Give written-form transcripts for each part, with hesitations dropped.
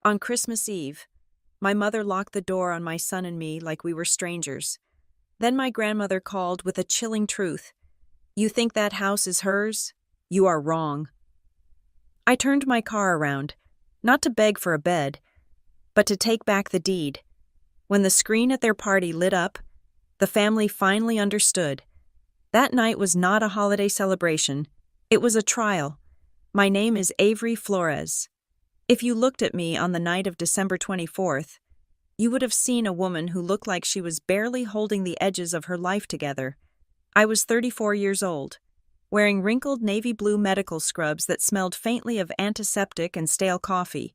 On Christmas Eve, my mother locked the door on my son and me like we were strangers. Then my grandmother called with a chilling truth. "You think that house is hers? You are wrong." I turned my car around, not to beg for a bed, but to take back the deed. When the screen at their party lit up, the family finally understood. That night was not a holiday celebration. It was a trial. My name is Avery Flores. If you looked at me on the night of December 24th, you would have seen a woman who looked like she was barely holding the edges of her life together. I was 34 years old, wearing wrinkled navy blue medical scrubs that smelled faintly of antiseptic and stale coffee,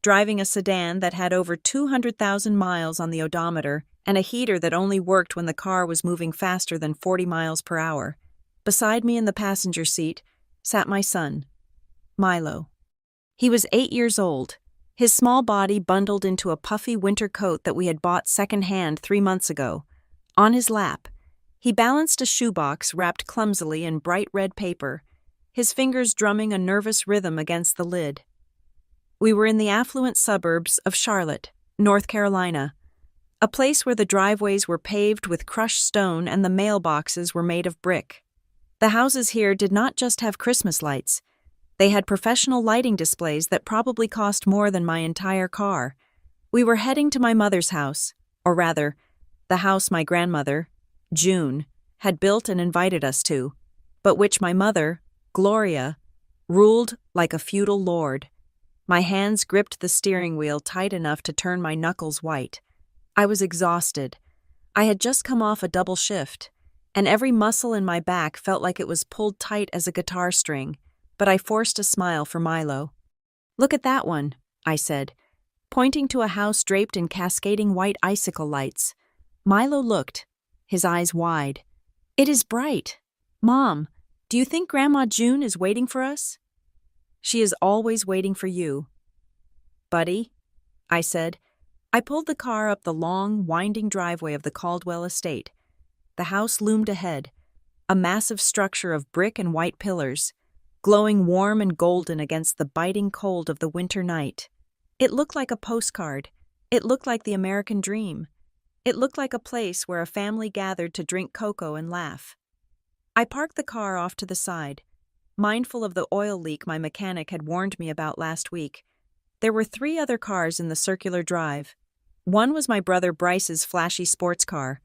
driving a sedan that had over 200,000 miles on the odometer and a heater that only worked when the car was moving faster than 40 miles per hour. Beside me in the passenger seat sat my son, Milo. He was 8 years old, his small body bundled into a puffy winter coat that we had bought secondhand 3 months ago. On his lap, he balanced a shoebox wrapped clumsily in bright red paper, his fingers drumming a nervous rhythm against the lid. We were in the affluent suburbs of Charlotte, North Carolina, a place where the driveways were paved with crushed stone and the mailboxes were made of brick. The houses here did not just have Christmas lights. They had professional lighting displays that probably cost more than my entire car. We were heading to my mother's house, or rather, the house my grandmother, June, had built and invited us to, but which my mother, Gloria, ruled like a feudal lord. My hands gripped the steering wheel tight enough to turn my knuckles white. I was exhausted. I had just come off a double shift, and every muscle in my back felt like it was pulled tight as a guitar string. But I forced a smile for Milo. "Look at that one," I said, pointing to a house draped in cascading white icicle lights. Milo looked, his eyes wide. "It is bright. Mom, do you think Grandma June is waiting for us?" "She is always waiting for you." "Buddy," I said. I pulled the car up the long, winding driveway of the Caldwell estate. The house loomed ahead, a massive structure of brick and white pillars, glowing warm and golden against the biting cold of the winter night. It looked like a postcard. It looked like the American dream. It looked like a place where a family gathered to drink cocoa and laugh. I parked the car off to the side, mindful of the oil leak my mechanic had warned me about last week. There were 3 other cars in the circular drive. One was my brother Bryce's flashy sports car,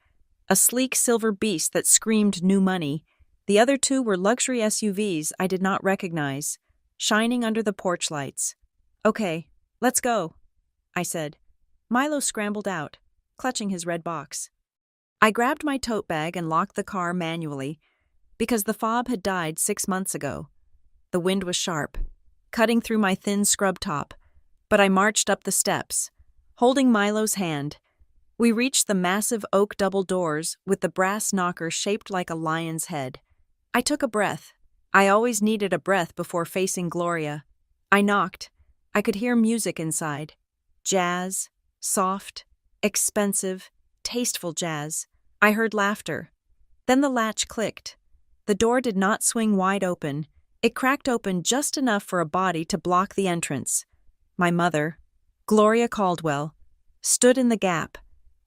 a sleek silver beast that screamed new money. The other 2 were luxury SUVs I did not recognize, shining under the porch lights. "Okay, let's go," I said. Milo scrambled out, clutching his red box. I grabbed my tote bag and locked the car manually, because the fob had died 6 months ago. The wind was sharp, cutting through my thin scrub top, but I marched up the steps, holding Milo's hand. We reached the massive oak double doors with the brass knocker shaped like a lion's head. I took a breath. I always needed a breath before facing Gloria. I knocked. I could hear music inside. Jazz, soft, expensive, tasteful jazz. I heard laughter. Then the latch clicked. The door did not swing wide open. It cracked open just enough for a body to block the entrance. My mother, Gloria Caldwell, stood in the gap.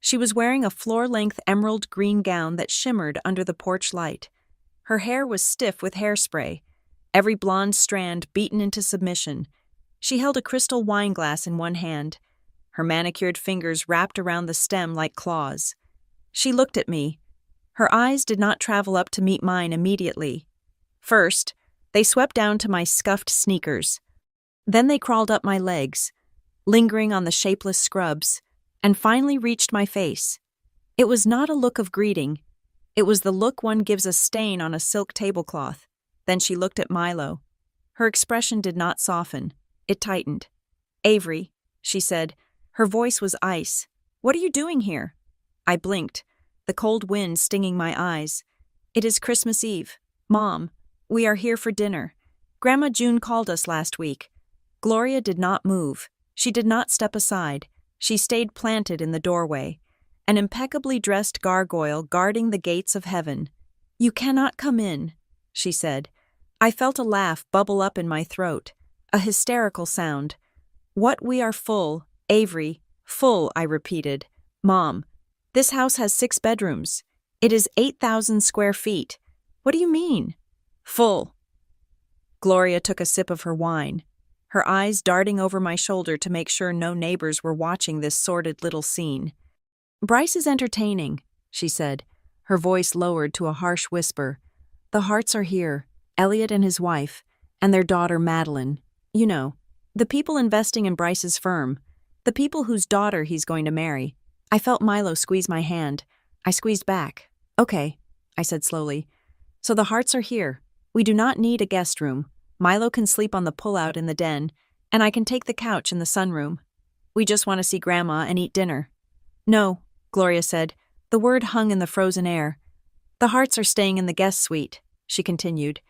She was wearing a floor-length emerald green gown that shimmered under the porch light. Her hair was stiff with hairspray, every blonde strand beaten into submission. She held a crystal wine glass in one hand, her manicured fingers wrapped around the stem like claws. She looked at me. Her eyes did not travel up to meet mine immediately. First, they swept down to my scuffed sneakers. Then they crawled up my legs, lingering on the shapeless scrubs, and finally reached my face. It was not a look of greeting. It was the look one gives a stain on a silk tablecloth. Then she looked at Milo. Her expression did not soften. It tightened. "Avery," she said. Her voice was ice. "What are you doing here?" I blinked, the cold wind stinging my eyes. "It is Christmas Eve. Mom, we are here for dinner. Grandma June called us last week." Gloria did not move. She did not step aside. She stayed planted in the doorway, an impeccably dressed gargoyle guarding the gates of heaven. "You cannot come in," she said. I felt a laugh bubble up in my throat, a hysterical sound. What, we are full, Avery, full, I repeated. Mom, this house has 6 bedrooms. It is 8,000 square feet. What do you mean? Full. Gloria took a sip of her wine, her eyes darting over my shoulder to make sure no neighbors were watching this sordid little scene. Bryce is entertaining, she said, her voice lowered to a harsh whisper. The Harts are here, Elliot and his wife, and their daughter Madeline. You know, the people investing in Bryce's firm, the people whose daughter he's going to marry. I felt Milo squeeze my hand. I squeezed back. Okay, I said slowly. So the Harts are here. We do not need a guest room. Milo can sleep on the pullout in the den, and I can take the couch in the sunroom. We just want to see Grandma and eat dinner. No, Gloria said. The word hung in the frozen air. The Harts are staying in the guest suite, she continued,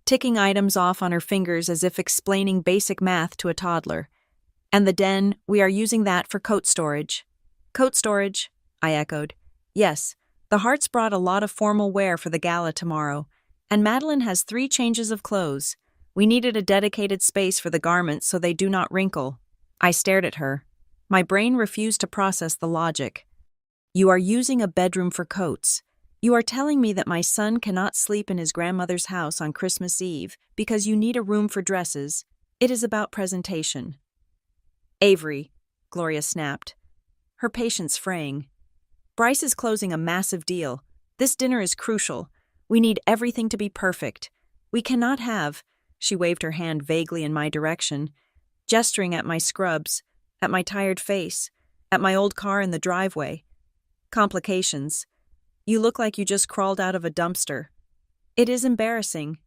ticking items off on her fingers as if explaining basic math to a toddler. And the den, we are using that for coat storage. Coat storage, I echoed. Yes, the Harts brought a lot of formal wear for the gala tomorrow, and Madeline has 3 changes of clothes. We needed a dedicated space for the garments so they do not wrinkle. I stared at her. My brain refused to process the logic. You are using a bedroom for coats. You are telling me that my son cannot sleep in his grandmother's house on Christmas Eve because you need a room for dresses. It is about presentation. Avery, Gloria snapped, her patience fraying. Bryce is closing a massive deal. This dinner is crucial. We need everything to be perfect. We cannot have, she waved her hand vaguely in my direction, gesturing at my scrubs, at my tired face, at my old car in the driveway. Complications. You look like you just crawled out of a dumpster. It is embarrassing.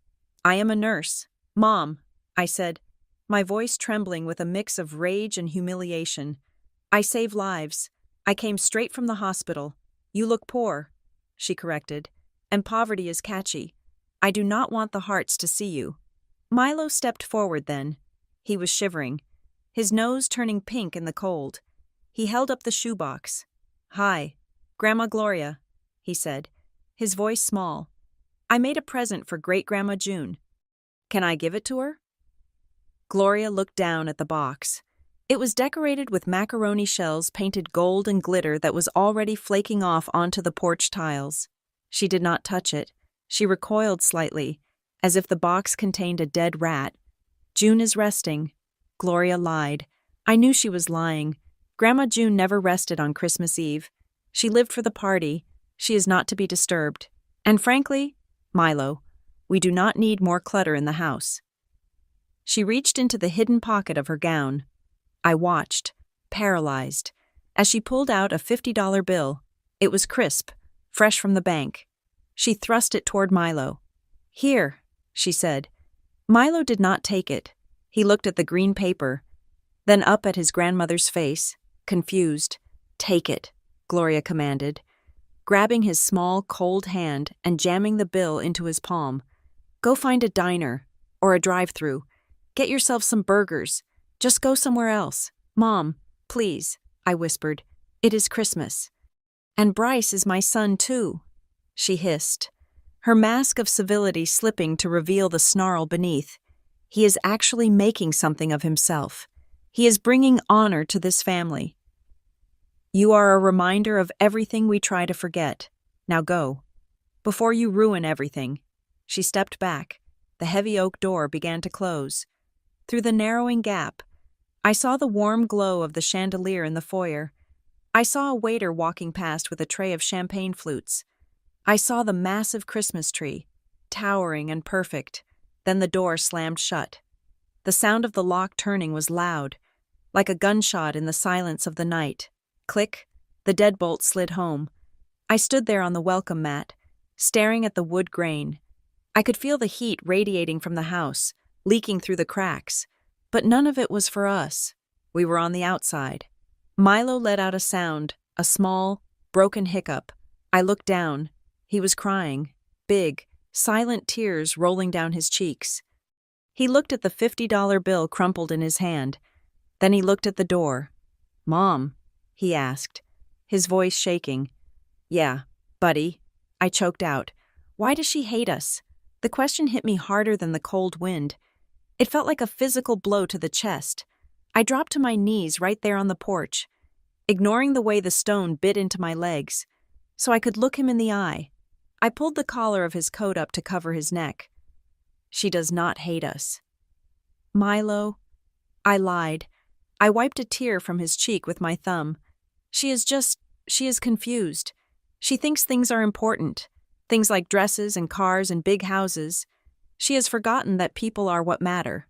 I am a nurse. Mom, I said, my voice trembling with a mix of rage and humiliation. I save lives. I came straight from the hospital. You look poor, she corrected, and poverty is catchy. I do not want the Harts to see you. Milo stepped forward then. He was shivering, his nose turning pink in the cold. He held up the shoebox. Hi, Grandma Gloria, he said, his voice small. I made a present for Great-Grandma June. Can I give it to her? Gloria looked down at the box. It was decorated with macaroni shells painted gold and glitter that was already flaking off onto the porch tiles. She did not touch it. She recoiled slightly, as if the box contained a dead rat. June is resting. Gloria lied. I knew she was lying. Grandma June never rested on Christmas Eve. She lived for the party. She is not to be disturbed. And frankly, Milo, we do not need more clutter in the house. She reached into the hidden pocket of her gown. I watched, paralyzed, as she pulled out a $50 bill. It was crisp, fresh from the bank. She thrust it toward Milo. Here, she said. Milo did not take it. He looked at the green paper, then up at his grandmother's face, confused. Take it, Gloria commanded, grabbing his small, cold hand and jamming the bill into his palm. Go find a diner, or a drive-thru. Get yourself some burgers. Just go somewhere else. Mom, please, I whispered. It is Christmas. And Bryce is my son, too, she hissed, her mask of civility slipping to reveal the snarl beneath. He is actually making something of himself. He is bringing honor to this family. You are a reminder of everything we try to forget. Now go. Before you ruin everything. She stepped back. The heavy oak door began to close. Through the narrowing gap, I saw the warm glow of the chandelier in the foyer. I saw a waiter walking past with a tray of champagne flutes. I saw the massive Christmas tree, towering and perfect. Then the door slammed shut. The sound of the lock turning was loud, like a gunshot in the silence of the night. Click, the deadbolt slid home. I stood there on the welcome mat, staring at the wood grain. I could feel the heat radiating from the house, leaking through the cracks. But none of it was for us. We were on the outside. Milo let out a sound, a small, broken hiccup. I looked down. He was crying, big, silent tears rolling down his cheeks. He looked at the $50 bill crumpled in his hand. Then he looked at the door. Mom, he asked, his voice shaking. Yeah, buddy, I choked out. Why does she hate us? The question hit me harder than the cold wind. It felt like a physical blow to the chest. I dropped to my knees right there on the porch, ignoring the way the stone bit into my legs, so I could look him in the eye. I pulled the collar of his coat up to cover his neck. She does not hate us. Milo, I lied. I wiped a tear from his cheek with my thumb. She is confused. She thinks things are important. Things like dresses and cars and big houses. She has forgotten that people are what matter.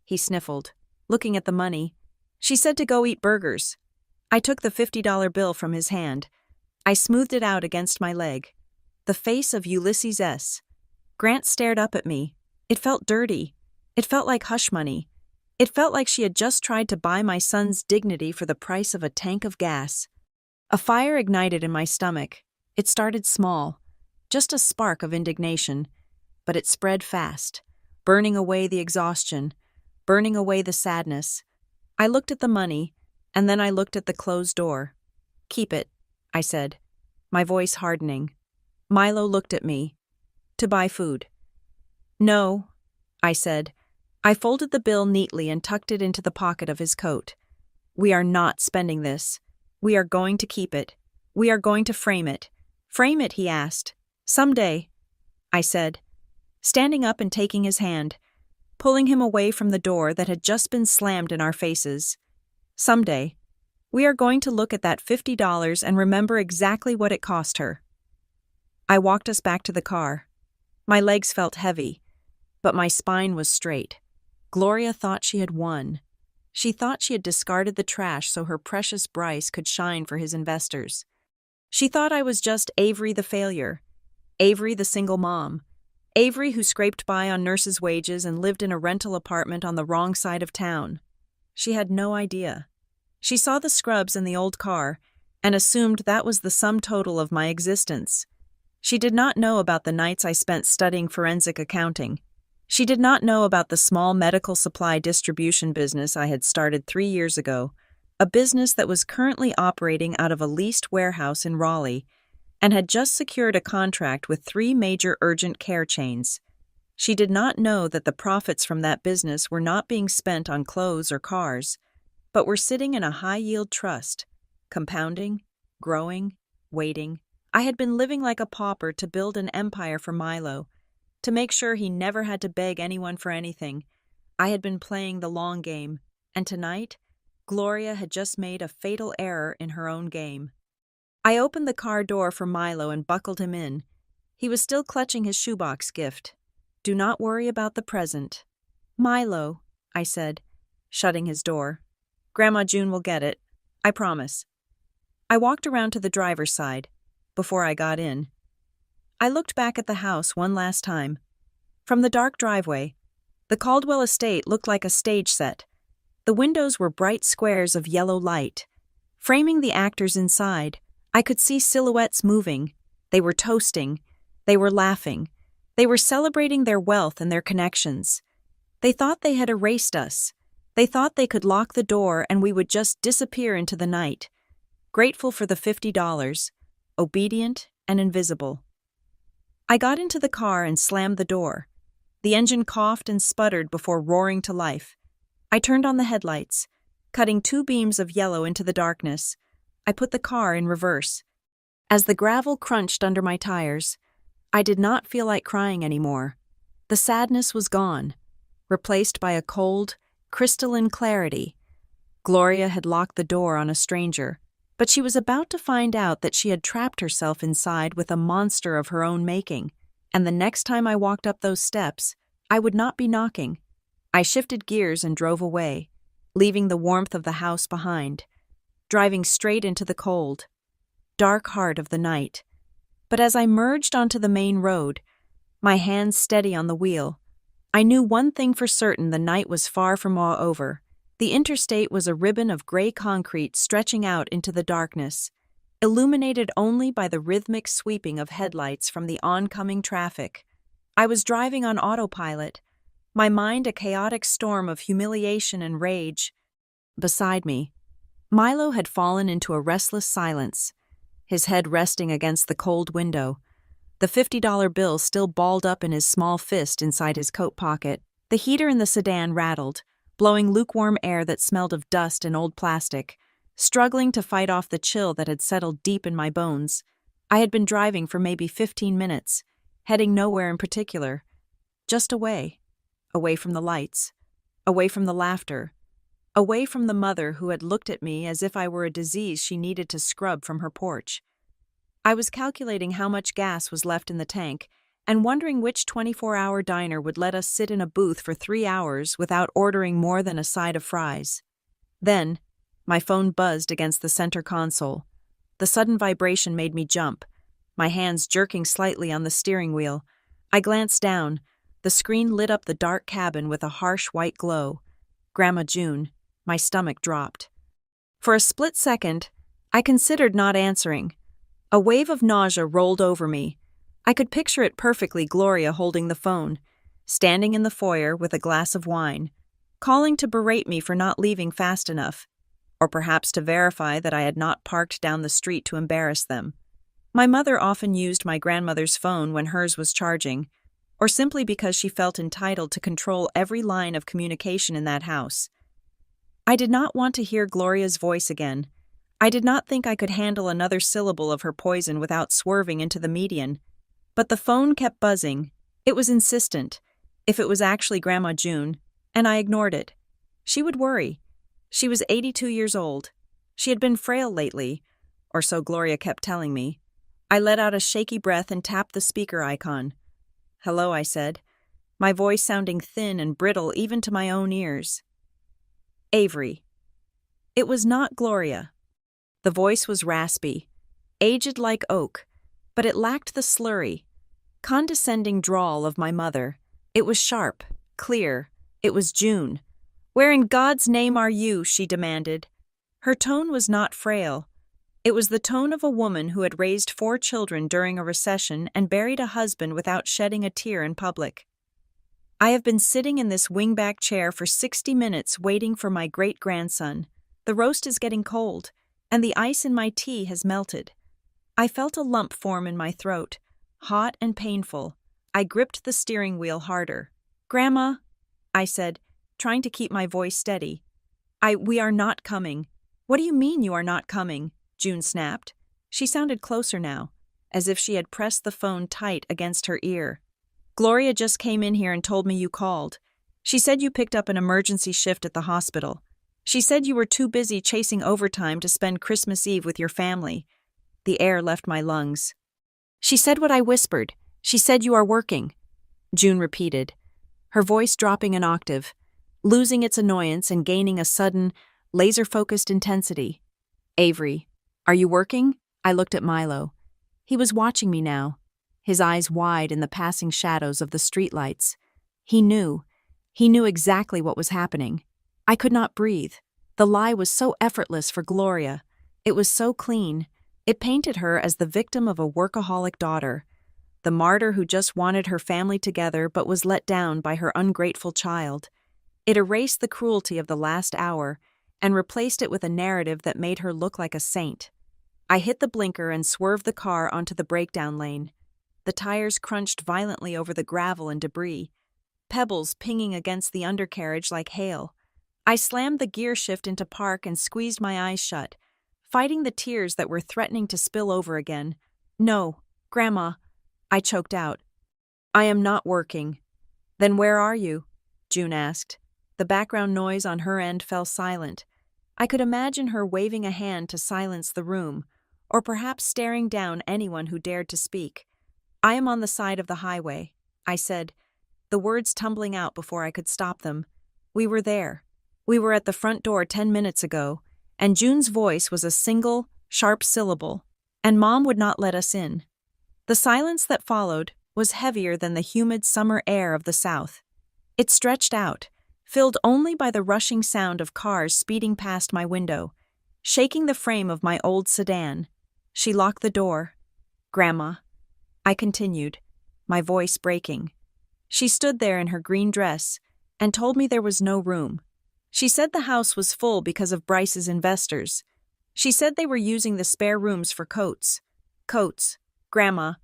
He sniffled, looking at the money. She said to go eat burgers. I took the $50 bill from his hand. I smoothed it out against my leg. The face of Ulysses S. Grant stared up at me. It felt dirty. It felt like hush money. It felt like she had just tried to buy my son's dignity for the price of a tank of gas. A fire ignited in my stomach. It started small, just a spark of indignation, but it spread fast, burning away the exhaustion, burning away the sadness. I looked at the money, and then I looked at the closed door. Keep it, I said, my voice hardening. Milo looked at me. To buy food. No, I said. I folded the bill neatly and tucked it into the pocket of his coat. We are not spending this. We are going to keep it. We are going to frame it. Frame it, he asked. Someday, I said, standing up and taking his hand, pulling him away from the door that had just been slammed in our faces. Someday, we are going to look at that $50 and remember exactly what it cost her. I walked us back to the car. My legs felt heavy, but my spine was straight. Gloria thought she had won. She thought she had discarded the trash so her precious Bryce could shine for his investors. She thought I was just Avery the failure, Avery the single mom, Avery who scraped by on nurses' wages and lived in a rental apartment on the wrong side of town. She had no idea. She saw the scrubs in the old car and assumed that was the sum total of my existence. She did not know about the nights I spent studying forensic accounting. She did not know about the small medical supply distribution business I had started 3 years ago, a business that was currently operating out of a leased warehouse in Raleigh and had just secured a contract with 3 major urgent care chains. She did not know that the profits from that business were not being spent on clothes or cars, but were sitting in a high-yield trust, compounding, growing, waiting. I had been living like a pauper to build an empire for Milo, to make sure he never had to beg anyone for anything. I had been playing the long game, and tonight, Gloria had just made a fatal error in her own game. I opened the car door for Milo and buckled him in. He was still clutching his shoebox gift. Do not worry about the present. Milo, I said, shutting his door. Grandma June will get it. I promise. I walked around to the driver's side before I got in. I looked back at the house one last time. From the dark driveway, the Caldwell estate looked like a stage set. The windows were bright squares of yellow light. Framing the actors inside, I could see silhouettes moving. They were toasting. They were laughing. They were celebrating their wealth and their connections. They thought they had erased us. They thought they could lock the door and we would just disappear into the night. Grateful for the $50, obedient and invisible. I got into the car and slammed the door. The engine coughed and sputtered before roaring to life. I turned on the headlights, cutting 2 beams of yellow into the darkness. I put the car in reverse. As the gravel crunched under my tires, I did not feel like crying anymore. The sadness was gone, replaced by a cold, crystalline clarity. Gloria had locked the door on a stranger, but she was about to find out that she had trapped herself inside with a monster of her own making, and the next time I walked up those steps, I would not be knocking. I shifted gears and drove away, leaving the warmth of the house behind, driving straight into the cold, dark heart of the night. But as I merged onto the main road, my hands steady on the wheel, I knew one thing for certain: the night was far from all over. The interstate was a ribbon of gray concrete stretching out into the darkness, illuminated only by the rhythmic sweeping of headlights from the oncoming traffic. I was driving on autopilot, my mind a chaotic storm of humiliation and rage. Beside me, Milo had fallen into a restless silence, his head resting against the cold window, the $50 bill still balled up in his small fist inside his coat pocket. The heater in the sedan rattled, blowing lukewarm air that smelled of dust and old plastic, struggling to fight off the chill that had settled deep in my bones. I had been driving for maybe 15 minutes, heading nowhere in particular, just away. Away from the lights, away from the laughter, away from the mother who had looked at me as if I were a disease she needed to scrub from her porch. I was calculating how much gas was left in the tank and wondering which 24-hour diner would let us sit in a booth for 3 hours without ordering more than a side of fries. Then, my phone buzzed against the center console. The sudden vibration made me jump, my hands jerking slightly on the steering wheel. I glanced down. The screen lit up the dark cabin with a harsh white glow. Grandma June. My stomach dropped. For a split second, I considered not answering. A wave of nausea rolled over me. I could picture it perfectly, Gloria holding the phone, standing in the foyer with a glass of wine, calling to berate me for not leaving fast enough, or perhaps to verify that I had not parked down the street to embarrass them. My mother often used my grandmother's phone when hers was charging, or simply because she felt entitled to control every line of communication in that house. I did not want to hear Gloria's voice again. I did not think I could handle another syllable of her poison without swerving into the median. But the phone kept buzzing. It was insistent. If it was actually Grandma June, and I ignored it. She would worry. She was 82 years old. She had been frail lately, or so Gloria kept telling me. I let out a shaky breath and tapped the speaker icon. "Hello," I said, my voice sounding thin and brittle even to my own ears. "Avery." It was not Gloria. The voice was raspy, aged like oak, but it lacked the slurry, condescending drawl of my mother. It was sharp, clear. It was June. "Where in God's name are you?" she demanded. Her tone was not frail. It was the tone of a woman who had raised 4 children during a recession and buried a husband without shedding a tear in public. "I have been sitting in this wingback chair for 60 minutes waiting for my great-grandson. The roast is getting cold, and the ice in my tea has melted." I felt a lump form in my throat, hot and painful. I gripped the steering wheel harder. "Grandma," I said, trying to keep my voice steady. We are not coming." "What do you mean you are not coming?" June snapped. She sounded closer now, as if she had pressed the phone tight against her ear. "Gloria just came in here and told me you called. She said you picked up an emergency shift at the hospital. She said you were too busy chasing overtime to spend Christmas Eve with your family." The air left my lungs. "She said what I whispered. She said you are working," June repeated, her voice dropping an octave, losing its annoyance and gaining a sudden, laser-focused intensity. "Avery, are you working?" I looked at Milo. He was watching me now, his eyes wide in the passing shadows of the streetlights. He knew exactly what was happening. I could not breathe. The lie was so effortless for Gloria. It was so clean. It painted her as the victim of a workaholic daughter, the martyr who just wanted her family together but was let down by her ungrateful child. It erased the cruelty of the last hour and replaced it with a narrative that made her look like a saint. I hit the blinker and swerved the car onto the breakdown lane. The tires crunched violently over the gravel and debris, pebbles pinging against the undercarriage like hail. I slammed the gear shift into park and squeezed my eyes shut, fighting the tears that were threatening to spill over again. "No, Grandma," I choked out. "I am not working." "Then where are you?" June asked. The background noise on her end fell silent. I could imagine her waving a hand to silence the room, or perhaps staring down anyone who dared to speak. "I am on the side of the highway," I said, the words tumbling out before I could stop them. "We were there. We were at the front door 10 minutes ago, and June's voice was a single, sharp syllable, and Mom would not let us in." The silence that followed was heavier than the humid summer air of the South. It stretched out, filled only by the rushing sound of cars speeding past my window, shaking the frame of my old sedan. She locked the door. "Grandma," I continued, my voice breaking. She stood there in her green dress and told me there was no room. She said the house was full because of Bryce's investors. She said they were using the spare rooms for Coates. Coates, Grandma.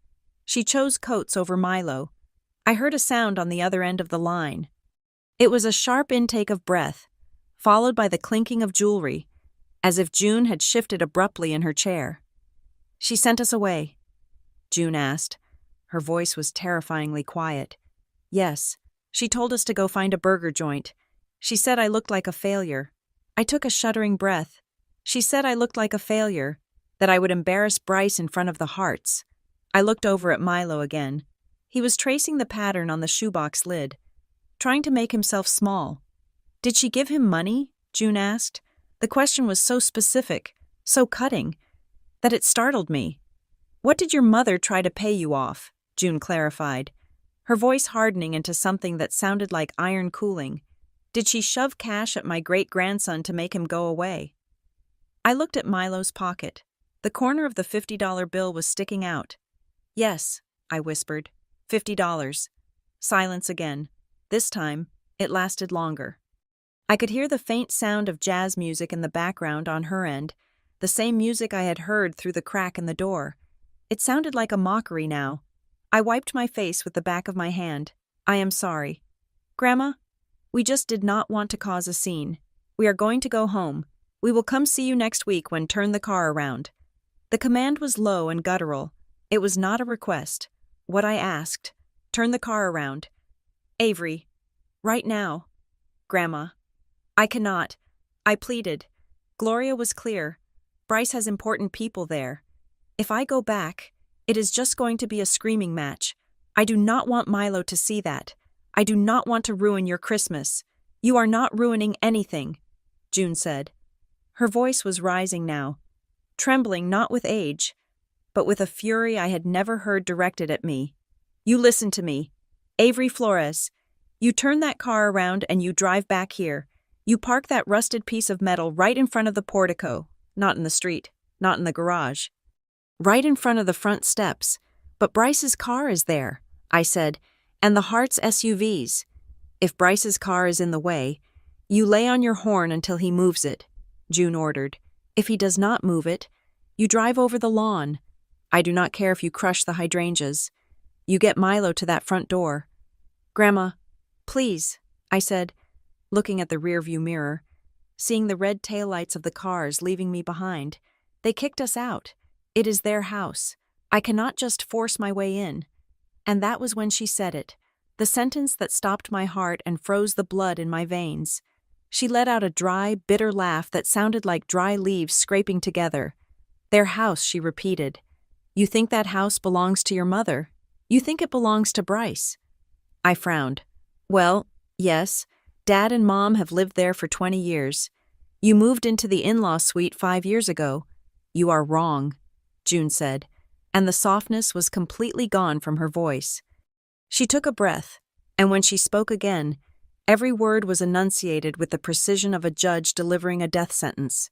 She chose Coates over Milo. I heard a sound on the other end of the line. It was a sharp intake of breath, followed by the clinking of jewelry, as if June had shifted abruptly in her chair. "She sent us away?" June asked. Her voice was terrifyingly quiet. "Yes. She told us to go find a burger joint. She said I looked like a failure." I took a shuddering breath. She said I looked like a failure, that I would embarrass Bryce in front of the Hearts. I looked over at Milo again. He was tracing the pattern on the shoebox lid, trying to make himself small. "Did she give him money?" June asked. The question was so specific, so cutting, that it startled me. "What did your mother try to pay you off?" June clarified, her voice hardening into something that sounded like iron cooling. "Did she shove cash at my great-grandson to make him go away?" I looked at Milo's pocket. The corner of the $50 bill was sticking out. "Yes," I whispered. $50. Silence again. This time, it lasted longer. I could hear the faint sound of jazz music in the background on her end, the same music I had heard through the crack in the door. It sounded like a mockery now. I wiped my face with the back of my hand. "I am sorry. Grandma, we just did not want to cause a scene. We are going to go home. We will come see you next week when turn the car around." The command was low and guttural. It was not a request. What I asked. "Turn the car around." "Avery. Right now." "Grandma. I cannot." I pleaded. Gloria was clear. Bryce has important people there. If I go back, it is just going to be a screaming match. I do not want Milo to see that. I do not want to ruin your Christmas. "You are not ruining anything," June said. Her voice was rising now, trembling not with age, but with a fury I had never heard directed at me. "You listen to me. Avery Flores. You turn that car around and you drive back here. You park that rusted piece of metal right in front of the portico, not in the street, not in the garage. Right in front of the front steps. But Bryce's car is there," I said, "and the Heart's SUVs. If Bryce's car is in the way, you lay on your horn until he moves it," June ordered. "If he does not move it, you drive over the lawn. I do not care if you crush the hydrangeas. You get Milo to that front door." "Grandma, please," I said, looking at the rearview mirror, seeing the red taillights of the cars leaving me behind. "They kicked us out. It is their house. I cannot just force my way in." And that was when she said it, the sentence that stopped my heart and froze the blood in my veins. She let out a dry, bitter laugh that sounded like dry leaves scraping together. "Their house," she repeated. "You think that house belongs to your mother? You think it belongs to Bryce?" I frowned. "Well, yes. Dad and Mom have lived there for 20 years. You moved into the in-law suite 5 years ago." "You are wrong," June said, and the softness was completely gone from her voice. She took a breath, and when she spoke again, every word was enunciated with the precision of a judge delivering a death sentence.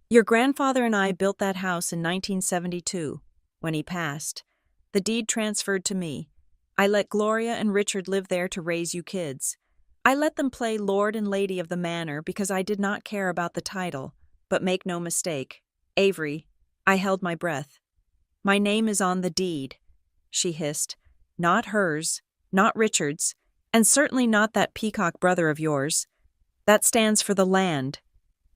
"Your grandfather and I built that house in 1972. When he passed, the deed transferred to me. I let Gloria and Richard live there to raise you kids. I let them play Lord and Lady of the Manor because I did not care about the title, but make no mistake, Avery," I held my breath. "My name is on the deed," she hissed. "Not hers, not Richard's, and certainly not that peacock brother of yours. That stands for the land.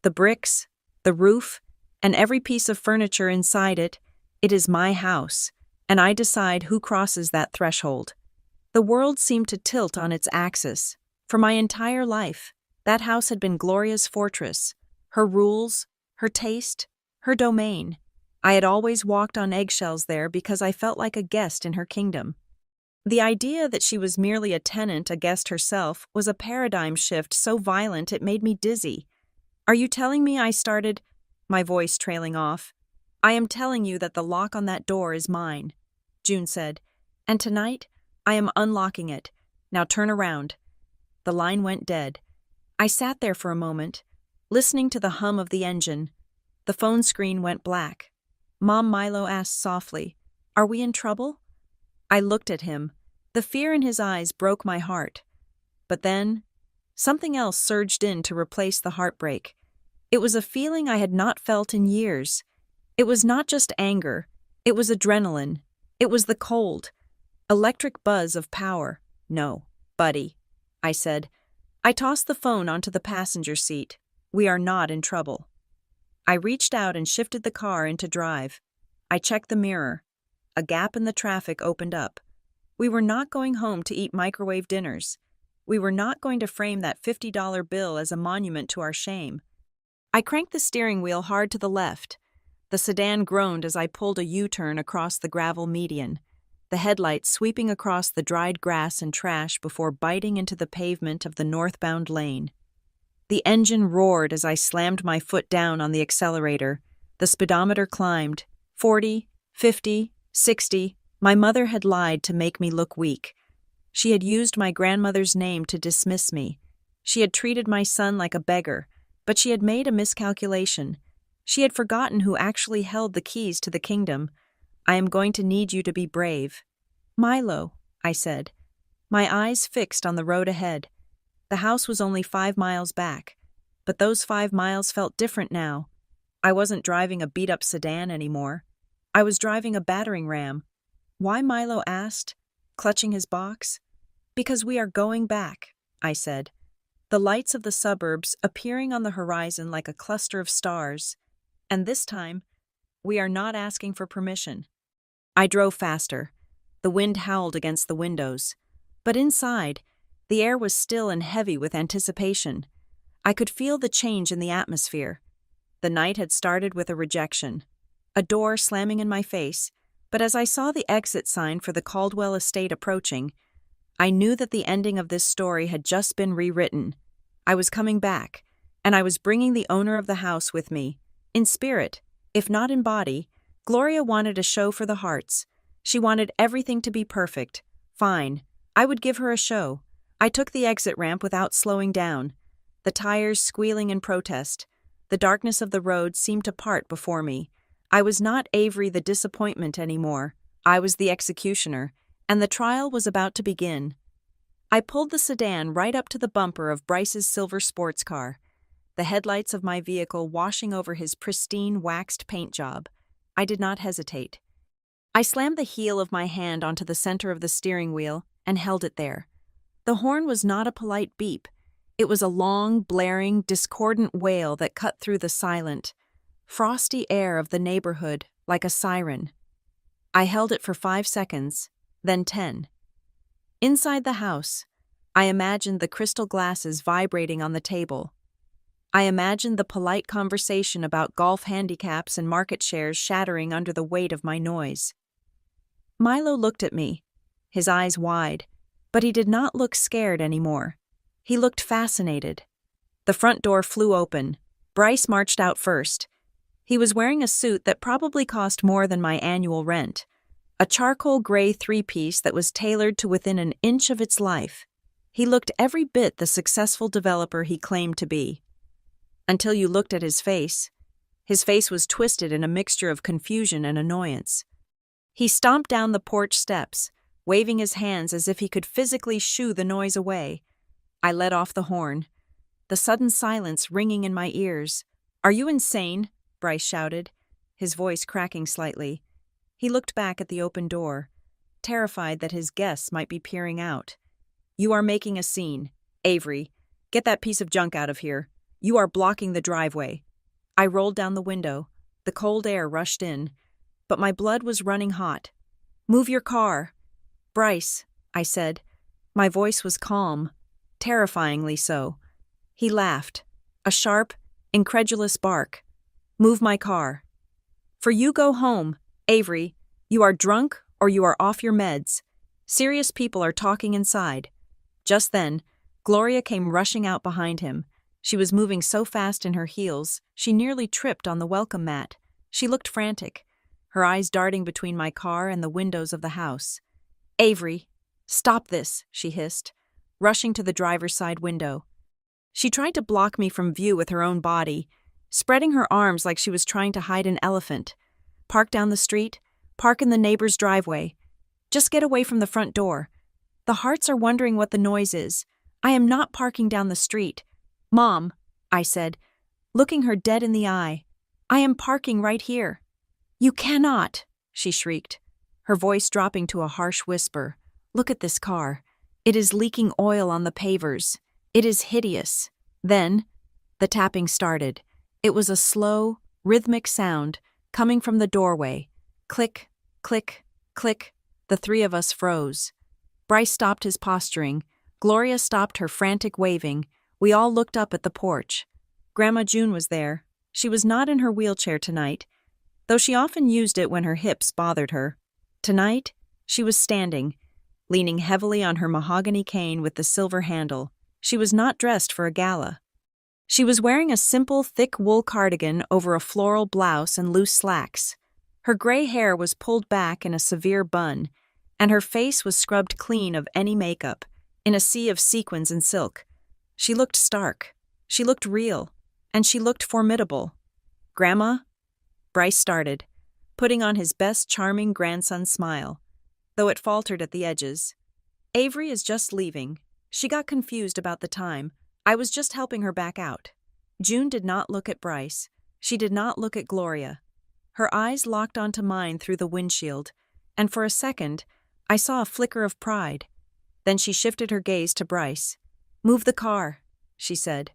The bricks, the roof, and every piece of furniture inside it. It is my house, and I decide who crosses that threshold." The world seemed to tilt on its axis. For my entire life, that house had been Gloria's fortress, her rules, her taste, her domain. I had always walked on eggshells there because I felt like a guest in her kingdom. The idea that she was merely a tenant, a guest herself, was a paradigm shift so violent it made me dizzy. "Are you telling me I started—" my voice trailing off. "I am telling you that the lock on that door is mine," June said, "and tonight I am unlocking it. Now turn around." The line went dead. I sat there for a moment, listening to the hum of the engine. The phone screen went black. Mom Milo asked softly, "Are we in trouble?" I looked at him. The fear in his eyes broke my heart. But then, something else surged in to replace the heartbreak. It was a feeling I had not felt in years. It was not just anger. It was adrenaline. It was the cold, electric buzz of power. "No, buddy," I said. I tossed the phone onto the passenger seat. We are not in trouble. I reached out and shifted the car into drive. I checked the mirror. A gap in the traffic opened up. We were not going home to eat microwave dinners. We were not going to frame that $50 bill as a monument to our shame. I cranked the steering wheel hard to the left. The sedan groaned as I pulled a U-turn across the gravel median, the headlights sweeping across the dried grass and trash before biting into the pavement of the northbound lane. The engine roared as I slammed my foot down on the accelerator. The speedometer climbed. 40, 50, 60. My mother had lied to make me look weak. She had used my grandmother's name to dismiss me. She had treated my son like a beggar, but she had made a miscalculation. She had forgotten who actually held the keys to the kingdom. I am going to need you to be brave. Milo, I said, my eyes fixed on the road ahead. The house was only 5 miles back, but those 5 miles felt different now. I wasn't driving a beat-up sedan anymore. I was driving a battering ram. Why, Milo asked, clutching his box. Because we are going back, I said, the lights of the suburbs appearing on the horizon like a cluster of stars. And this time, we are not asking for permission. I drove faster. The wind howled against the windows. But inside, the air was still and heavy with anticipation. I could feel the change in the atmosphere. The night had started with a rejection, a door slamming in my face, but as I saw the exit sign for the Caldwell estate approaching, I knew that the ending of this story had just been rewritten. I was coming back, and I was bringing the owner of the house with me. In spirit, if not in body, Gloria wanted a show for the hearts. She wanted everything to be perfect. Fine, I would give her a show. I took the exit ramp without slowing down, the tires squealing in protest. The darkness of the road seemed to part before me. I was not Avery the disappointment anymore. I was the executioner, and the trial was about to begin. I pulled the sedan right up to the bumper of Bryce's silver sports car, the headlights of my vehicle washing over his pristine waxed paint job. I did not hesitate. I slammed the heel of my hand onto the center of the steering wheel and held it there. The horn was not a polite beep. It was a long, blaring, discordant wail that cut through the silent, frosty air of the neighborhood like a siren. I held it for 5 seconds, then 10. Inside the house, I imagined the crystal glasses vibrating on the table. I imagined the polite conversation about golf handicaps and market shares shattering under the weight of my noise. Milo looked at me, his eyes wide, but he did not look scared anymore. He looked fascinated. The front door flew open. Bryce marched out first. He was wearing a suit that probably cost more than my annual rent, a charcoal gray 3-piece that was tailored to within an inch of its life. He looked every bit the successful developer he claimed to be. Until you looked at his face. His face was twisted in a mixture of confusion and annoyance. He stomped down the porch steps, waving his hands as if he could physically shoo the noise away. I let off the horn, the sudden silence ringing in my ears. "Are you insane?" Bryce shouted, his voice cracking slightly. He looked back at the open door, terrified that his guests might be peering out. "You are making a scene. Avery, get that piece of junk out of here. You are blocking the driveway." I rolled down the window. The cold air rushed in, but my blood was running hot. "Move your car." "Bryce," I said. My voice was calm, terrifyingly so. He laughed, a sharp, incredulous bark. "Move my car." "For you go home, Avery. You are drunk or you are off your meds. Serious people are talking inside." Just then, Gloria came rushing out behind him. She was moving so fast in her heels, she nearly tripped on the welcome mat. She looked frantic, her eyes darting between my car and the windows of the house. "Avery, stop this," she hissed, rushing to the driver's side window. She tried to block me from view with her own body, spreading her arms like she was trying to hide an elephant. "Park down the street, park in the neighbor's driveway. Just get away from the front door. The hearts are wondering what the noise is. I am not parking down the street." "Mom," I said, looking her dead in the eye, "I am parking right here." "You cannot," she shrieked, her voice dropping to a harsh whisper. "Look at this car. It is leaking oil on the pavers. It is hideous. Then, the tapping started. It was a slow, rhythmic sound coming from the doorway. Click, click, click. The three of us froze. Bryce stopped his posturing. Gloria stopped her frantic waving. We all looked up at the porch. Grandma June was there. She was not in her wheelchair tonight, though she often used it when her hips bothered her. Tonight, she was standing, leaning heavily on her mahogany cane with the silver handle. She was not dressed for a gala. She was wearing a simple, thick wool cardigan over a floral blouse and loose slacks. Her gray hair was pulled back in a severe bun, and her face was scrubbed clean of any makeup, in a sea of sequins and silk. She looked stark. She looked real. And she looked formidable. "Grandma?" Bryce started, putting on his best charming grandson smile, though it faltered at the edges. "Avery is just leaving. She got confused about the time. I was just helping her back out." June did not look at Bryce. She did not look at Gloria. Her eyes locked onto mine through the windshield, and for a second, I saw a flicker of pride. Then she shifted her gaze to Bryce. "Move the car," she said.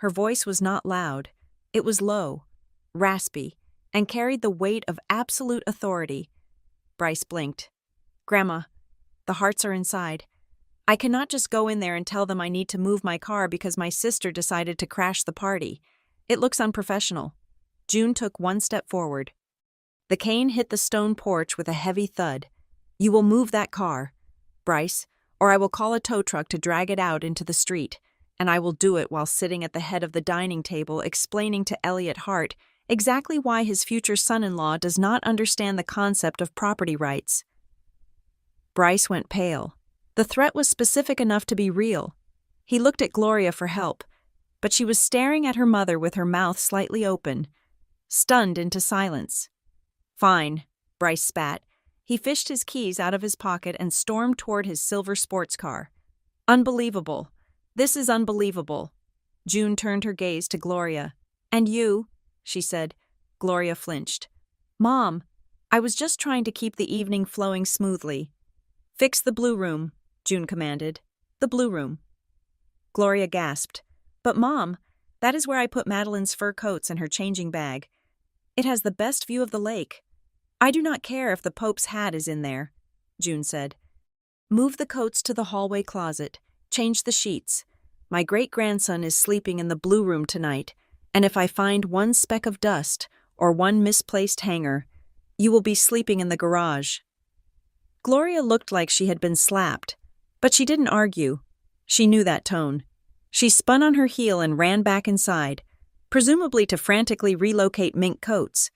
Her voice was not loud. It was low, raspy, and carried the weight of absolute authority. Bryce blinked. "Grandma, the hearts are inside. I cannot just go in there and tell them I need to move my car because my sister decided to crash the party. It looks unprofessional." June took one step forward. The cane hit the stone porch with a heavy thud. "You will move that car, Bryce, or I will call a tow truck to drag it out into the street. And I will do it while sitting at the head of the dining table explaining to Elliot Hart exactly why his future son-in-law does not understand the concept of property rights." Bryce went pale. The threat was specific enough to be real. He looked at Gloria for help, but she was staring at her mother with her mouth slightly open, stunned into silence. "Fine," Bryce spat. He fished his keys out of his pocket and stormed toward his silver sports car. "Unbelievable. This is unbelievable." June turned her gaze to Gloria. "And you?" she said. Gloria flinched. "Mom, I was just trying to keep the evening flowing smoothly." "Fix the blue room," June commanded. "The blue room." Gloria gasped. "But Mom, that is where I put Madeline's fur coats and her changing bag. It has the best view of the lake." "I do not care if the Pope's hat is in there," June said. "Move the coats to the hallway closet. Change the sheets. My great-grandson is sleeping in the blue room tonight, and if I find one speck of dust or one misplaced hanger, you will be sleeping in the garage." Gloria looked like she had been slapped, but she didn't argue. She knew that tone. She spun on her heel and ran back inside, presumably to frantically relocate mink coats.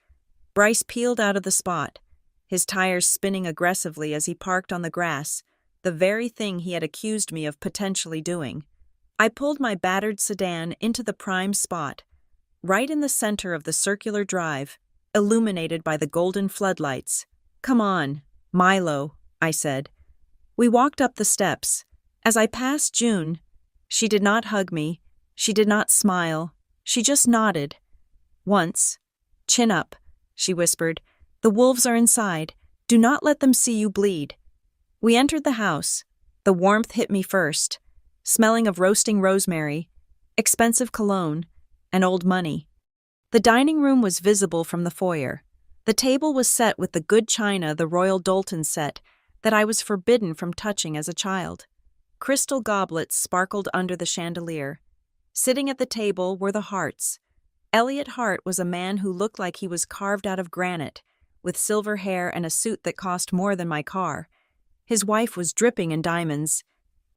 Bryce peeled out of the spot, his tires spinning aggressively as he parked on the grass, the very thing he had accused me of potentially doing. I pulled my battered sedan into the prime spot, right in the center of the circular drive, illuminated by the golden floodlights. "Come on, Milo," I said. We walked up the steps. As I passed June, she did not hug me, she did not smile, she just nodded. Once, "Chin up," she whispered. "The wolves are inside. Do not let them see you bleed." We entered the house. The warmth hit me first, smelling of roasting rosemary, expensive cologne, and old money. The dining room was visible from the foyer. The table was set with the good china the Royal Doulton set that I was forbidden from touching as a child. Crystal goblets sparkled under the chandelier. Sitting at the table were the Harts. Elliot Hart was a man who looked like he was carved out of granite, with silver hair and a suit that cost more than my car. His wife was dripping in diamonds,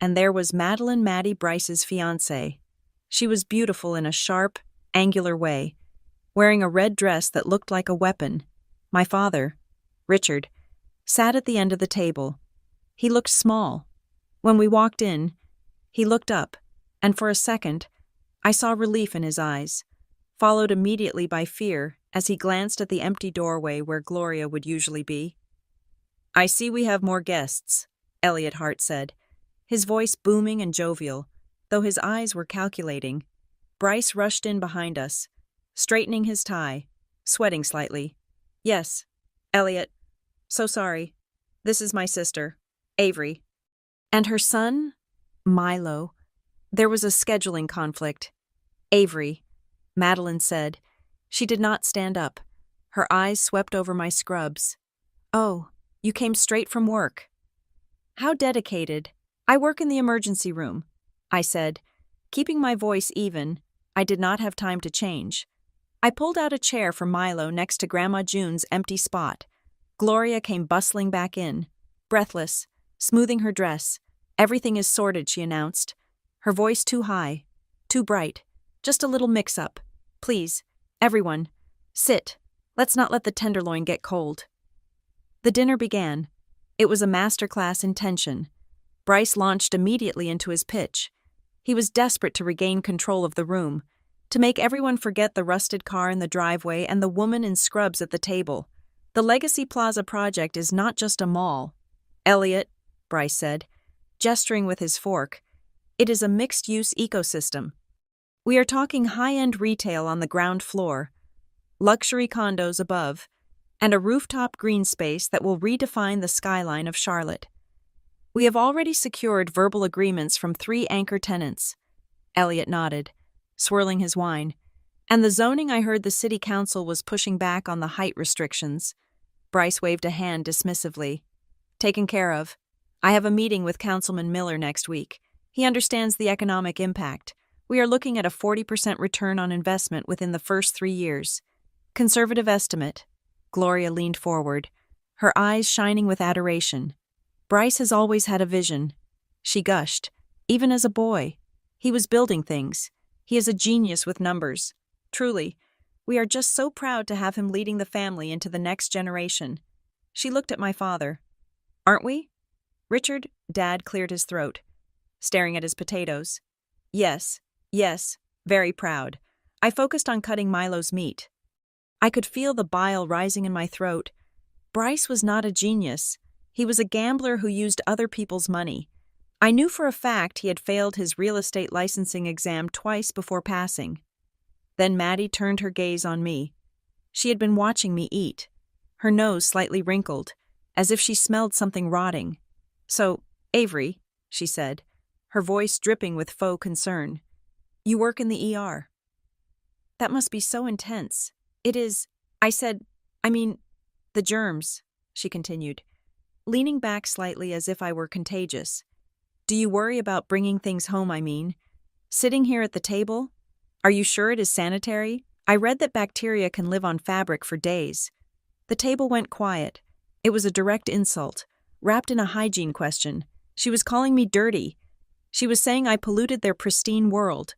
and there was Madeline Maddie Bryce's fiancée. She was beautiful in a sharp, angular way, wearing a red dress that looked like a weapon. My father, Richard, sat at the end of the table. He looked small. When we walked in, he looked up, and for a second, I saw relief in his eyes, followed immediately by fear as he glanced at the empty doorway where Gloria would usually be. "I see we have more guests," Elliot Hart said, his voice booming and jovial, though his eyes were calculating. Bryce rushed in behind us, straightening his tie, sweating slightly. "Yes, Elliot. So sorry. This is my sister, Avery." "And her son, Milo." There was a scheduling conflict. Avery, Madeline said. She did not stand up. Her eyes swept over my scrubs. Oh, you came straight from work. How dedicated. I work in the emergency room, I said. Keeping my voice even, I did not have time to change. I pulled out a chair for Milo next to Grandma June's empty spot. Gloria came bustling back in, breathless, smoothing her dress. Everything is sorted, she announced. Her voice too high, too bright. Just a little mix-up. Please, everyone, sit. Let's not let the tenderloin get cold. The dinner began. It was a masterclass in tension. Bryce launched immediately into his pitch. He was desperate to regain control of the room, to make everyone forget the rusted car in the driveway and the woman in scrubs at the table. The Legacy Plaza project is not just a mall. Elliot, Bryce said, gesturing with his fork, it is a mixed-use ecosystem. We are talking high-end retail on the ground floor, luxury condos above, and a rooftop green space that will redefine the skyline of Charlotte. We have already secured verbal agreements from 3 anchor tenants. Elliot nodded, swirling his wine. And the zoning, I heard the city council was pushing back on the height restrictions. Bryce waved a hand dismissively. Taken care of. I have a meeting with Councilman Miller next week. He understands the economic impact. We are looking at a 40% return on investment within the first 3 years. Conservative estimate. Gloria leaned forward, her eyes shining with adoration. Bryce has always had a vision. She gushed. Even as a boy. He was building things. He is a genius with numbers. Truly, we are just so proud to have him leading the family into the next generation. She looked at my father. Aren't we? Richard, Dad cleared his throat, staring at his potatoes. Yes, very proud. I focused on cutting Milo's meat. I could feel the bile rising in my throat. Bryce was not a genius. He was a gambler who used other people's money. I knew for a fact he had failed his real estate licensing exam twice before passing. Then Maddie turned her gaze on me. She had been watching me eat, her nose slightly wrinkled, as if she smelled something rotting. So, Avery, she said, her voice dripping with faux concern, you work in the ER. That must be so intense. It is, I said, the germs, she continued, leaning back slightly as if I were contagious. Do you worry about bringing things home, Sitting here at the table? Are you sure it is sanitary? I read that bacteria can live on fabric for days. The table went quiet. It was a direct insult, wrapped in a hygiene question. She was calling me dirty. She was saying I polluted their pristine world.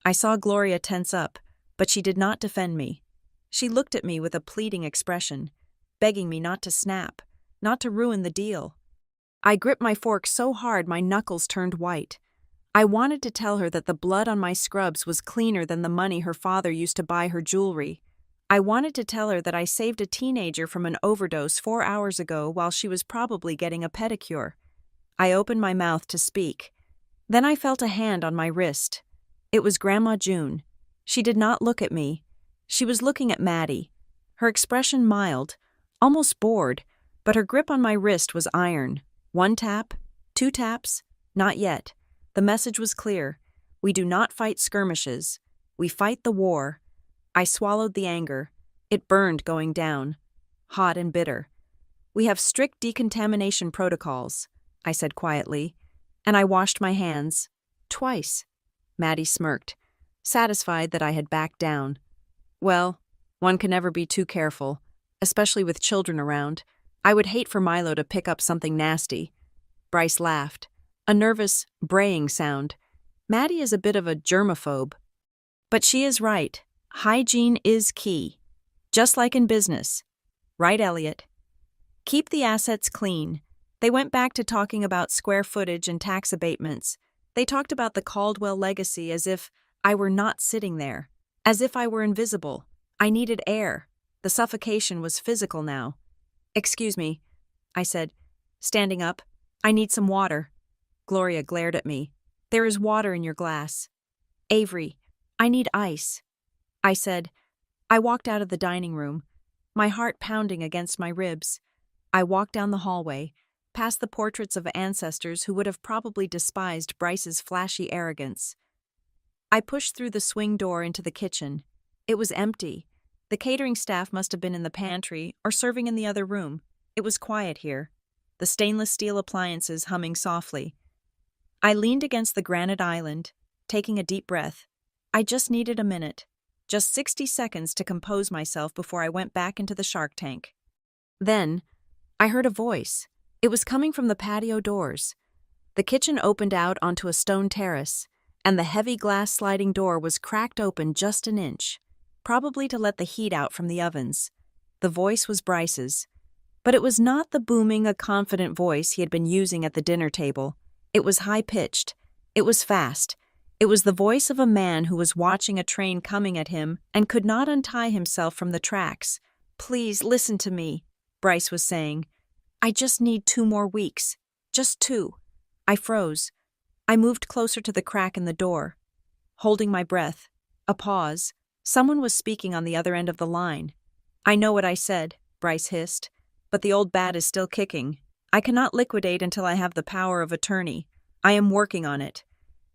I saw Gloria tense up, but she did not defend me. She looked at me with a pleading expression, begging me not to snap, not to ruin the deal. I gripped my fork so hard my knuckles turned white. I wanted to tell her that the blood on my scrubs was cleaner than the money her father used to buy her jewelry. I wanted to tell her that I saved a teenager from an overdose 4 hours ago while she was probably getting a pedicure. I opened my mouth to speak. Then I felt a hand on my wrist. It was Grandma June. She did not look at me. She was looking at Maddie. Her expression mild, almost bored, but her grip on my wrist was iron. 1 tap, 2 taps, not yet. The message was clear. We do not fight skirmishes. We fight the war. I swallowed the anger. It burned going down, hot and bitter. We have strict decontamination protocols, I said quietly, and I washed my hands. Twice. Maddie smirked, satisfied that I had backed down. Well, one can never be too careful, especially with children around. I would hate for Milo to pick up something nasty. Bryce laughed. A nervous, braying sound. Maddie is a bit of a germaphobe. But she is right. Hygiene is key. Just like in business. Right, Elliot? Keep the assets clean. They went back to talking about square footage and tax abatements. They talked about the Caldwell legacy as if I were not sitting there. As if I were invisible. I needed air. The suffocation was physical now. Excuse me, I said, standing up. I need some water. Gloria glared at me. There is water in your glass. Avery, I need ice. I said. I walked out of the dining room, my heart pounding against my ribs. I walked down the hallway, past the portraits of ancestors who would have probably despised Bryce's flashy arrogance. I pushed through the swing door into the kitchen. It was empty. The catering staff must have been in the pantry or serving in the other room. It was quiet here, the stainless steel appliances humming softly. I leaned against the granite island, taking a deep breath. I just needed a minute, just 60 seconds to compose myself before I went back into the shark tank. Then, I heard a voice. It was coming from the patio doors. The kitchen opened out onto a stone terrace, and the heavy glass sliding door was cracked open just an inch, probably to let the heat out from the ovens. The voice was Bryce's. But it was not the booming, a confident voice he had been using at the dinner table. It was high-pitched. It was fast. It was the voice of a man who was watching a train coming at him and could not untie himself from the tracks. "Please, listen to me," Bryce was saying. "I just need 2 more weeks. Just 2. I froze. I moved closer to the crack in the door, holding my breath. A pause. Someone was speaking on the other end of the line. "I know what I said," Bryce hissed, "but the old bat is still kicking. I cannot liquidate until I have the power of attorney. I am working on it.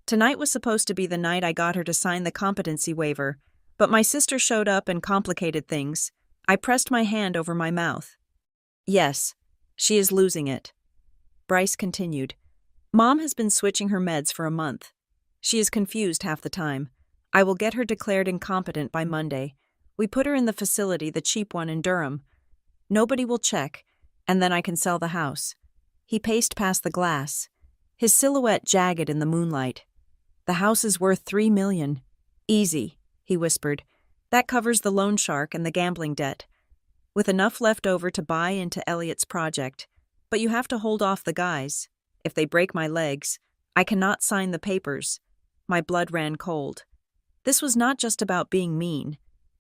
Tonight was supposed to be the night I got her to sign the competency waiver, but my sister showed up and complicated things." I pressed my hand over my mouth. "Yes, she is losing it." Bryce continued. "Mom has been switching her meds for a month. She is confused half the time. I will get her declared incompetent by Monday. We put her in the facility, the cheap one in Durham. Nobody will check, and then I can sell the house." He paced past the glass, his silhouette jagged in the moonlight. "The house is worth $3 million. Easy," he whispered. "That covers the loan shark and the gambling debt, with enough left over to buy into Elliot's project. But you have to hold off the guys. If they break my legs, I cannot sign the papers." My blood ran cold. This was not just about being mean.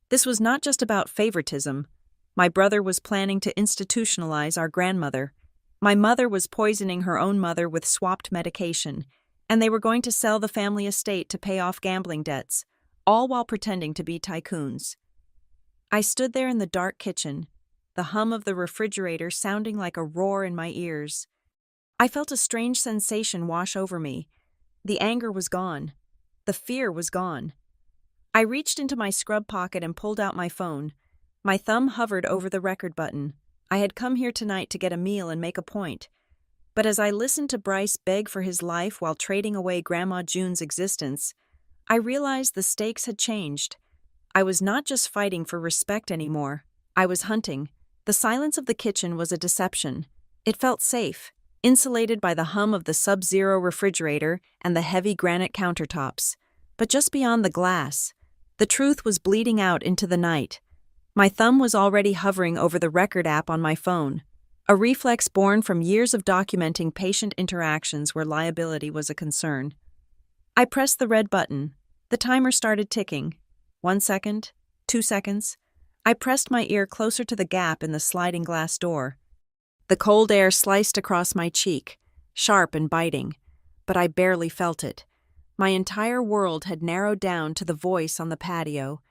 This was not just about favoritism. My brother was planning to institutionalize our grandmother. My mother was poisoning her own mother with swapped medication, and they were going to sell the family estate to pay off gambling debts, all while pretending to be tycoons. I stood there in the dark kitchen, the hum of the refrigerator sounding like a roar in my ears. I felt a strange sensation wash over me. The anger was gone. The fear was gone. I reached into my scrub pocket and pulled out my phone. My thumb hovered over the record button. I had come here tonight to get a meal and make a point. But as I listened to Bryce beg for his life while trading away Grandma June's existence, I realized the stakes had changed. I was not just fighting for respect anymore. I was hunting. The silence of the kitchen was a deception. It felt safe, insulated by the hum of the sub-zero refrigerator and the heavy granite countertops. But just beyond the glass, the truth was bleeding out into the night. My thumb was already hovering over the record app on my phone, a reflex born from years of documenting patient interactions where liability was a concern. I pressed the red button. The timer started ticking. 1 second, 2 seconds. I pressed my ear closer to the gap in the sliding glass door. The cold air sliced across my cheek, sharp and biting, but I barely felt it. My entire world had narrowed down to the voice on the patio.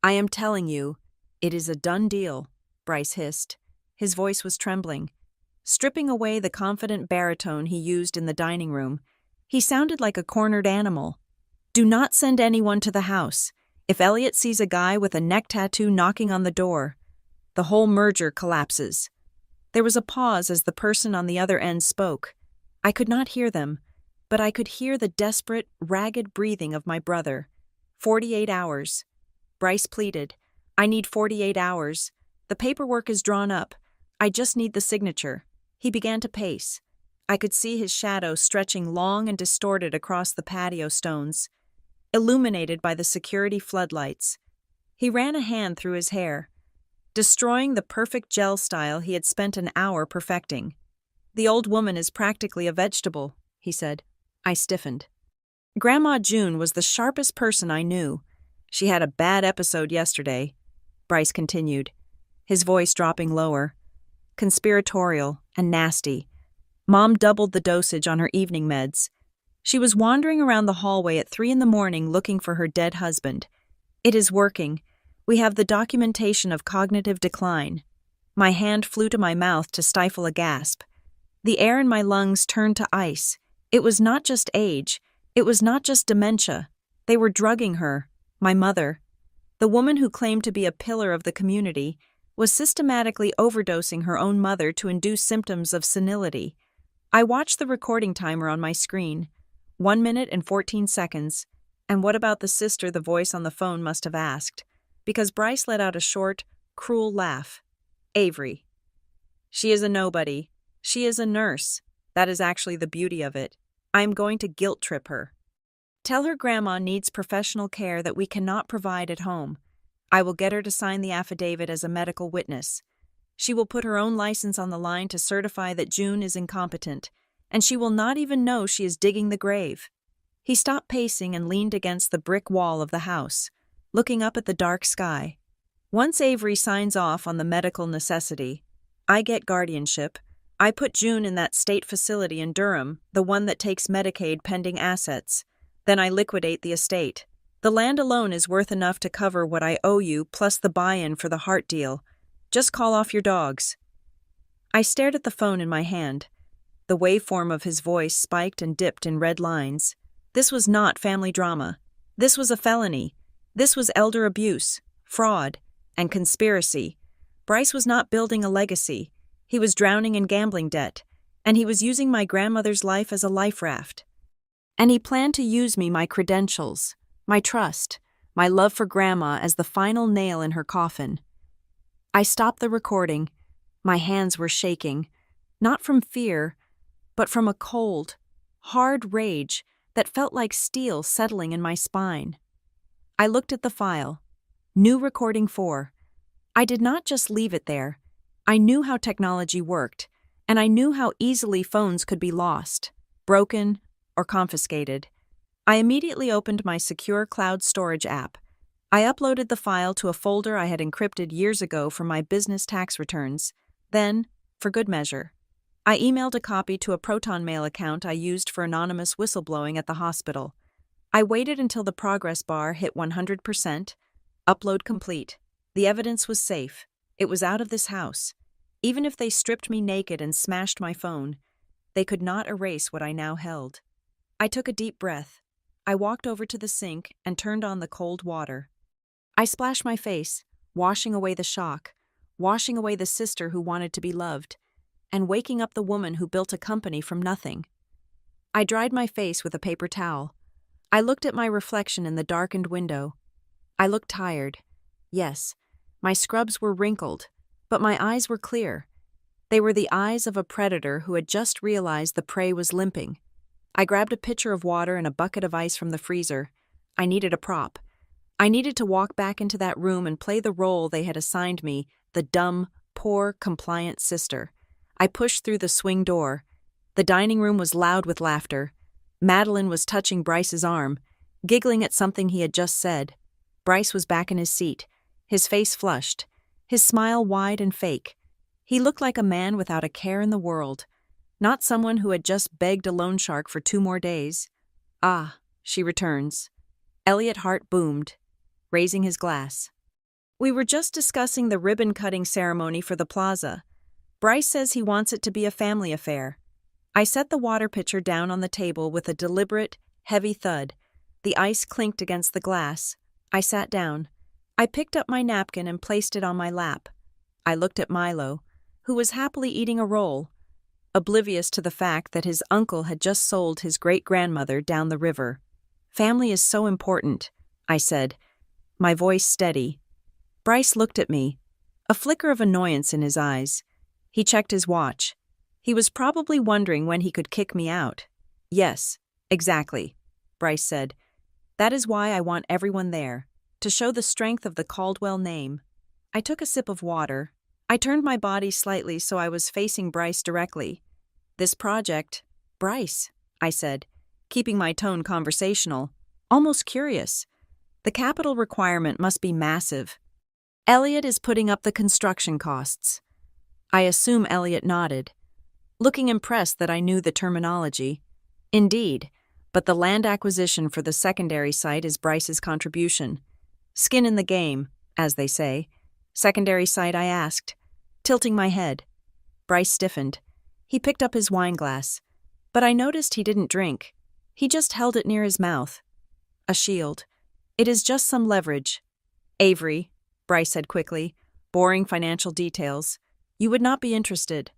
"I am telling you, it is a done deal," Bryce hissed. His voice was trembling. Stripping away the confident baritone he used in the dining room, he sounded like a cornered animal. "Do not send anyone to the house. If Elliot sees a guy with a neck tattoo knocking on the door, the whole merger collapses." There was a pause as the person on the other end spoke. I could not hear them, but I could hear the desperate, ragged breathing of my brother. 48 hours. Bryce pleaded. "I need 48 hours. The paperwork is drawn up. I just need the signature." He began to pace. I could see his shadow stretching long and distorted across the patio stones, illuminated by the security floodlights. He ran a hand through his hair, destroying the perfect gel style he had spent an hour perfecting. "The old woman is practically a vegetable," he said. I stiffened. "Grandma June was the sharpest person I knew. She had a bad episode yesterday," Bryce continued, his voice dropping lower. "Conspiratorial and nasty. Mom doubled the dosage on her evening meds. She was wandering around the hallway at 3 a.m. looking for her dead husband. It is working. We have the documentation of cognitive decline." My hand flew to my mouth to stifle a gasp. The air in my lungs turned to ice. It was not just age. It was not just dementia. They were drugging her, my mother. The woman who claimed to be a pillar of the community was systematically overdosing her own mother to induce symptoms of senility. I watched the recording timer on my screen, 1 minute and 14 seconds, and what about the sister the voice on the phone must have asked, because Bryce let out a short, cruel laugh. Avery. She is a nobody. She is a nurse. That is actually the beauty of it. I am going to guilt trip her. Tell her grandma needs professional care that we cannot provide at home. I will get her to sign the affidavit as a medical witness. She will put her own license on the line to certify that June is incompetent, and she will not even know she is digging the grave. He stopped pacing and leaned against the brick wall of the house, looking up at the dark sky. Once Avery signs off on the medical necessity, I get guardianship. I put June in that state facility in Durham, the one that takes Medicaid pending assets. Then I liquidate the estate. The land alone is worth enough to cover what I owe you plus the buy-in for the heart deal. Just call off your dogs. I stared at the phone in my hand. The waveform of his voice spiked and dipped in red lines. This was not family drama. This was a felony. This was elder abuse, fraud, and conspiracy. Bryce was not building a legacy. He was drowning in gambling debt, and he was using my grandmother's life as a life raft. And he planned to use me, my credentials, my trust, my love for Grandma as the final nail in her coffin. I stopped the recording. My hands were shaking, not from fear, but from a cold, hard rage that felt like steel settling in my spine. I looked at the file. New recording 4. I did not just leave it there. I knew how technology worked, and I knew how easily phones could be lost, broken, or confiscated. I immediately opened my secure cloud storage app. I uploaded the file to a folder I had encrypted years ago for my business tax returns. Then, for good measure, I emailed a copy to a Proton Mail account I used for anonymous whistleblowing at the hospital. I waited until the progress bar hit 100%. Upload complete. The evidence was safe. It was out of this house. Even if they stripped me naked and smashed my phone, they could not erase what I now held. I took a deep breath. I walked over to the sink and turned on the cold water. I splashed my face, washing away the shock, washing away the sister who wanted to be loved, and waking up the woman who built a company from nothing. I dried my face with a paper towel. I looked at my reflection in the darkened window. I looked tired. Yes, my scrubs were wrinkled, but my eyes were clear. They were the eyes of a predator who had just realized the prey was limping. I grabbed a pitcher of water and a bucket of ice from the freezer. I needed a prop. I needed to walk back into that room and play the role they had assigned me, the dumb, poor, compliant sister. I pushed through the swing door. The dining room was loud with laughter. Madeline was touching Bryce's arm, giggling at something he had just said. Bryce was back in his seat, his face flushed, his smile wide and fake. He looked like a man without a care in the world, not someone who had just begged a loan shark for 2 more days. Ah, she returns. Elliot Hart boomed, raising his glass. We were just discussing the ribbon-cutting ceremony for the plaza. Bryce says he wants it to be a family affair. I set the water pitcher down on the table with a deliberate, heavy thud. The ice clinked against the glass. I sat down. I picked up my napkin and placed it on my lap. I looked at Milo, who was happily eating a roll, oblivious to the fact that his uncle had just sold his great-grandmother down the river. Family is so important, I said, my voice steady. Bryce looked at me, a flicker of annoyance in his eyes. He checked his watch. He was probably wondering when he could kick me out. Yes, exactly, Bryce said. That is why I want everyone there, to show the strength of the Caldwell name. I took a sip of water. I turned my body slightly so I was facing Bryce directly. This project, Bryce, I said, keeping my tone conversational, almost curious. The capital requirement must be massive. Elliot is putting up the construction costs. I assume Elliot nodded, looking impressed that I knew the terminology. Indeed, but the land acquisition for the secondary site is Bryce's contribution. Skin in the game, as they say. Secondary site, I asked, tilting my head. Bryce stiffened. He picked up his wine glass, but I noticed he didn't drink. He just held it near his mouth. A shield. It is just some leverage. Avery, Bryce said quickly, boring financial details. You would not be interested.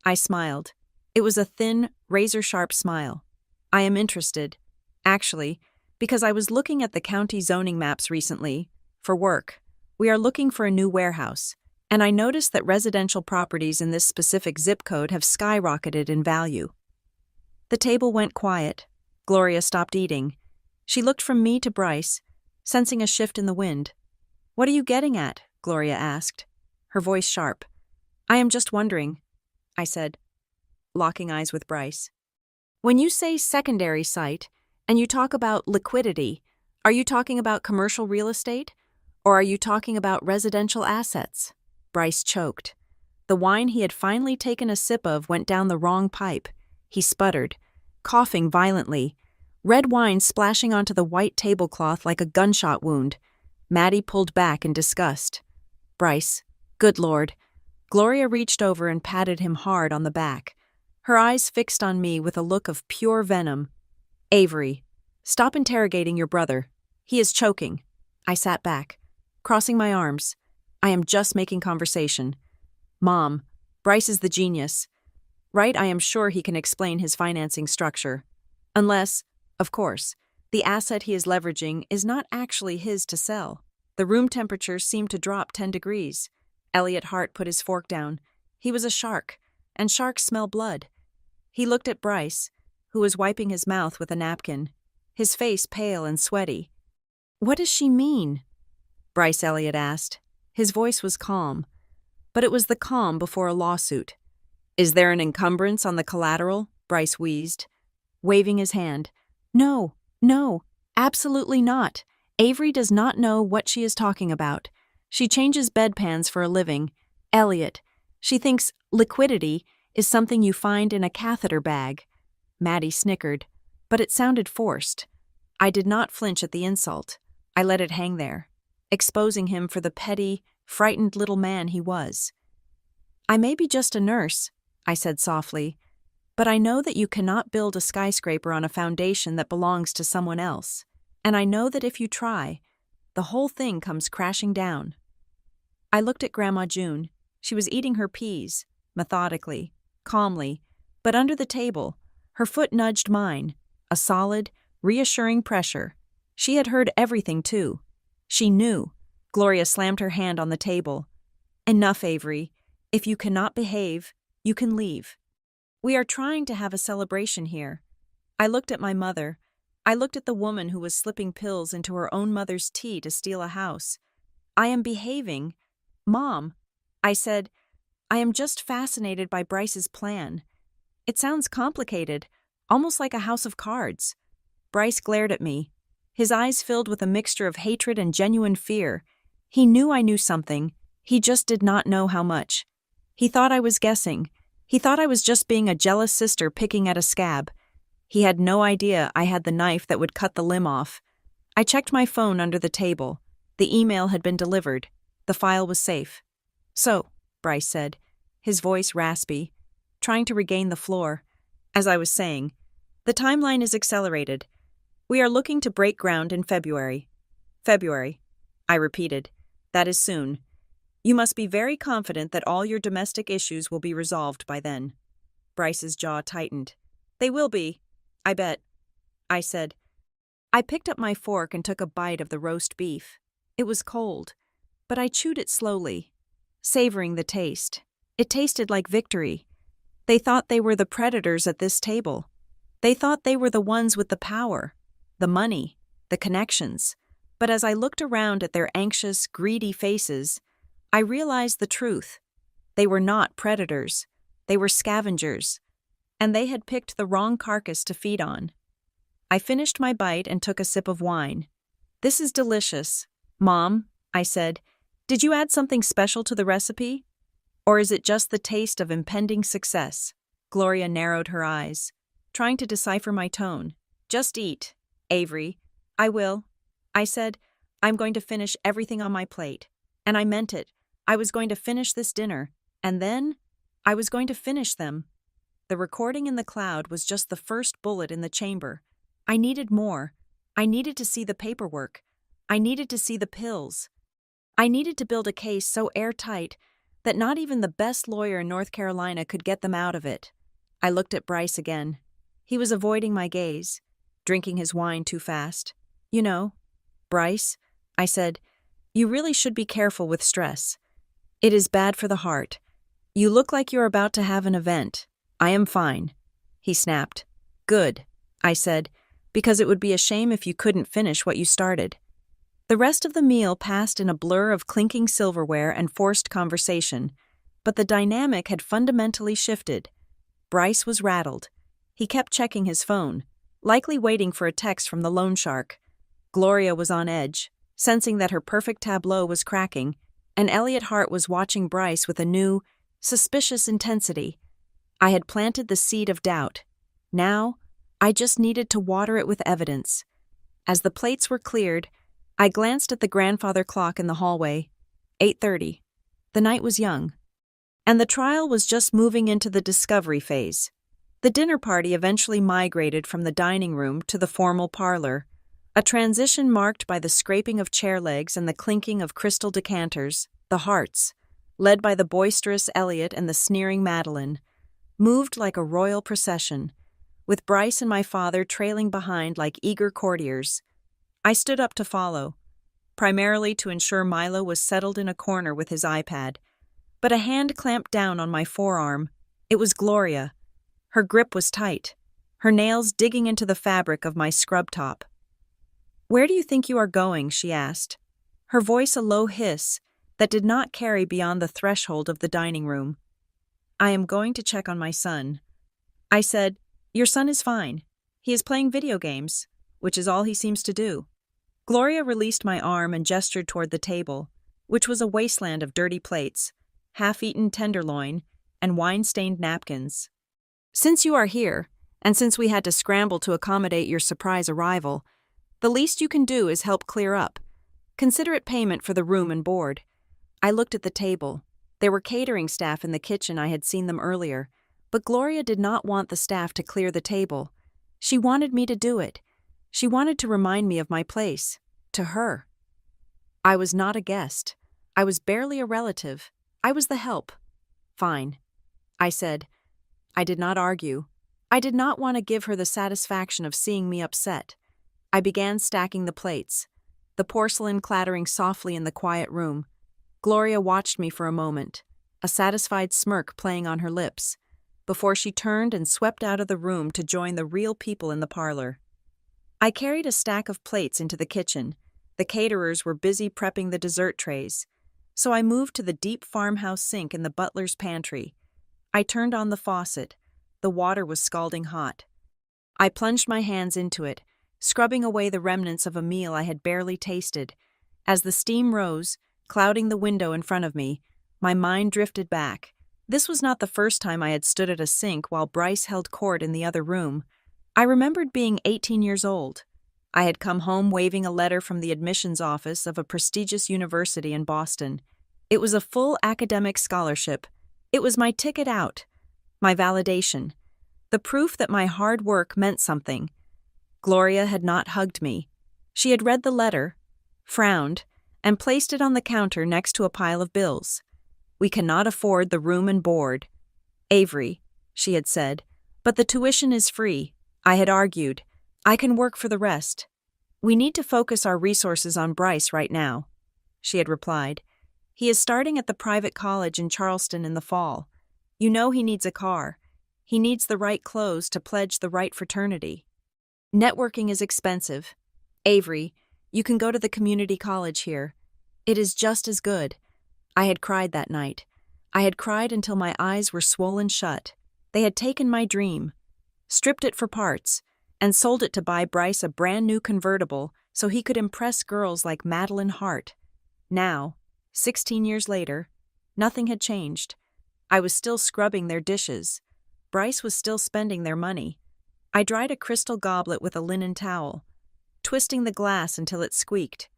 I smiled. It was a thin, razor-sharp smile. I am interested. Actually, because I was looking at the county zoning maps recently, for work. We are looking for a new warehouse, and I noticed that residential properties in this specific zip code have skyrocketed in value. The table went quiet. Gloria stopped eating. She looked from me to Bryce, sensing a shift in the wind. What are you getting at? Gloria asked, her voice sharp. I am just wondering, I said, locking eyes with Bryce. When you say secondary site, and you talk about liquidity, are you talking about commercial real estate? Or are you talking about residential assets? Bryce choked. The wine he had finally taken a sip of went down the wrong pipe. He sputtered, coughing violently, red wine splashing onto the white tablecloth like a gunshot wound. Maddie pulled back in disgust. Bryce, good Lord. Gloria reached over and patted him hard on the back, her eyes fixed on me with a look of pure venom. Avery, stop interrogating your brother. He is choking. I sat back, crossing my arms. I am just making conversation. Mom, Bryce is the genius. Right, I am sure he can explain his financing structure. Unless, of course, the asset he is leveraging is not actually his to sell. The room temperature seemed to drop 10 degrees. Elliot Hart put his fork down. He was a shark, and sharks smell blood. He looked at Bryce, who was wiping his mouth with a napkin, his face pale and sweaty. What does she mean? Bryce Elliot asked. His voice was calm, but it was the calm before a lawsuit. Is there an encumbrance on the collateral? Bryce wheezed, waving his hand. No, absolutely not. Avery does not know what she is talking about. She changes bedpans for a living. Elliot, she thinks liquidity is something you find in a catheter bag. Maddie snickered, but it sounded forced. I did not flinch at the insult. I let it hang there, exposing him for the petty, frightened little man he was. I may be just a nurse, I said softly, but I know that you cannot build a skyscraper on a foundation that belongs to someone else, and I know that if you try, the whole thing comes crashing down. I looked at Grandma June. She was eating her peas, methodically, calmly, but under the table, her foot nudged mine, a solid, reassuring pressure. She had heard everything, too. She knew. Gloria slammed her hand on the table. Enough, Avery. If you cannot behave, you can leave. We are trying to have a celebration here. I looked at my mother. I looked at the woman who was slipping pills into her own mother's tea to steal a house. I am behaving. Mom, I said, I am just fascinated by Bryce's plan. It sounds complicated, almost like a house of cards. Bryce glared at me. His eyes filled with a mixture of hatred and genuine fear. He knew I knew something. He just did not know how much. He thought I was guessing. He thought I was just being a jealous sister picking at a scab. He had no idea I had the knife that would cut the limb off. I checked my phone under the table. The email had been delivered. The file was safe. So, Bryce said, his voice raspy, trying to regain the floor. As I was saying, the timeline is accelerated. We are looking to break ground in February. February, I repeated. That is soon. You must be very confident that all your domestic issues will be resolved by then. Bryce's jaw tightened. They will be, I bet, I said. I picked up my fork and took a bite of the roast beef. It was cold, but I chewed it slowly, savoring the taste. It tasted like victory. They thought they were the predators at this table. They thought they were the ones with the power, the money, the connections. But as I looked around at their anxious, greedy faces, I realized the truth. They were not predators. They were scavengers. And they had picked the wrong carcass to feed on. I finished my bite and took a sip of wine. This is delicious. Mom, I said, did you add something special to the recipe? Or is it just the taste of impending success? Gloria narrowed her eyes, trying to decipher my tone. Just eat, Avery. I will. I said, I'm going to finish everything on my plate. And I meant it. I was going to finish this dinner. And then, I was going to finish them. The recording in the cloud was just the first bullet in the chamber. I needed more. I needed to see the paperwork. I needed to see the pills. I needed to build a case so airtight that not even the best lawyer in North Carolina could get them out of it. I looked at Bryce again. He was avoiding my gaze, drinking his wine too fast. You know, Bryce, I said, you really should be careful with stress. It is bad for the heart. You look like you're about to have an event. I am fine. He snapped. Good, I said, because it would be a shame if you couldn't finish what you started. The rest of the meal passed in a blur of clinking silverware and forced conversation, but the dynamic had fundamentally shifted. Bryce was rattled. He kept checking his phone, likely waiting for a text from the loan shark. Gloria was on edge, sensing that her perfect tableau was cracking, and Elliot Hart was watching Bryce with a new, suspicious intensity. I had planted the seed of doubt. Now, I just needed to water it with evidence. As the plates were cleared, I glanced at the grandfather clock in the hallway. 8:30. The night was young. And the trial was just moving into the discovery phase. The dinner party eventually migrated from the dining room to the formal parlor, a transition marked by the scraping of chair legs and the clinking of crystal decanters. The Harts, led by the boisterous Elliot and the sneering Madeline, moved like a royal procession, with Bryce and my father trailing behind like eager courtiers. I stood up to follow, primarily to ensure Milo was settled in a corner with his iPad, but a hand clamped down on my forearm. It was Gloria. Her grip was tight, her nails digging into the fabric of my scrub top. Where do you think you are going? She asked, her voice a low hiss that did not carry beyond the threshold of the dining room. I am going to check on my son. I said, your son is fine. He is playing video games, which is all he seems to do. Gloria released my arm and gestured toward the table, which was a wasteland of dirty plates, half-eaten tenderloin, and wine-stained napkins. Since you are here, and since we had to scramble to accommodate your surprise arrival, the least you can do is help clear up. Consider it payment for the room and board. I looked at the table. There were catering staff in the kitchen. I had seen them earlier, but Gloria did not want the staff to clear the table. She wanted me to do it. She wanted to remind me of my place, to her. I was not a guest. I was barely a relative. I was the help. Fine, I said. I did not argue. I did not want to give her the satisfaction of seeing me upset. I began stacking the plates, the porcelain clattering softly in the quiet room. Gloria watched me for a moment, a satisfied smirk playing on her lips, before she turned and swept out of the room to join the real people in the parlor. I carried a stack of plates into the kitchen. The caterers were busy prepping the dessert trays, so I moved to the deep farmhouse sink in the butler's pantry. I turned on the faucet. The water was scalding hot. I plunged my hands into it, scrubbing away the remnants of a meal I had barely tasted. As the steam rose, clouding the window in front of me, my mind drifted back. This was not the first time I had stood at a sink while Bryce held court in the other room. I remembered being 18 years old. I had come home waving a letter from the admissions office of a prestigious university in Boston. It was a full academic scholarship. It was my ticket out, my validation, the proof that my hard work meant something. Gloria had not hugged me. She had read the letter, frowned, and placed it on the counter next to a pile of bills. We cannot afford the room and board. Avery, she had said, but the tuition is free. I had argued. I can work for the rest. We need to focus our resources on Bryce right now, she had replied. He is starting at the private college in Charleston in the fall. You know he needs a car. He needs the right clothes to pledge the right fraternity. Networking is expensive. Avery, you can go to the community college here. It is just as good. I had cried that night. I had cried until my eyes were swollen shut. They had taken my dream, stripped it for parts, and sold it to buy Bryce a brand new convertible so he could impress girls like Madeline Hart. Now, 16 years later, nothing had changed. I was still scrubbing their dishes. Bryce was still spending their money. I dried a crystal goblet with a linen towel, twisting the glass until it squeaked.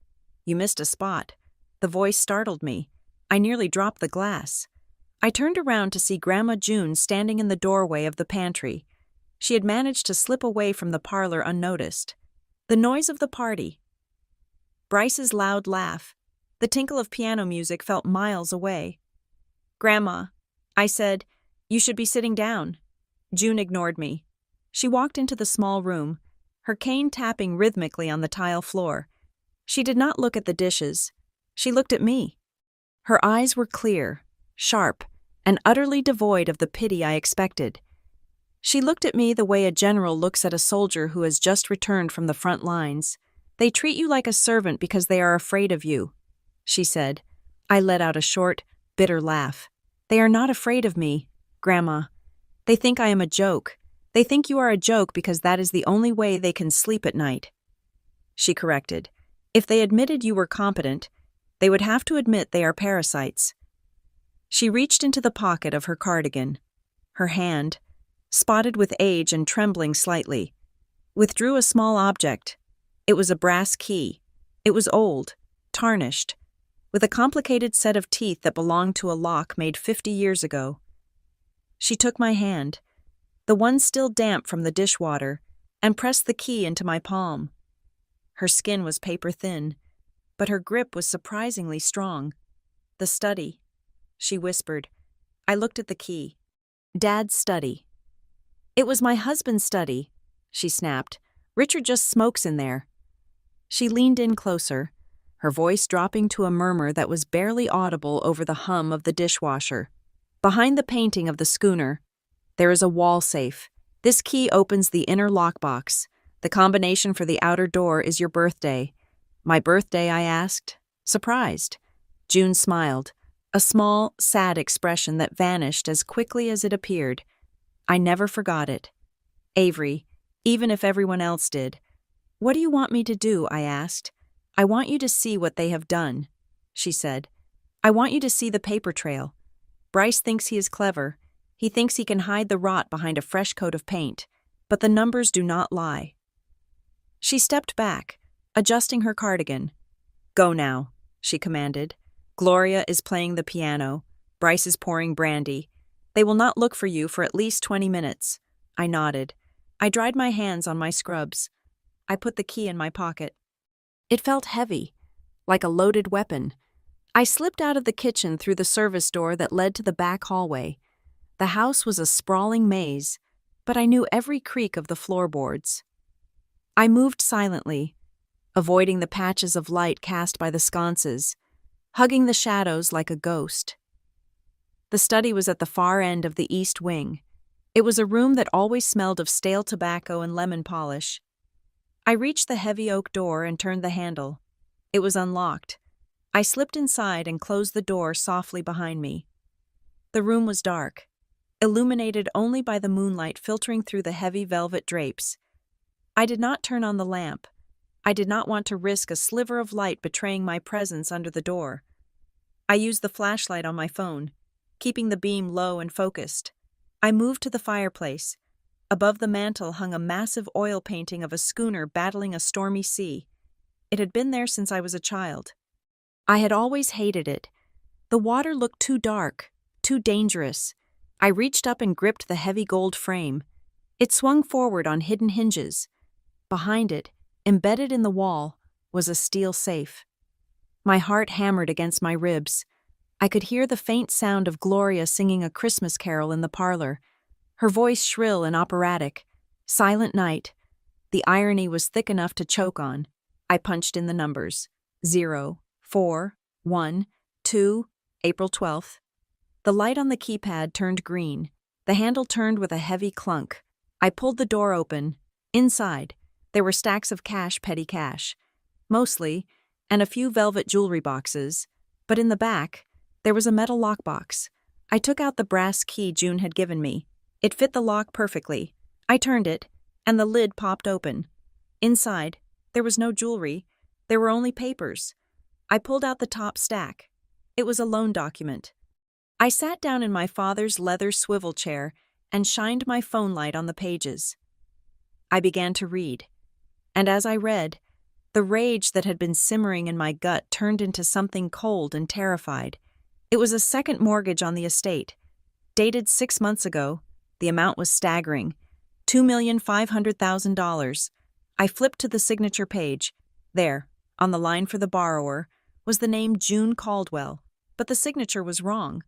You missed a spot. The voice startled me. I nearly dropped the glass. I turned around to see Grandma June standing in the doorway of the pantry. She had managed to slip away from the parlor unnoticed. The noise of the party. Bryce's loud laugh. The tinkle of piano music felt miles away. "Grandma," I said, "you should be sitting down." June ignored me. She walked into the small room, her cane tapping rhythmically on the tile floor. She did not look at the dishes. She looked at me. Her eyes were clear, sharp, and utterly devoid of the pity I expected. She looked at me the way a general looks at a soldier who has just returned from the front lines. "They treat you like a servant because they are afraid of you," she said. I let out a short, bitter laugh. "They are not afraid of me, Grandma. They think I am a joke. They think you are a joke because that is the only way they can sleep at night." She corrected. "If they admitted you were competent, they would have to admit they are parasites." She reached into the pocket of her cardigan. Her hand, spotted with age and trembling slightly, withdrew a small object. It was a brass key. It was old, tarnished, with a complicated set of teeth that belonged to a lock made 50 years ago. She took my hand, the one still damp from the dishwater, and pressed the key into my palm. Her skin was paper thin, but her grip was surprisingly strong. "The study," she whispered. I looked at the key. "Dad's study." "It was my husband's study," she snapped. "Richard just smokes in there." She leaned in closer, her voice dropping to a murmur that was barely audible over the hum of the dishwasher. "Behind the painting of the schooner, there is a wall safe. This key opens the inner lockbox. The combination for the outer door is your birthday." "My birthday?" I asked, surprised. June smiled, a small, sad expression that vanished as quickly as it appeared. I never forgot it. "Avery, even if everyone else did." "What do you want me to do?" I asked. "I want you to see what they have done," she said. "I want you to see the paper trail. Bryce thinks he is clever. He thinks he can hide the rot behind a fresh coat of paint, but the numbers do not lie." She stepped back, adjusting her cardigan. "Go now," she commanded. "Gloria is playing the piano. Bryce is pouring brandy. They will not look for you for at least 20 minutes. I nodded. I dried my hands on my scrubs. I put the key in my pocket. It felt heavy, like a loaded weapon. I slipped out of the kitchen through the service door that led to the back hallway. The house was a sprawling maze, but I knew every creak of the floorboards. I moved silently, avoiding the patches of light cast by the sconces, hugging the shadows like a ghost. The study was at the far end of the east wing. It was a room that always smelled of stale tobacco and lemon polish. I reached the heavy oak door and turned the handle. It was unlocked. I slipped inside and closed the door softly behind me. The room was dark, illuminated only by the moonlight filtering through the heavy velvet drapes. I did not turn on the lamp. I did not want to risk a sliver of light betraying my presence under the door. I used the flashlight on my phone, keeping the beam low and focused. I moved to the fireplace. Above the mantel hung a massive oil painting of a schooner battling a stormy sea. It had been there since I was a child. I had always hated it. The water looked too dark, too dangerous. I reached up and gripped the heavy gold frame. It swung forward on hidden hinges. Behind it, embedded in the wall, was a steel safe. My heart hammered against my ribs. I could hear the faint sound of Gloria singing a Christmas carol in the parlor, her voice shrill and operatic. Silent night. The irony was thick enough to choke on. I punched in the numbers. 0, 4, 1, 2, April 12th. The light on the keypad turned green. The handle turned with a heavy clunk. I pulled the door open. Inside, there were stacks of cash, petty cash, mostly, and a few velvet jewelry boxes. But in the back, there was a metal lockbox. I took out the brass key June had given me. It fit the lock perfectly. I turned it, and the lid popped open. Inside, there was no jewelry. There were only papers. I pulled out the top stack. It was a loan document. I sat down in my father's leather swivel chair and shined my phone light on the pages. I began to read, and as I read, the rage that had been simmering in my gut turned into something cold and terrified. It was a second mortgage on the estate, dated 6 months ago. The amount was staggering, $2,500,000. I flipped to the signature page. There, on the line for the borrower, was the name June Caldwell, but the signature was wrong.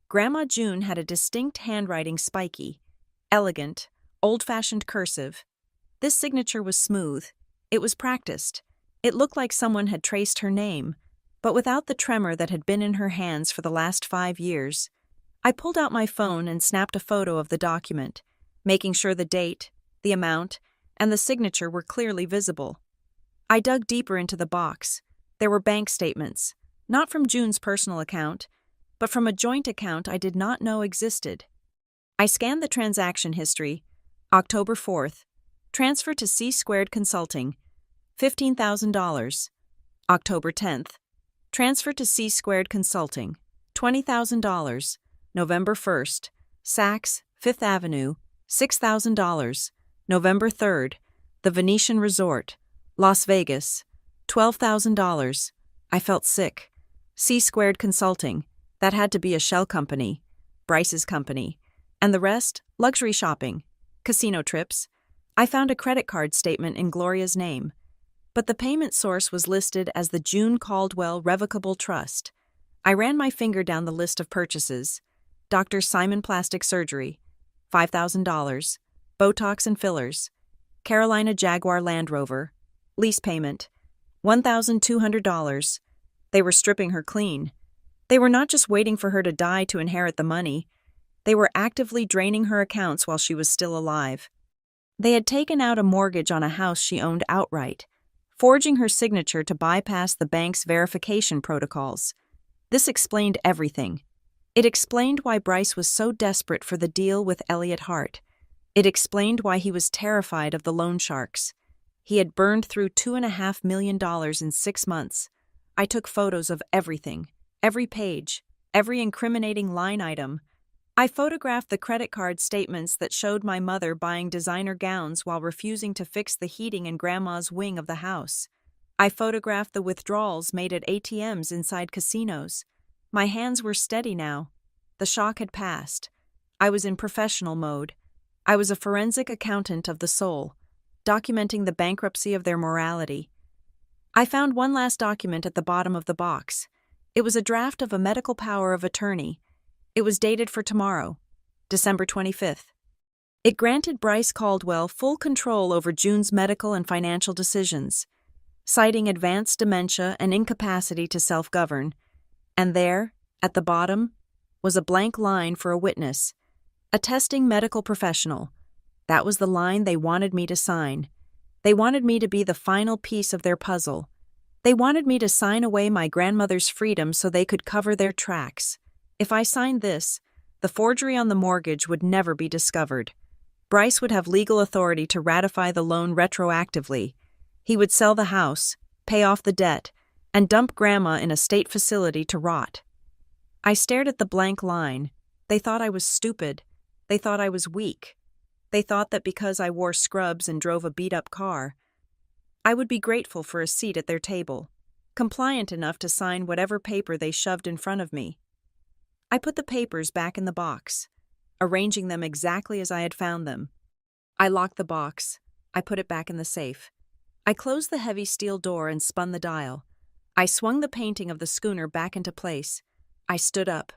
Grandma June had a distinct handwriting, spiky, elegant, old-fashioned cursive. This signature was smooth. It was practiced. It looked like someone had traced her name, but without the tremor that had been in her hands for the last 5 years. I pulled out my phone and snapped a photo of the document, making sure the date, the amount, and the signature were clearly visible. I dug deeper into the box. There were bank statements, not from June's personal account, but from a joint account I did not know existed. I scanned the transaction history. October 4th, transfer to C² Consulting, $15,000. October 10th, transfer to C² Consulting, $20,000. November 1st, Saks, 5th Avenue, $6,000. November 3rd, The Venetian Resort, Las Vegas, $12,000. I felt sick. C² Consulting, that had to be a shell company, Bryce's company, and the rest, luxury shopping, casino trips. I found a credit card statement in Gloria's name, but the payment source was listed as the June Caldwell Revocable Trust. I ran my finger down the list of purchases. Dr. Simon Plastic Surgery, $5,000. Botox and fillers. Carolina Jaguar Land Rover. Lease payment, $1,200. They were stripping her clean. They were not just waiting for her to die to inherit the money. They were actively draining her accounts while she was still alive. They had taken out a mortgage on a house she owned outright, forging her signature to bypass the bank's verification protocols. This explained everything. It explained why Bryce was so desperate for the deal with Elliot Hart. It explained why he was terrified of the loan sharks. He had burned through $2.5 million in 6 months. I took photos of everything, every page, every incriminating line item. I photographed the credit card statements that showed my mother buying designer gowns while refusing to fix the heating in Grandma's wing of the house. I photographed the withdrawals made at ATMs inside casinos. My hands were steady now. The shock had passed. I was in professional mode. I was a forensic accountant of the soul, documenting the bankruptcy of their morality. I found one last document at the bottom of the box. It was a draft of a medical power of attorney. It was dated for tomorrow, December 25th. It granted Bryce Caldwell full control over June's medical and financial decisions, citing advanced dementia and incapacity to self-govern. And there, at the bottom, was a blank line for a witness, a testing medical professional. That was the line they wanted me to sign. They wanted me to be the final piece of their puzzle. They wanted me to sign away my grandmother's freedom so they could cover their tracks. If I signed this, the forgery on the mortgage would never be discovered. Bryce would have legal authority to ratify the loan retroactively. He would sell the house, pay off the debt, and dump Grandma in a state facility to rot. I stared at the blank line. They thought I was stupid. They thought I was weak. They thought that because I wore scrubs and drove a beat-up car, I would be grateful for a seat at their table, compliant enough to sign whatever paper they shoved in front of me. I put the papers back in the box, arranging them exactly as I had found them. I locked the box. I put it back in the safe. I closed the heavy steel door and spun the dial. I swung the painting of the schooner back into place. I stood up.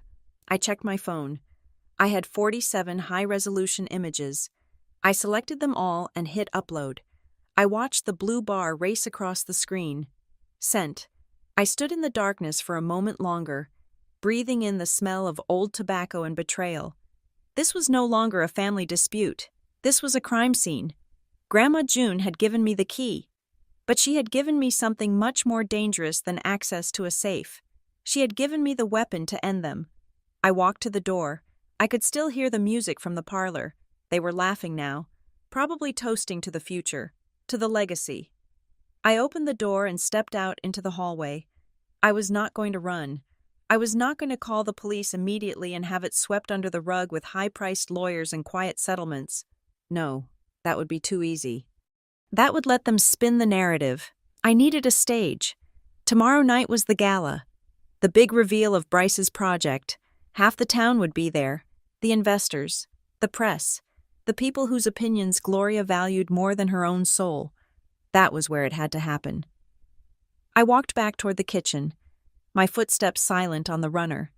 I checked my phone. I had 47 high-resolution images. I selected them all and hit upload. I watched the blue bar race across the screen. Sent. I stood in the darkness for a moment longer, breathing in the smell of old tobacco and betrayal. This was no longer a family dispute. This was a crime scene. Grandma June had given me the key, but she had given me something much more dangerous than access to a safe. She had given me the weapon to end them. I walked to the door. I could still hear the music from the parlor. They were laughing now, probably toasting to the future, to the legacy. I opened the door and stepped out into the hallway. I was not going to run. I was not going to call the police immediately and have it swept under the rug with high-priced lawyers and quiet settlements. No, that would be too easy. That would let them spin the narrative. I needed a stage. Tomorrow night was the gala. The big reveal of Bryce's project. Half the town would be there. The investors. The press. The people whose opinions Gloria valued more than her own soul. That was where it had to happen. I walked back toward the kitchen, my footsteps silent on the runner.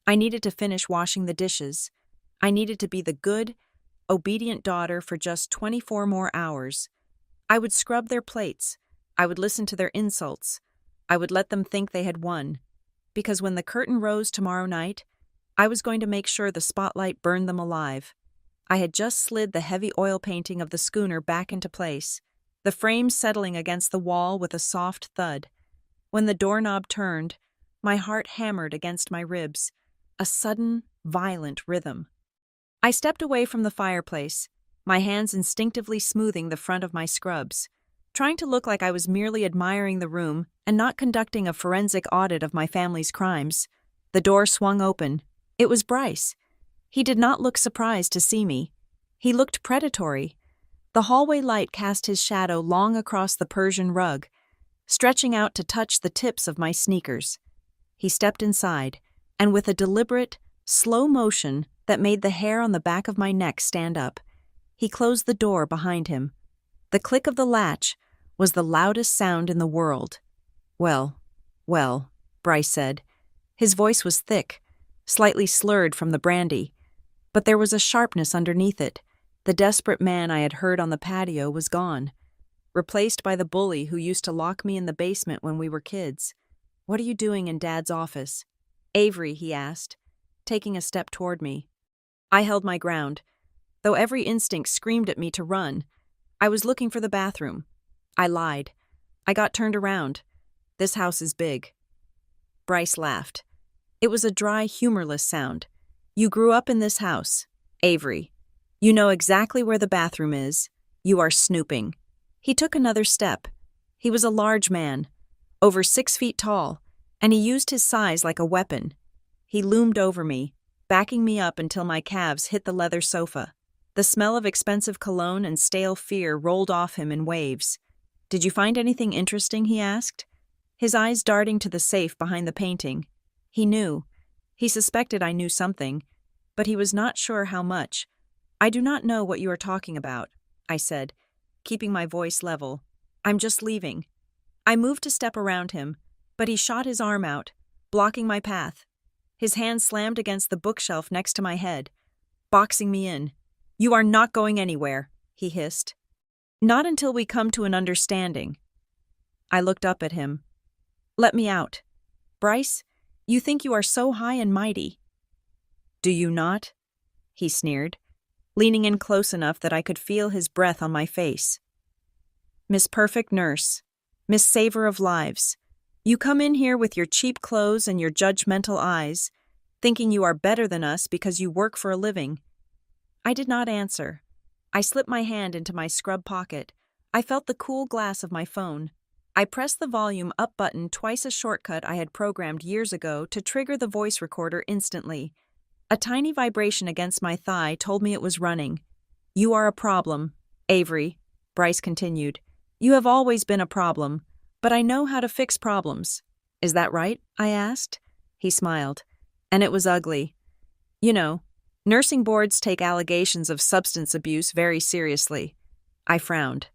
I needed to finish washing the dishes. I needed to be the good, obedient daughter for just 24 more hours. I would scrub their plates. I would listen to their insults. I would let them think they had won. Because when the curtain rose tomorrow night, I was going to make sure the spotlight burned them alive. I had just slid the heavy oil painting of the schooner back into place, the frame settling against the wall with a soft thud. When the doorknob turned, my heart hammered against my ribs, a sudden, violent rhythm. I stepped away from the fireplace, my hands instinctively smoothing the front of my scrubs, trying to look like I was merely admiring the room and not conducting a forensic audit of my family's crimes. The door swung open. It was Bryce. He did not look surprised to see me. He looked predatory. The hallway light cast his shadow long across the Persian rug, stretching out to touch the tips of my sneakers. He stepped inside, and with a deliberate, slow motion that made the hair on the back of my neck stand up, he closed the door behind him. The click of the latch was the loudest sound in the world. Well, Bryce said. His voice was thick, slightly slurred from the brandy, but there was a sharpness underneath it. The desperate man I had heard on the patio was gone, replaced by the bully who used to lock me in the basement when we were kids. "What are you doing in Dad's office?" "Avery," he asked, taking a step toward me. I held my ground. Though every instinct screamed at me to run, I was looking for the bathroom. I lied. I got turned around. "This house is big." Bryce laughed. It was a dry, humorless sound. "You grew up in this house, Avery. You know exactly where the bathroom is. You are snooping." He took another step. He was a large man, over 6 feet tall, and he used his size like a weapon. He loomed over me, backing me up until my calves hit the leather sofa. The smell of expensive cologne and stale fear rolled off him in waves. "Did you find anything interesting?" he asked, his eyes darting to the safe behind the painting. He knew. He suspected I knew something, but he was not sure how much. "I do not know what you are talking about," I said, keeping my voice level. "I'm just leaving." I moved to step around him, but he shot his arm out, blocking my path. His hand slammed against the bookshelf next to my head, boxing me in. "You are not going anywhere," he hissed. "Not until we come to an understanding." I looked up at him. "Let me out. Bryce, you think you are so high and mighty." "Do you not?" he sneered, leaning in close enough that I could feel his breath on my face. "Miss Perfect Nurse, Miss Saver of Lives, you come in here with your cheap clothes and your judgmental eyes, thinking you are better than us because you work for a living." I did not answer. I slipped my hand into my scrub pocket. I felt the cool glass of my phone. I pressed the volume up button, twice a shortcut I had programmed years ago to trigger the voice recorder instantly. A tiny vibration against my thigh told me it was running. "You are a problem, Avery," Bryce continued. "You have always been a problem, but I know how to fix problems." "Is that right?" I asked. He smiled. "And it was ugly. You know, nursing boards take allegations of substance abuse very seriously." I frowned.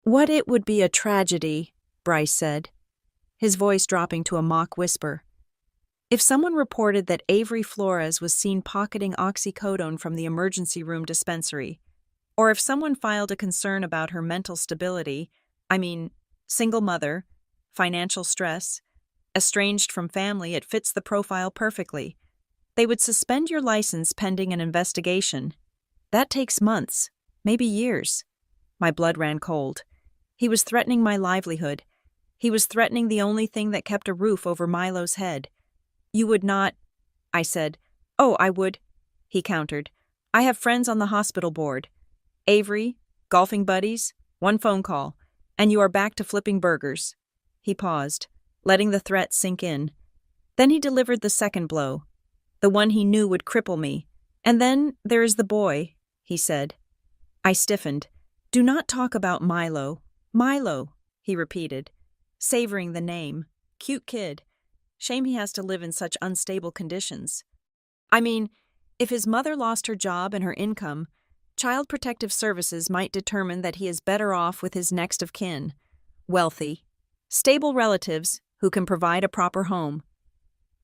"What it would be a tragedy," Bryce said, his voice dropping to a mock whisper, "if someone reported that Avery Flores was seen pocketing oxycodone from the emergency room dispensary, or if someone filed a concern about her mental stability, single mother, financial stress, estranged from family, it fits the profile perfectly. They would suspend your license pending an investigation. That takes months, maybe years." My blood ran cold. He was threatening my livelihood. He was threatening the only thing that kept a roof over Milo's head. "You would not," I said. "Oh, I would," he countered. "I have friends on the hospital board. Avery, golfing buddies, one phone call, and you are back to flipping burgers." He paused, letting the threat sink in. Then he delivered the second blow, the one he knew would cripple me. "And then there is the boy," he said. I stiffened. "Do not talk about Milo." "Milo," he repeated, savoring the name. "Cute kid. Shame he has to live in such unstable conditions. If his mother lost her job and her income, Child Protective Services might determine that he is better off with his next of kin. wealthy, stable relatives who can provide a proper home.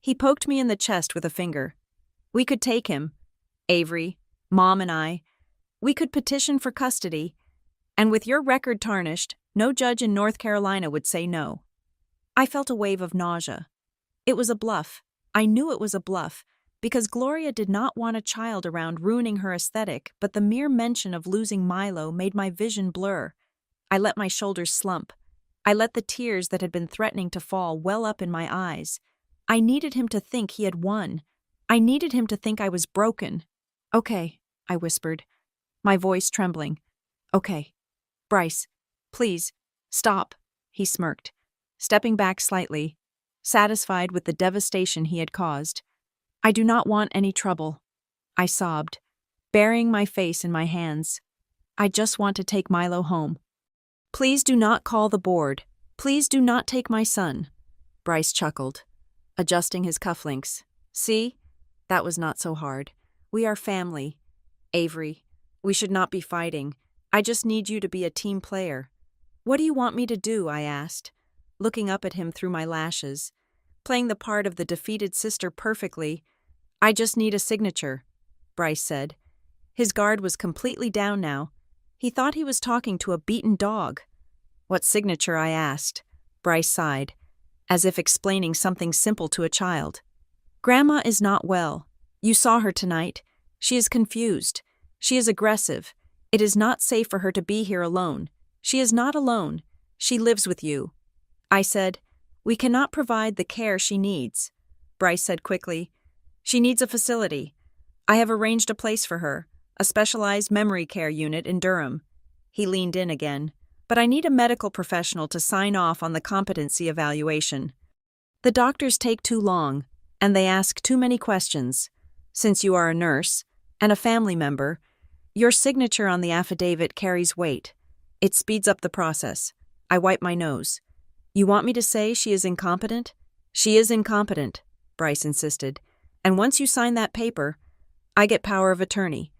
He poked me in the chest with a finger. We could take him, Avery, Mom and I. We could petition for custody, and with your record tarnished, no judge in North Carolina would say no. I felt a wave of nausea. It was a bluff. I knew it was a bluff, because Gloria did not want a child around ruining her aesthetic, but the mere mention of losing Milo made my vision blur. I let my shoulders slump. I let the tears that had been threatening to fall well up in my eyes. I needed him to think he had won. I needed him to think I was broken. "Okay," I whispered, my voice trembling. "Okay. Bryce, please, stop," he smirked, stepping back slightly, satisfied with the devastation he had caused. "I do not want any trouble," I sobbed, burying my face in my hands. "I just want to take Milo home." "Please do not call the board. Please do not take my son," Bryce chuckled, adjusting his cufflinks. "See? That was not so hard. We are family. Avery, we should not be fighting. I just need you to be a team player." "What do you want me to do?" I asked, looking up at him through my lashes, playing the part of the defeated sister perfectly. "I just need a signature," Bryce said. His guard was completely down now. He thought he was talking to a beaten dog. "What signature?" I asked. Bryce sighed, as if explaining something simple to a child. "Grandma is not well. You saw her tonight. She is confused. She is aggressive. It is not safe for her to be here alone. She is not alone. She lives with you." I said, "We cannot provide the care she needs." Bryce said quickly, "She needs a facility. I have arranged a place for her, a specialized memory care unit in Durham." He leaned in again. "But I need a medical professional to sign off on the competency evaluation. The doctors take too long, and they ask too many questions. Since you are a nurse and a family member, your signature on the affidavit carries weight. It speeds up the process." I wiped my nose. "You want me to say she is incompetent?" "She is incompetent," Bryce insisted. "And once you sign that paper, I get power of attorney.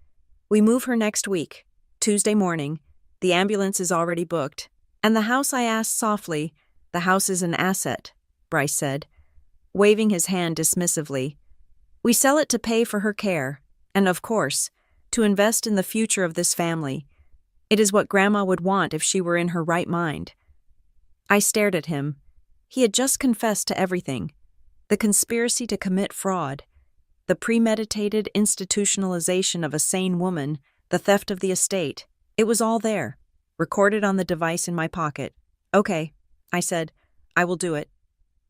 We move her next week, Tuesday morning. The ambulance is already booked. And the house," I asked softly. "The house is an asset," Bryce said, waving his hand dismissively. "We sell it to pay for her care, and of course, to invest in the future of this family. It is what Grandma would want if she were in her right mind." I stared at him. He had just confessed to everything. The conspiracy to commit fraud, the premeditated institutionalization of a sane woman, the theft of the estate. It was all there, recorded on the device in my pocket. "Okay," I said. "I will do it."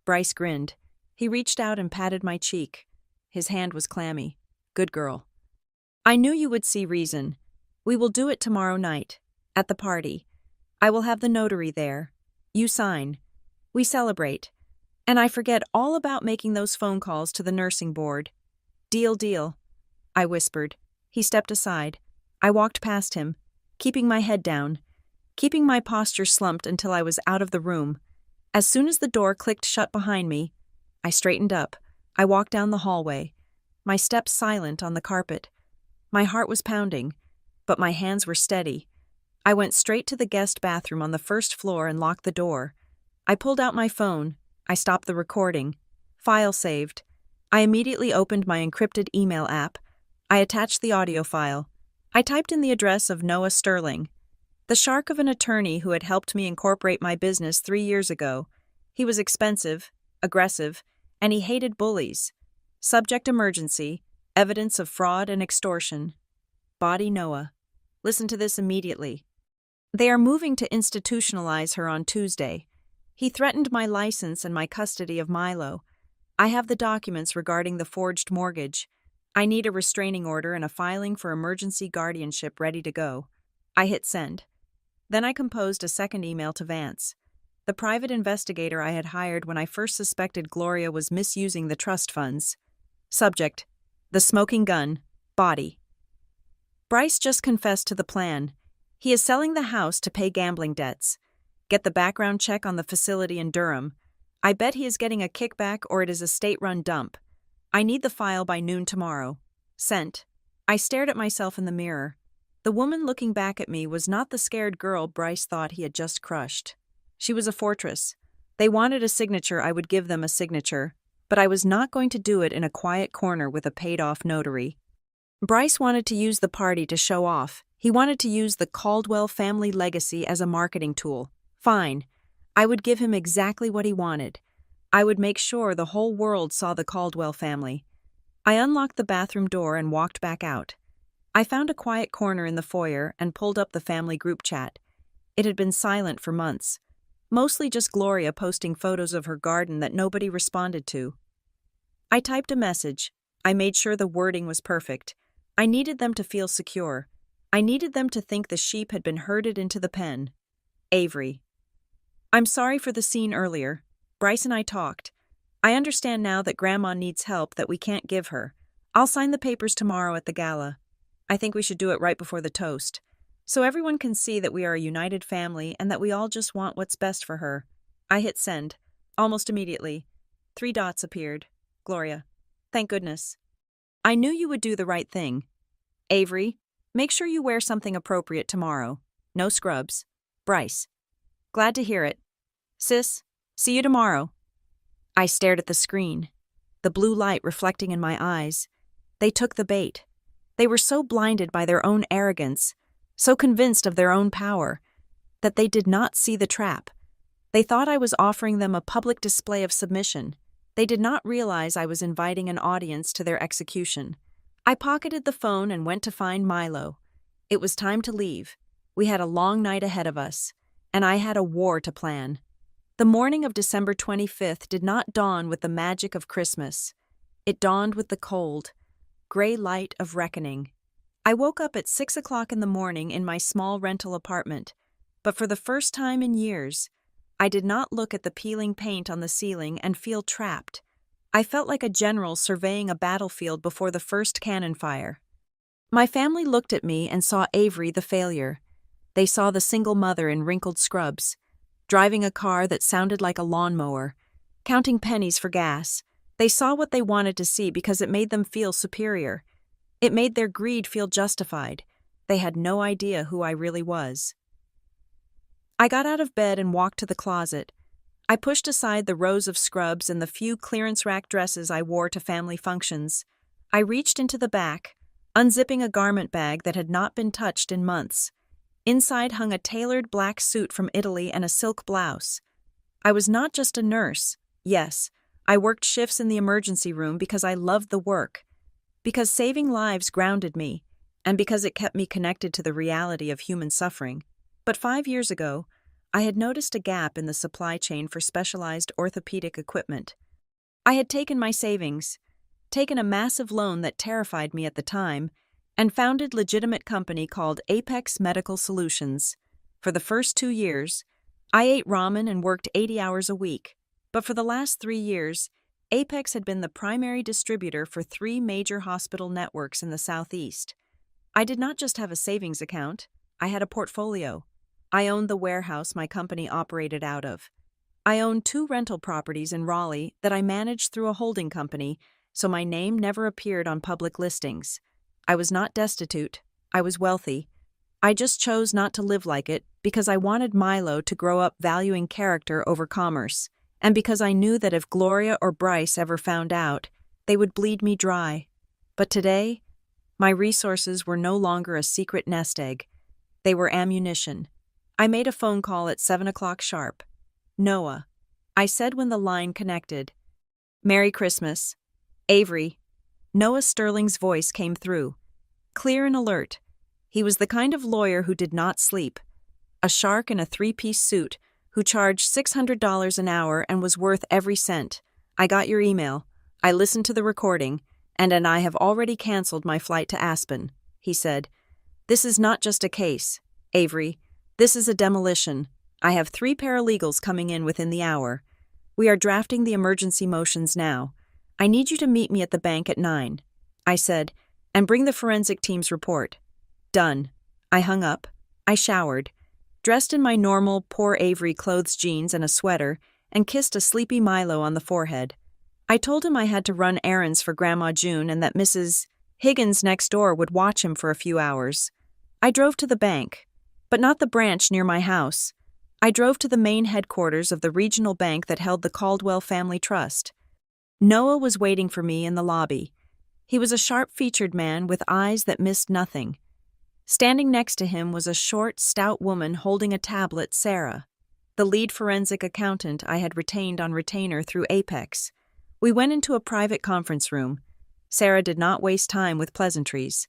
Bryce grinned. He reached out and patted my cheek. His hand was clammy. "Good girl. I knew you would see reason. We will do it tomorrow night, at the party. I will have the notary there. You sign. We celebrate. And I forget all about making those phone calls to the nursing board." "Deal, deal," I whispered. He stepped aside. I walked past him, keeping my head down, keeping my posture slumped until I was out of the room. As soon as the door clicked shut behind me, I straightened up. I walked down the hallway, my steps silent on the carpet. My heart was pounding, but my hands were steady. I went straight to the guest bathroom on the first floor and locked the door. I pulled out my phone. I stopped the recording. File saved. I immediately opened my encrypted email app. I attached the audio file. I typed in the address of Noah Sterling, the shark of an attorney who had helped me incorporate my business 3 years ago. He was expensive, aggressive, and he hated bullies. Subject emergency, evidence of fraud and extortion. Body Noah. Listen to this immediately. They are moving to institutionalize her on Tuesday. He threatened my license and my custody of Milo. I have the documents regarding the forged mortgage. I need a restraining order and a filing for emergency guardianship ready to go. I hit send. Then I composed a second email to Vance, the private investigator I had hired when I first suspected Gloria was misusing the trust funds. Subject: the smoking gun, body. Bryce just confessed to the plan. He is selling the house to pay gambling debts. Get the background check on the facility in Durham. I bet he is getting a kickback or it is a state-run dump. I need the file by noon tomorrow. Sent. I stared at myself in the mirror. The woman looking back at me was not the scared girl Bryce thought he had just crushed. She was a fortress. They wanted a signature, I would give them a signature, but I was not going to do it in a quiet corner with a paid-off notary. Bryce wanted to use the party to show off. He wanted to use the Caldwell family legacy as a marketing tool. Fine. I would give him exactly what he wanted. I would make sure the whole world saw the Caldwell family. I unlocked the bathroom door and walked back out. I found a quiet corner in the foyer and pulled up the family group chat. It had been silent for months. Mostly just Gloria posting photos of her garden that nobody responded to. I typed a message. I made sure the wording was perfect. I needed them to feel secure. I needed them to think the sheep had been herded into the pen. Avery. I'm sorry for the scene earlier. Bryce and I talked. I understand now that Grandma needs help that we can't give her. I'll sign the papers tomorrow at the gala. I think we should do it right before the toast, so everyone can see that we are a united family and that we all just want what's best for her. I hit send. Almost immediately. 3 dots appeared. Gloria. Thank goodness. I knew you would do the right thing. Avery, make sure you wear something appropriate tomorrow. No scrubs. Bryce. Glad to hear it. Sis, see you tomorrow. I stared at the screen, the blue light reflecting in my eyes. They took the bait. They were so blinded by their own arrogance, so convinced of their own power, that they did not see the trap. They thought I was offering them a public display of submission. They did not realize I was inviting an audience to their execution. I pocketed the phone and went to find Milo. It was time to leave. We had a long night ahead of us, and I had a war to plan. The morning of December 25th did not dawn with the magic of Christmas. It dawned with the cold, gray light of reckoning. I woke up at 6 o'clock in the morning in my small rental apartment, but for the first time in years, I did not look at the peeling paint on the ceiling and feel trapped. I felt like a general surveying a battlefield before the first cannon fire. My family looked at me and saw Avery the failure. They saw the single mother in wrinkled scrubs, driving a car that sounded like a lawnmower, counting pennies for gas. They saw what they wanted to see because it made them feel superior. It made their greed feel justified. They had no idea who I really was. I got out of bed and walked to the closet. I pushed aside the rows of scrubs and the few clearance rack dresses I wore to family functions. I reached into the back, unzipping a garment bag that had not been touched in months. Inside hung a tailored black suit from Italy and a silk blouse. I was not just a nurse. Yes, I worked shifts in the emergency room because I loved the work, because saving lives grounded me, and because it kept me connected to the reality of human suffering. But 5 years ago, I had noticed a gap in the supply chain for specialized orthopedic equipment. I had taken my savings, taken a massive loan that terrified me at the time, and founded a legitimate company called Apex Medical Solutions. For the first 2 years, I ate ramen and worked 80 hours a week, but for the last 3 years, Apex had been the primary distributor for 3 major hospital networks in the Southeast. I did not just have a savings account, I had a portfolio. I owned the warehouse my company operated out of. I owned 2 rental properties in Raleigh that I managed through a holding company, so my name never appeared on public listings. I was not destitute, I was wealthy. I just chose not to live like it because I wanted Milo to grow up valuing character over commerce, and because I knew that if Gloria or Bryce ever found out, they would bleed me dry. But today, my resources were no longer a secret nest egg. They were ammunition. I made a phone call at 7 o'clock sharp. Noah, I said when the line connected. Merry Christmas. Avery. Noah Sterling's voice came through, clear and alert. He was the kind of lawyer who did not sleep. A shark in a 3-piece suit who charged $600 an hour and was worth every cent. I got your email. I listened to the recording, and I have already canceled my flight to Aspen, he said. This is not just a case, Avery. This is a demolition. I have 3 paralegals coming in within the hour. We are drafting the emergency motions now. I need you to meet me at the bank at 9, I said, and bring the forensic team's report. Done. I hung up. I showered, dressed in my normal, poor Avery clothes jeans and a sweater, and kissed a sleepy Milo on the forehead. I told him I had to run errands for Grandma June and that Mrs. Higgins next door would watch him for a few hours. I drove to the bank, but not the branch near my house. I drove to the main headquarters of the regional bank that held the Caldwell Family Trust. Noah was waiting for me in the lobby. He was a sharp-featured man with eyes that missed nothing. Standing next to him was a short, stout woman holding a tablet, Sarah, the lead forensic accountant I had retained on retainer through Apex. We went into a private conference room. Sarah did not waste time with pleasantries.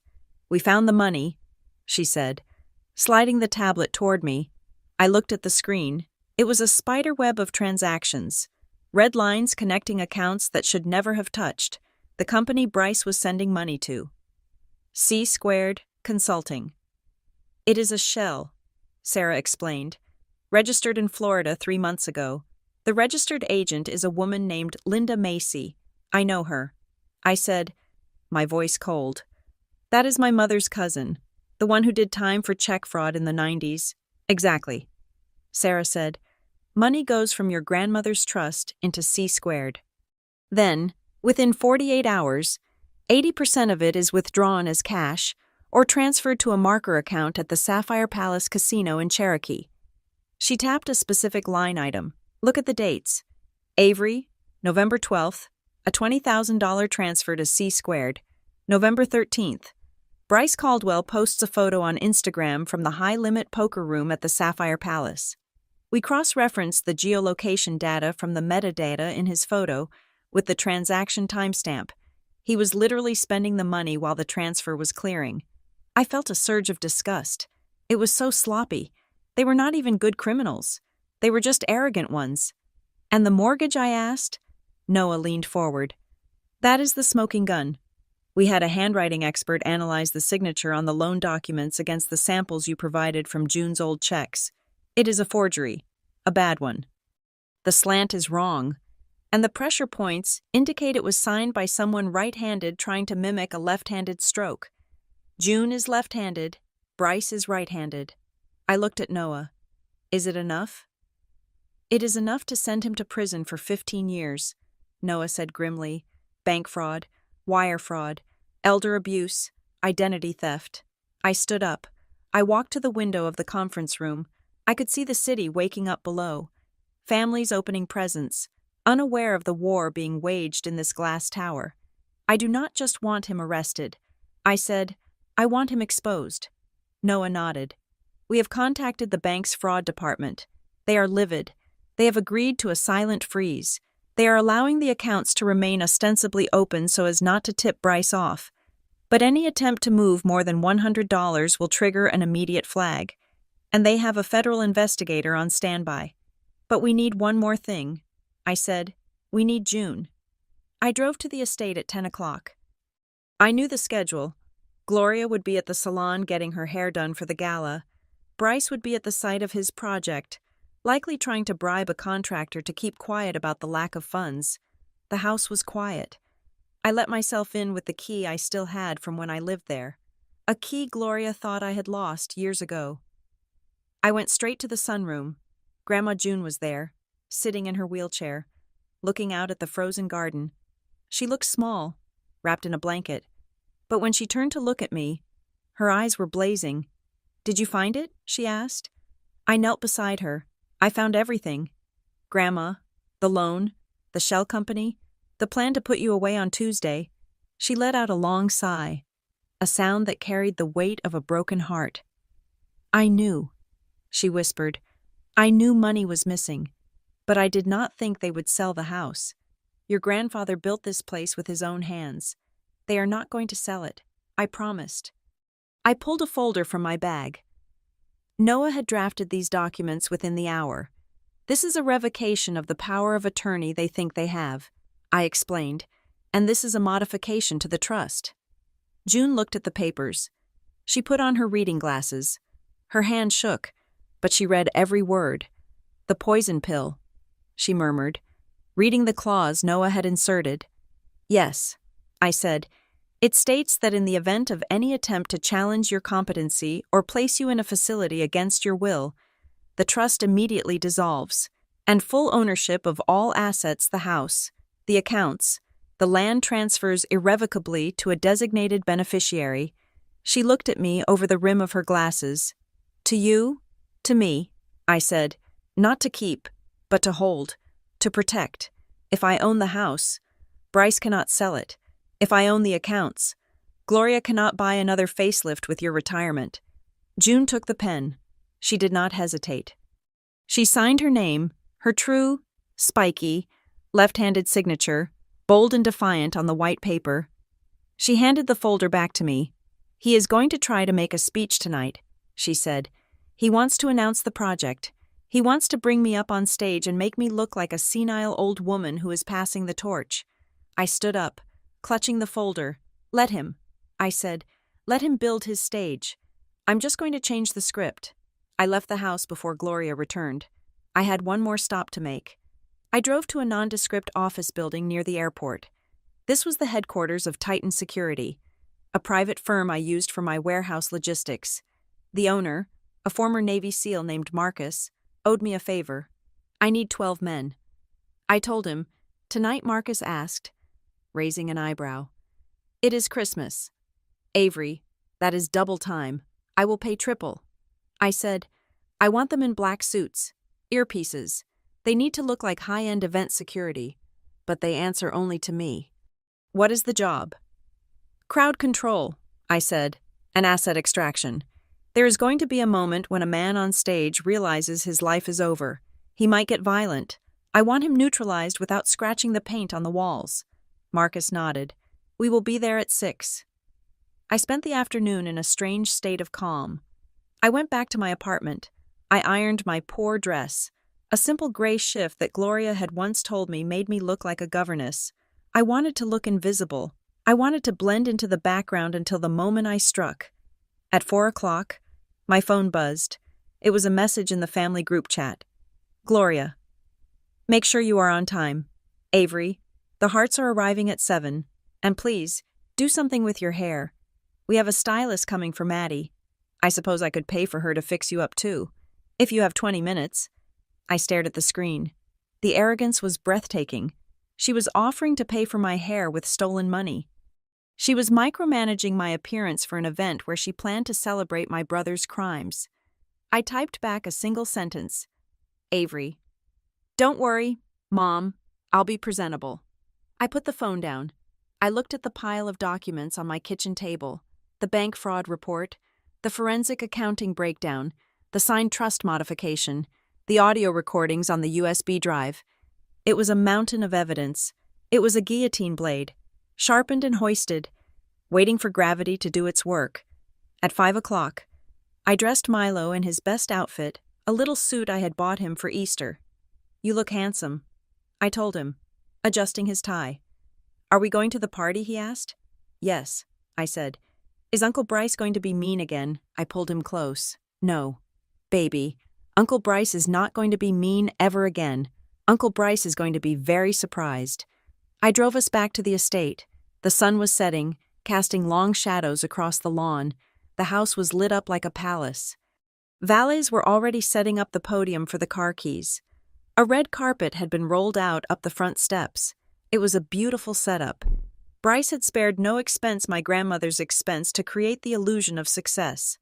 "We found the money," she said. Sliding the tablet toward me, I looked at the screen. It was a spider web of transactions. Red lines connecting accounts that should never have touched. The company Bryce was sending money to. C² Consulting. "It is a shell," Sarah explained. "Registered in Florida 3 months ago. The registered agent is a woman named Linda Macy. I know her." I said, my voice cold. "That is my mother's cousin, the one who did time for check fraud in the 90s. "Exactly." Sarah said, "Money goes from your grandmother's trust into C². Then, within 48 hours, 80% of it is withdrawn as cash or transferred to a marker account at the Sapphire Palace Casino in Cherokee." She tapped a specific line item. "Look at the dates. Avery, November 12th, a $20,000 transfer to C². November 13th, Bryce Caldwell posts a photo on Instagram from the high-limit poker room at the Sapphire Palace." We cross-referenced the geolocation data from the metadata in his photo with the transaction timestamp. He was literally spending the money while the transfer was clearing. I felt a surge of disgust. It was so sloppy. They were not even good criminals. They were just arrogant ones. "And the mortgage?" I asked. Noah leaned forward. "That is the smoking gun. We had a handwriting expert analyze the signature on the loan documents against the samples you provided from June's old checks. It is a forgery. A bad one. The slant is wrong, and the pressure points indicate it was signed by someone right-handed trying to mimic a left-handed stroke. June is left-handed, Bryce is right-handed." I looked at Noah. "Is it enough?" "It is enough to send him to prison for 15 years, Noah said grimly. "Bank fraud, wire fraud, elder abuse, identity theft." I stood up. I walked to the window of the conference room. I could see the city waking up below. Families opening presents, unaware of the war being waged in this glass tower. "I do not just want him arrested," I said. "I want him exposed." Noah nodded. "We have contacted the bank's fraud department. They are livid. They have agreed to a silent freeze. They are allowing the accounts to remain ostensibly open so as not to tip Bryce off. But any attempt to move more than $100 will trigger an immediate flag. And they have a federal investigator on standby. But we need one more thing," I said. "We need June." I drove to the estate at 10 o'clock. I knew the schedule. Gloria would be at the salon getting her hair done for the gala. Bryce would be at the site of his project, likely trying to bribe a contractor to keep quiet about the lack of funds. The house was quiet. I let myself in with the key I still had from when I lived there, a key Gloria thought I had lost years ago. I went straight to the sunroom. Grandma June was there, sitting in her wheelchair, looking out at the frozen garden. She looked small, wrapped in a blanket, but when she turned to look at me, her eyes were blazing. "Did you find it?" she asked. I knelt beside her. "I found everything. Grandma, the loan, the shell company, the plan to put you away on Tuesday." She let out a long sigh, a sound that carried the weight of a broken heart. "I knew," she whispered. "I knew money was missing, but I did not think they would sell the house. Your grandfather built this place with his own hands. They are not going to sell it. I promised." I pulled a folder from my bag. Noah had drafted these documents within the hour. "This is a revocation of the power of attorney they think they have," I explained, "and this is a modification to the trust." June looked at the papers. She put on her reading glasses. Her hand shook, but she read every word. "The poison pill," she murmured, reading the clause Noah had inserted. "Yes," I said. "It states that in the event of any attempt to challenge your competency or place you in a facility against your will, the trust immediately dissolves, and full ownership of all assets, the house, the accounts, the land transfers irrevocably to a designated beneficiary." She looked at me over the rim of her glasses. "To you, to me," I said. Not to keep, but to hold, to protect. If I own the house, Bryce cannot sell it. If I own the accounts, Gloria cannot buy another facelift with your retirement. June took the pen. She did not hesitate. She signed her name, her true, spiky, left-handed signature, bold and defiant on the white paper. She handed the folder back to me. "He is going to try to make a speech tonight," she said. "He wants to announce the project. He wants to bring me up on stage and make me look like a senile old woman who is passing the torch." I stood up, clutching the folder. "Let him," I said. "Let him build his stage. I'm just going to change the script." I left the house before Gloria returned. I had one more stop to make. I drove to a nondescript office building near the airport. This was the headquarters of Titan Security, a private firm I used for my warehouse logistics. The owner, a former Navy SEAL named Marcus, owed me a favor. "I need 12 men." I told him. "Tonight," Marcus asked, raising an eyebrow. "It is Christmas." "Avery, that is double time. I will pay triple." I said, "I want them in black suits, earpieces. They need to look like high-end event security." But they answer only to me. "What is the job?" "Crowd control," I said, "and asset extraction. There is going to be a moment when a man on stage realizes his life is over. He might get violent. I want him neutralized without scratching the paint on the walls." Marcus nodded. "We will be there at 6. I spent the afternoon in a strange state of calm. I went back to my apartment. I ironed my poor dress. A simple gray shift that Gloria had once told me made me look like a governess. I wanted to look invisible. I wanted to blend into the background until the moment I struck. At 4 o'clock, my phone buzzed. It was a message in the family group chat. "Gloria, make sure you are on time. Avery, the hearts are arriving at 7. And please, do something with your hair. We have a stylist coming for Maddie. I suppose I could pay for her to fix you up too, if you have 20 minutes. I stared at the screen. The arrogance was breathtaking. She was offering to pay for my hair with stolen money. She was micromanaging my appearance for an event where she planned to celebrate my brother's crimes. I typed back a single sentence. "Avery, don't worry, Mom, I'll be presentable." I put the phone down. I looked at the pile of documents on my kitchen table, the bank fraud report, the forensic accounting breakdown, the signed trust modification, the audio recordings on the USB drive. It was a mountain of evidence. It was a guillotine blade, sharpened and hoisted, waiting for gravity to do its work. At 5 o'clock, I dressed Milo in his best outfit, a little suit I had bought him for Easter. "You look handsome," I told him, adjusting his tie. "Are we going to the party?" he asked. "Yes," I said. "Is Uncle Bryce going to be mean again?" I pulled him close. "No, baby. Uncle Bryce is not going to be mean ever again. Uncle Bryce is going to be very surprised." I drove us back to the estate. The sun was setting, casting long shadows across the lawn. The house was lit up like a palace. Valets were already setting up the podium for the car keys. A red carpet had been rolled out up the front steps. It was a beautiful setup. Bryce had spared no expense my grandmother's expense to create the illusion of success.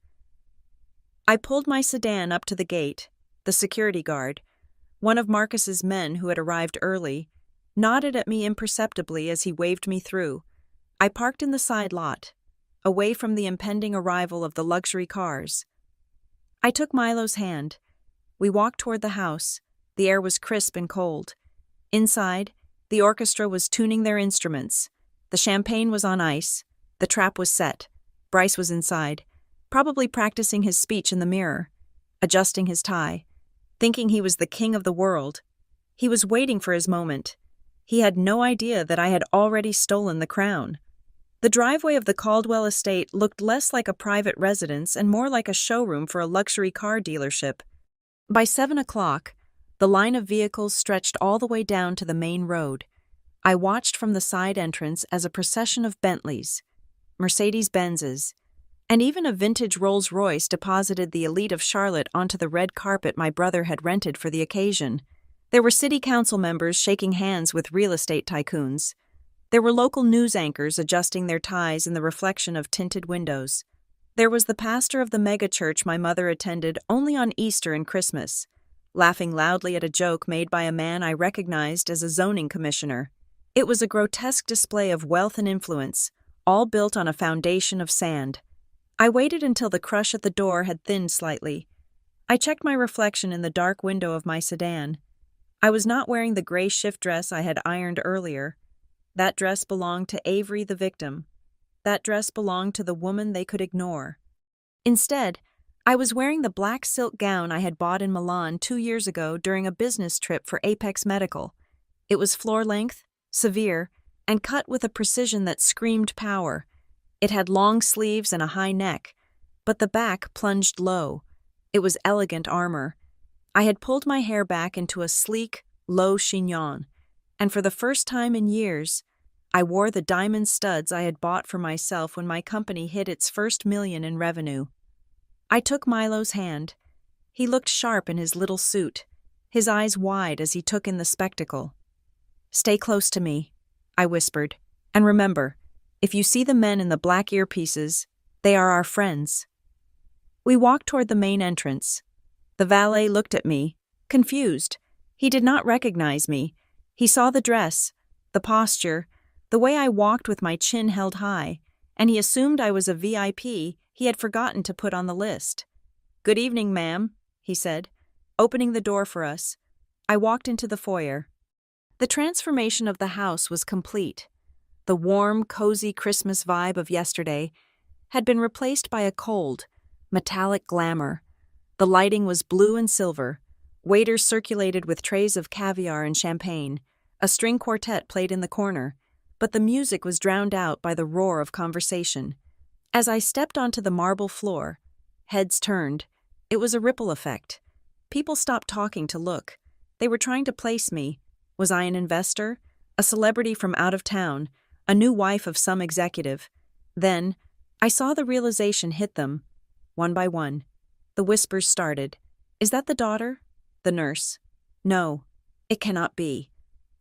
I pulled my sedan up to the gate. The security guard, one of Marcus's men who had arrived early, nodded at me imperceptibly as he waved me through. I parked in the side lot, away from the impending arrival of the luxury cars. I took Milo's hand. We walked toward the house. The air was crisp and cold. Inside, the orchestra was tuning their instruments. The champagne was on ice. The trap was set. Bryce was inside, probably practicing his speech in the mirror, adjusting his tie, thinking he was the king of the world. He was waiting for his moment. He had no idea that I had already stolen the crown. The driveway of the Caldwell estate looked less like a private residence and more like a showroom for a luxury car dealership. By 7 o'clock, the line of vehicles stretched all the way down to the main road. I watched from the side entrance as a procession of Bentleys, Mercedes-Benzes, and even a vintage Rolls-Royce deposited the elite of Charlotte onto the red carpet my brother had rented for the occasion. There were city council members shaking hands with real estate tycoons. There were local news anchors adjusting their ties in the reflection of tinted windows. There was the pastor of the megachurch my mother attended only on Easter and Christmas, laughing loudly at a joke made by a man I recognized as a zoning commissioner. It was a grotesque display of wealth and influence, all built on a foundation of sand. I waited until the crush at the door had thinned slightly. I checked my reflection in the dark window of my sedan. I was not wearing the gray shift dress I had ironed earlier. That dress belonged to Avery the victim. That dress belonged to the woman they could ignore. Instead, I was wearing the black silk gown I had bought in Milan 2 years ago during a business trip for Apex Medical. It was floor-length, severe, and cut with a precision that screamed power. It had long sleeves and a high neck, but the back plunged low. It was elegant armor. I had pulled my hair back into a sleek, low chignon, and for the first time in years, I wore the diamond studs I had bought for myself when my company hit its first million in revenue. I took Milo's hand. He looked sharp in his little suit, his eyes wide as he took in the spectacle. "Stay close to me," I whispered, "and remember, if you see the men in the black earpieces, they are our friends." We walked toward the main entrance. The valet looked at me, confused. He did not recognize me. He saw the dress, the posture, the way I walked with my chin held high, and he assumed I was a VIP he had forgotten to put on the list. "Good evening, ma'am," he said, opening the door for us. I walked into the foyer. The transformation of the house was complete. The warm, cozy Christmas vibe of yesterday had been replaced by a cold, metallic glamour. The lighting was blue and silver. Waiters circulated with trays of caviar and champagne. A string quartet played in the corner, but the music was drowned out by the roar of conversation. As I stepped onto the marble floor, heads turned. It was a ripple effect. People stopped talking to look. They were trying to place me. Was I an investor? A celebrity from out of town? A new wife of some executive? Then, I saw the realization hit them. One by one. The whispers started. "Is that the daughter?" The nurse. "No, it cannot be."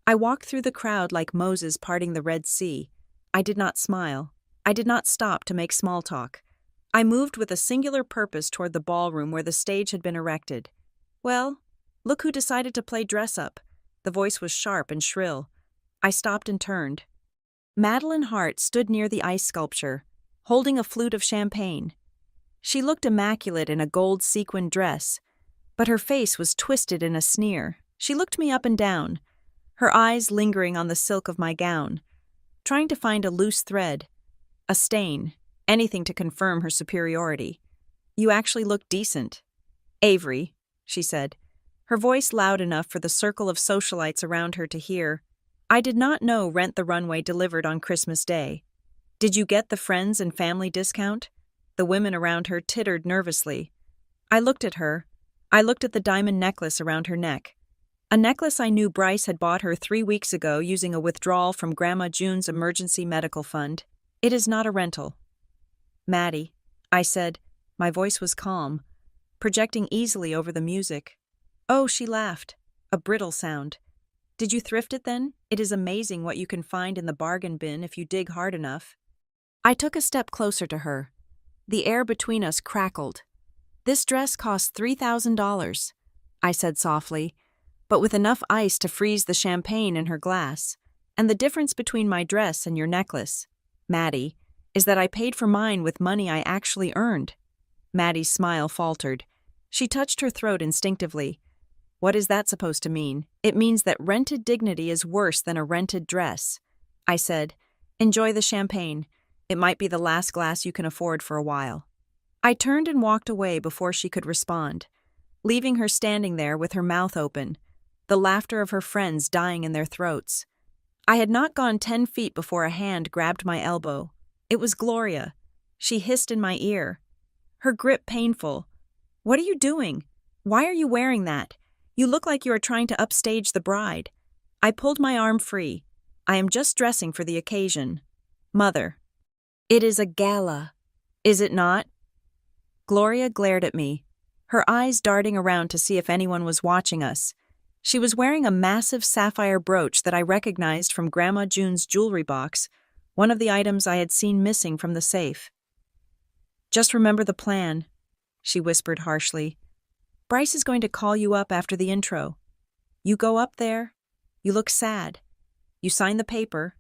I walked through the crowd like Moses parting the Red Sea. I did not smile. I did not stop to make small talk. I moved with a singular purpose toward the ballroom where the stage had been erected. "Well, look who decided to play dress-up." The voice was sharp and shrill. I stopped and turned. Madeline Hart stood near the ice sculpture, holding a flute of champagne. She looked immaculate in a gold sequined dress, but her face was twisted in a sneer. She looked me up and down, her eyes lingering on the silk of my gown, trying to find a loose thread, a stain, anything to confirm her superiority. "You actually look decent." "Avery," she said, her voice loud enough for the circle of socialites around her to hear. I did not know Rent the Runway delivered on Christmas Day. "Did you get the friends and family discount?" The women around her tittered nervously. I looked at her. I looked at the diamond necklace around her neck. A necklace I knew Bryce had bought her 3 weeks ago using a withdrawal from Grandma June's emergency medical fund. "It is not a rental." "Maddie," I said. My voice was calm, projecting easily over the music. "Oh," she laughed. A brittle sound. "Did you thrift it then? It is amazing what you can find in the bargain bin if you dig hard enough." I took a step closer to her. The air between us crackled. "This dress cost $3,000, I said softly, but with enough ice to freeze the champagne in her glass. "And the difference between my dress and your necklace, Maddie, is that I paid for mine with money I actually earned." Maddie's smile faltered. She touched her throat instinctively. "What is that supposed to mean?" "It means that rented dignity is worse than a rented dress," I said. "Enjoy the champagne. It might be the last glass you can afford for a while." I turned and walked away before she could respond, leaving her standing there with her mouth open, the laughter of her friends dying in their throats. I had not gone 10 feet before a hand grabbed my elbow. It was Gloria. She hissed in my ear, her grip painful. "What are you doing? Why are you wearing that? You look like you are trying to upstage the bride." I pulled my arm free. "I am just dressing for the occasion." "Mother." "It is a gala, is it not?" Gloria glared at me, her eyes darting around to see if anyone was watching us. She was wearing a massive sapphire brooch that I recognized from Grandma June's jewelry box, one of the items I had seen missing from the safe. "Just remember the plan," she whispered harshly. Bryce is going to call you up after the intro. You go up there, you look sad, you sign the paper,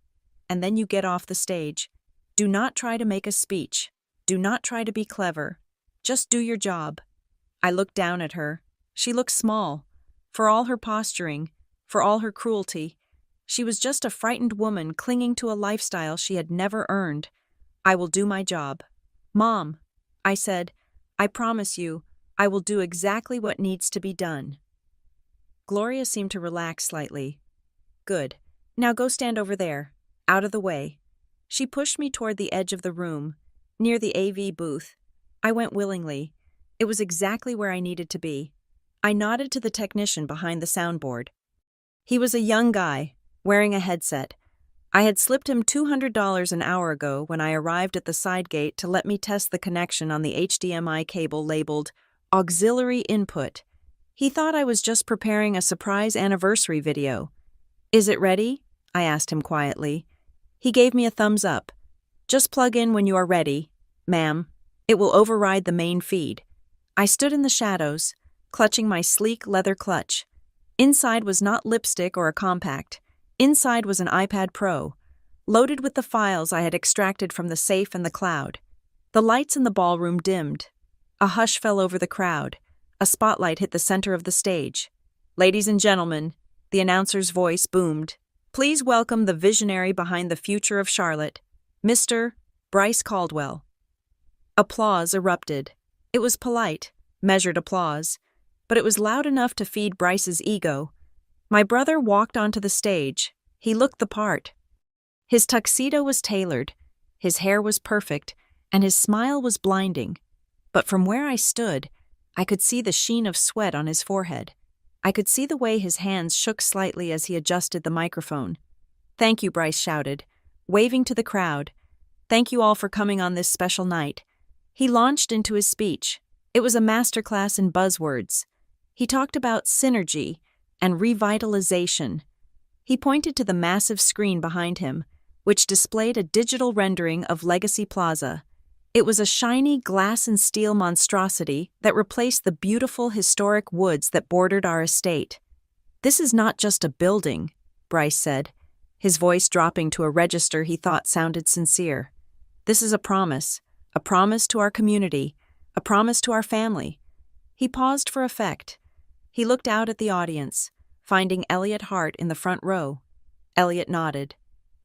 and then you get off the stage. Do not try to make a speech. Do not try to be clever. Just do your job. I looked down at her. She looked small. For all her posturing, for all her cruelty, she was just a frightened woman clinging to a lifestyle she had never earned. I will do my job. Mom, I said, I promise you, I will do exactly what needs to be done. Gloria seemed to relax slightly. Good. Now go stand over there, out of the way. She pushed me toward the edge of the room, near the AV booth. I went willingly. It was exactly where I needed to be. I nodded to the technician behind the soundboard. He was a young guy, wearing a headset. I had slipped him $200 an hour ago when I arrived at the side gate to let me test the connection on the HDMI cable labeled Auxiliary Input. He thought I was just preparing a surprise anniversary video. Is it ready? I asked him quietly. He gave me a thumbs up. Just plug in when you are ready, ma'am. It will override the main feed. I stood in the shadows, clutching my sleek leather clutch. Inside was not lipstick or a compact. Inside was an iPad Pro, loaded with the files I had extracted from the safe and the cloud. The lights in the ballroom dimmed. A hush fell over the crowd. A spotlight hit the center of the stage. Ladies and gentlemen, the announcer's voice boomed. Please welcome the visionary behind the future of Charlotte, Mr. Bryce Caldwell. Applause erupted. It was polite, measured applause, but it was loud enough to feed Bryce's ego. My brother walked onto the stage. He looked the part. His tuxedo was tailored, his hair was perfect, and his smile was blinding. But from where I stood, I could see the sheen of sweat on his forehead. I could see the way his hands shook slightly as he adjusted the microphone. Thank you, Bryce shouted, waving to the crowd. Thank you all for coming on this special night. He launched into his speech. It was a masterclass in buzzwords. He talked about synergy and revitalization. He pointed to the massive screen behind him, which displayed a digital rendering of Legacy Plaza. It was a shiny glass and steel monstrosity that replaced the beautiful historic woods that bordered our estate. This is not just a building, Bryce said, his voice dropping to a register he thought sounded sincere. This is a promise to our community, a promise to our family. He paused for effect. He looked out at the audience, finding Elliot Hart in the front row. Elliot nodded,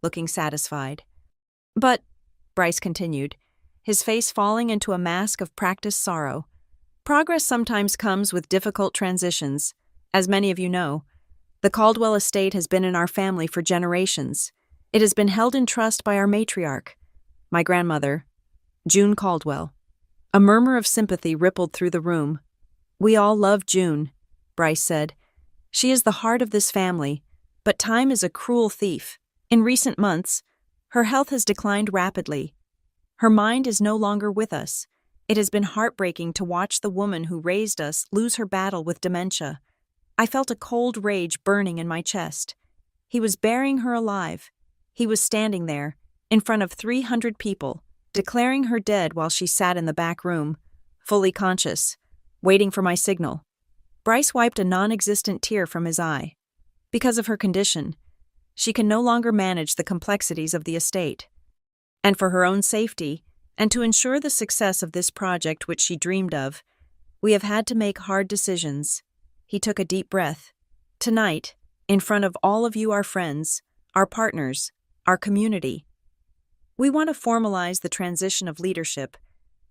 looking satisfied. But, Bryce continued, his face falling into a mask of practiced sorrow, progress sometimes comes with difficult transitions. As many of you know, the Caldwell estate has been in our family for generations. It has been held in trust by our matriarch, my grandmother, June Caldwell. A murmur of sympathy rippled through the room. We all love June, Bryce said. She is the heart of this family, but time is a cruel thief. In recent months, her health has declined rapidly. Her mind is no longer with us. It has been heartbreaking to watch the woman who raised us lose her battle with dementia. I felt a cold rage burning in my chest. He was burying her alive. He was standing there, in front of 300 people, declaring her dead while she sat in the back room, fully conscious, waiting for my signal. Bryce wiped a non-existent tear from his eye. Because of her condition, she can no longer manage the complexities of the estate. And for her own safety, and to ensure the success of this project which she dreamed of, we have had to make hard decisions. He took a deep breath. Tonight, in front of all of you, our friends, our partners, our community, we want to formalize the transition of leadership.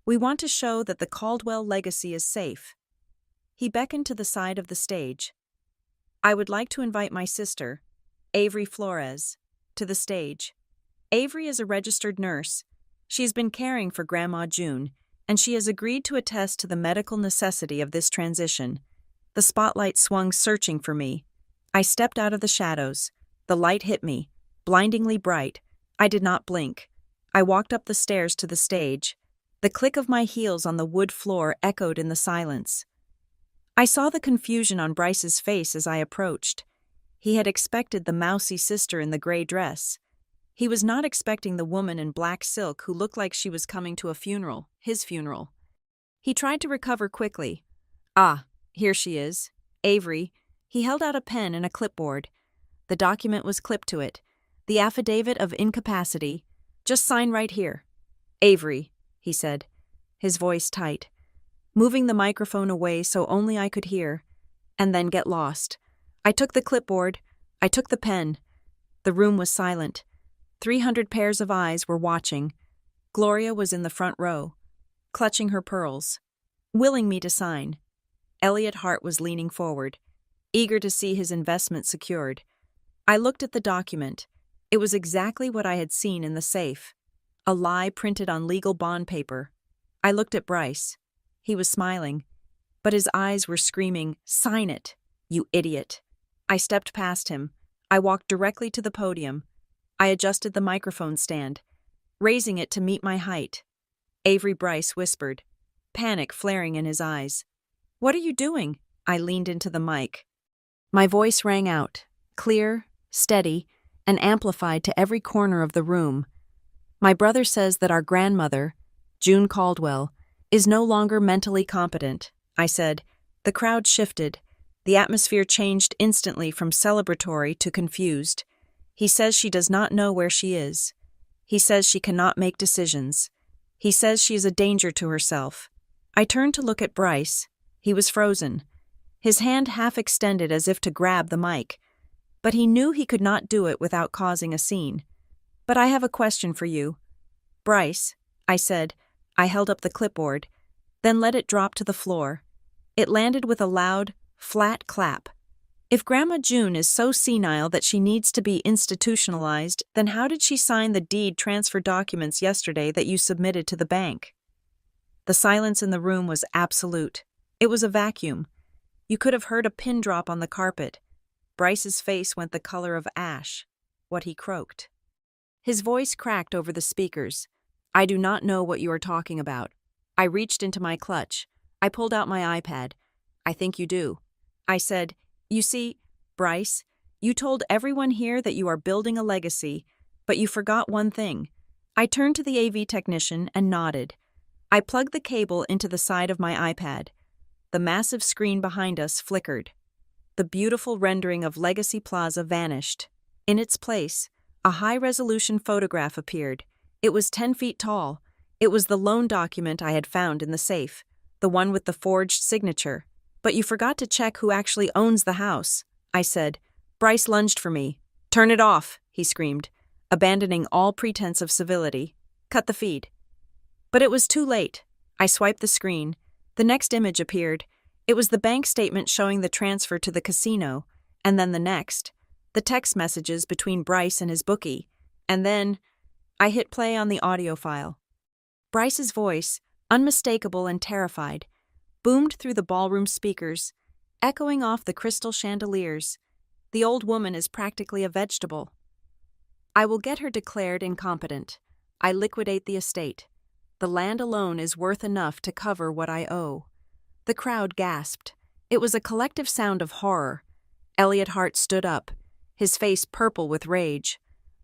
We want to show that the Caldwell legacy is safe. He beckoned to the side of the stage. I would like to invite my sister, Avery Flores, to the stage. Avery is a registered nurse. She has been caring for Grandma June, and she has agreed to attest to the medical necessity of this transition. The spotlight swung searching for me. I stepped out of the shadows. The light hit me, blindingly bright. I did not blink. I walked up the stairs to the stage. The click of my heels on the wood floor echoed in the silence. I saw the confusion on Bryce's face as I approached. He had expected the mousy sister in the gray dress. He was not expecting the woman in black silk who looked like she was coming to a funeral, his funeral. He tried to recover quickly. Ah, Here she is. Avery. He held out a pen and a clipboard. The document was clipped to it. The affidavit of incapacity. Just sign right here. Avery, he said, his voice tight, moving the microphone away so only I could hear, and then get lost. I took the clipboard. I took the pen. The room was silent. 300 pairs of eyes were watching. Gloria was in the front row, clutching her pearls, willing me to sign. Elliot Hart was leaning forward, eager to see his investment secured. I looked at the document. It was exactly what I had seen in the safe. A lie printed on legal bond paper. I looked at Bryce. He was smiling, but his eyes were screaming, "Sign it, you idiot." I stepped past him. I walked directly to the podium. I adjusted the microphone stand, raising it to meet my height. Avery Bryce whispered, panic flaring in his eyes. "What are you doing?" I leaned into the mic. My voice rang out, clear, steady, and amplified to every corner of the room. "My brother says that our grandmother, June Caldwell, is no longer mentally competent," I said. The crowd shifted. The atmosphere changed instantly from celebratory to confused. "He says she does not know where she is. He says she cannot make decisions. He says she is a danger to herself." I turned to look at Bryce. He was frozen, his hand half extended as if to grab the mic. But he knew he could not do it without causing a scene. "But I have a question for you." "Bryce," I said. I held up the clipboard, then let it drop to the floor. It landed with a loud, flat clap. "If Grandma June is so senile that she needs to be institutionalized, then how did she sign the deed transfer documents yesterday that you submitted to the bank?" The silence in the room was absolute. It was a vacuum. You could have heard a pin drop on the carpet. Bryce's face went the color of ash, what he croaked. His voice cracked over the speakers. "I do not know what you are talking about." I reached into my clutch. I pulled out my iPad. "I think you do." I said, "You see, Bryce, you told everyone here that you are building a legacy, but you forgot one thing." I turned to the AV technician and nodded. I plugged the cable into the side of my iPad. The massive screen behind us flickered. The beautiful rendering of Legacy Plaza vanished. In its place, a high-resolution photograph appeared. It was 10 feet tall. It was the loan document I had found in the safe, the one with the forged signature. "But you forgot to check who actually owns the house," I said. Bryce lunged for me. "Turn it off," he screamed, abandoning all pretense of civility. "Cut the feed." But it was too late. I swiped the screen. The next image appeared. It was the bank statement showing the transfer to the casino, and then the next, the text messages between Bryce and his bookie, and then I hit play on the audio file. Bryce's voice, unmistakable and terrified, boomed through the ballroom speakers, echoing off the crystal chandeliers. "The old woman is practically a vegetable. I will get her declared incompetent. I liquidate the estate. The land alone is worth enough to cover what I owe." The crowd gasped. It was a collective sound of horror. Elliot Hart stood up, his face purple with rage.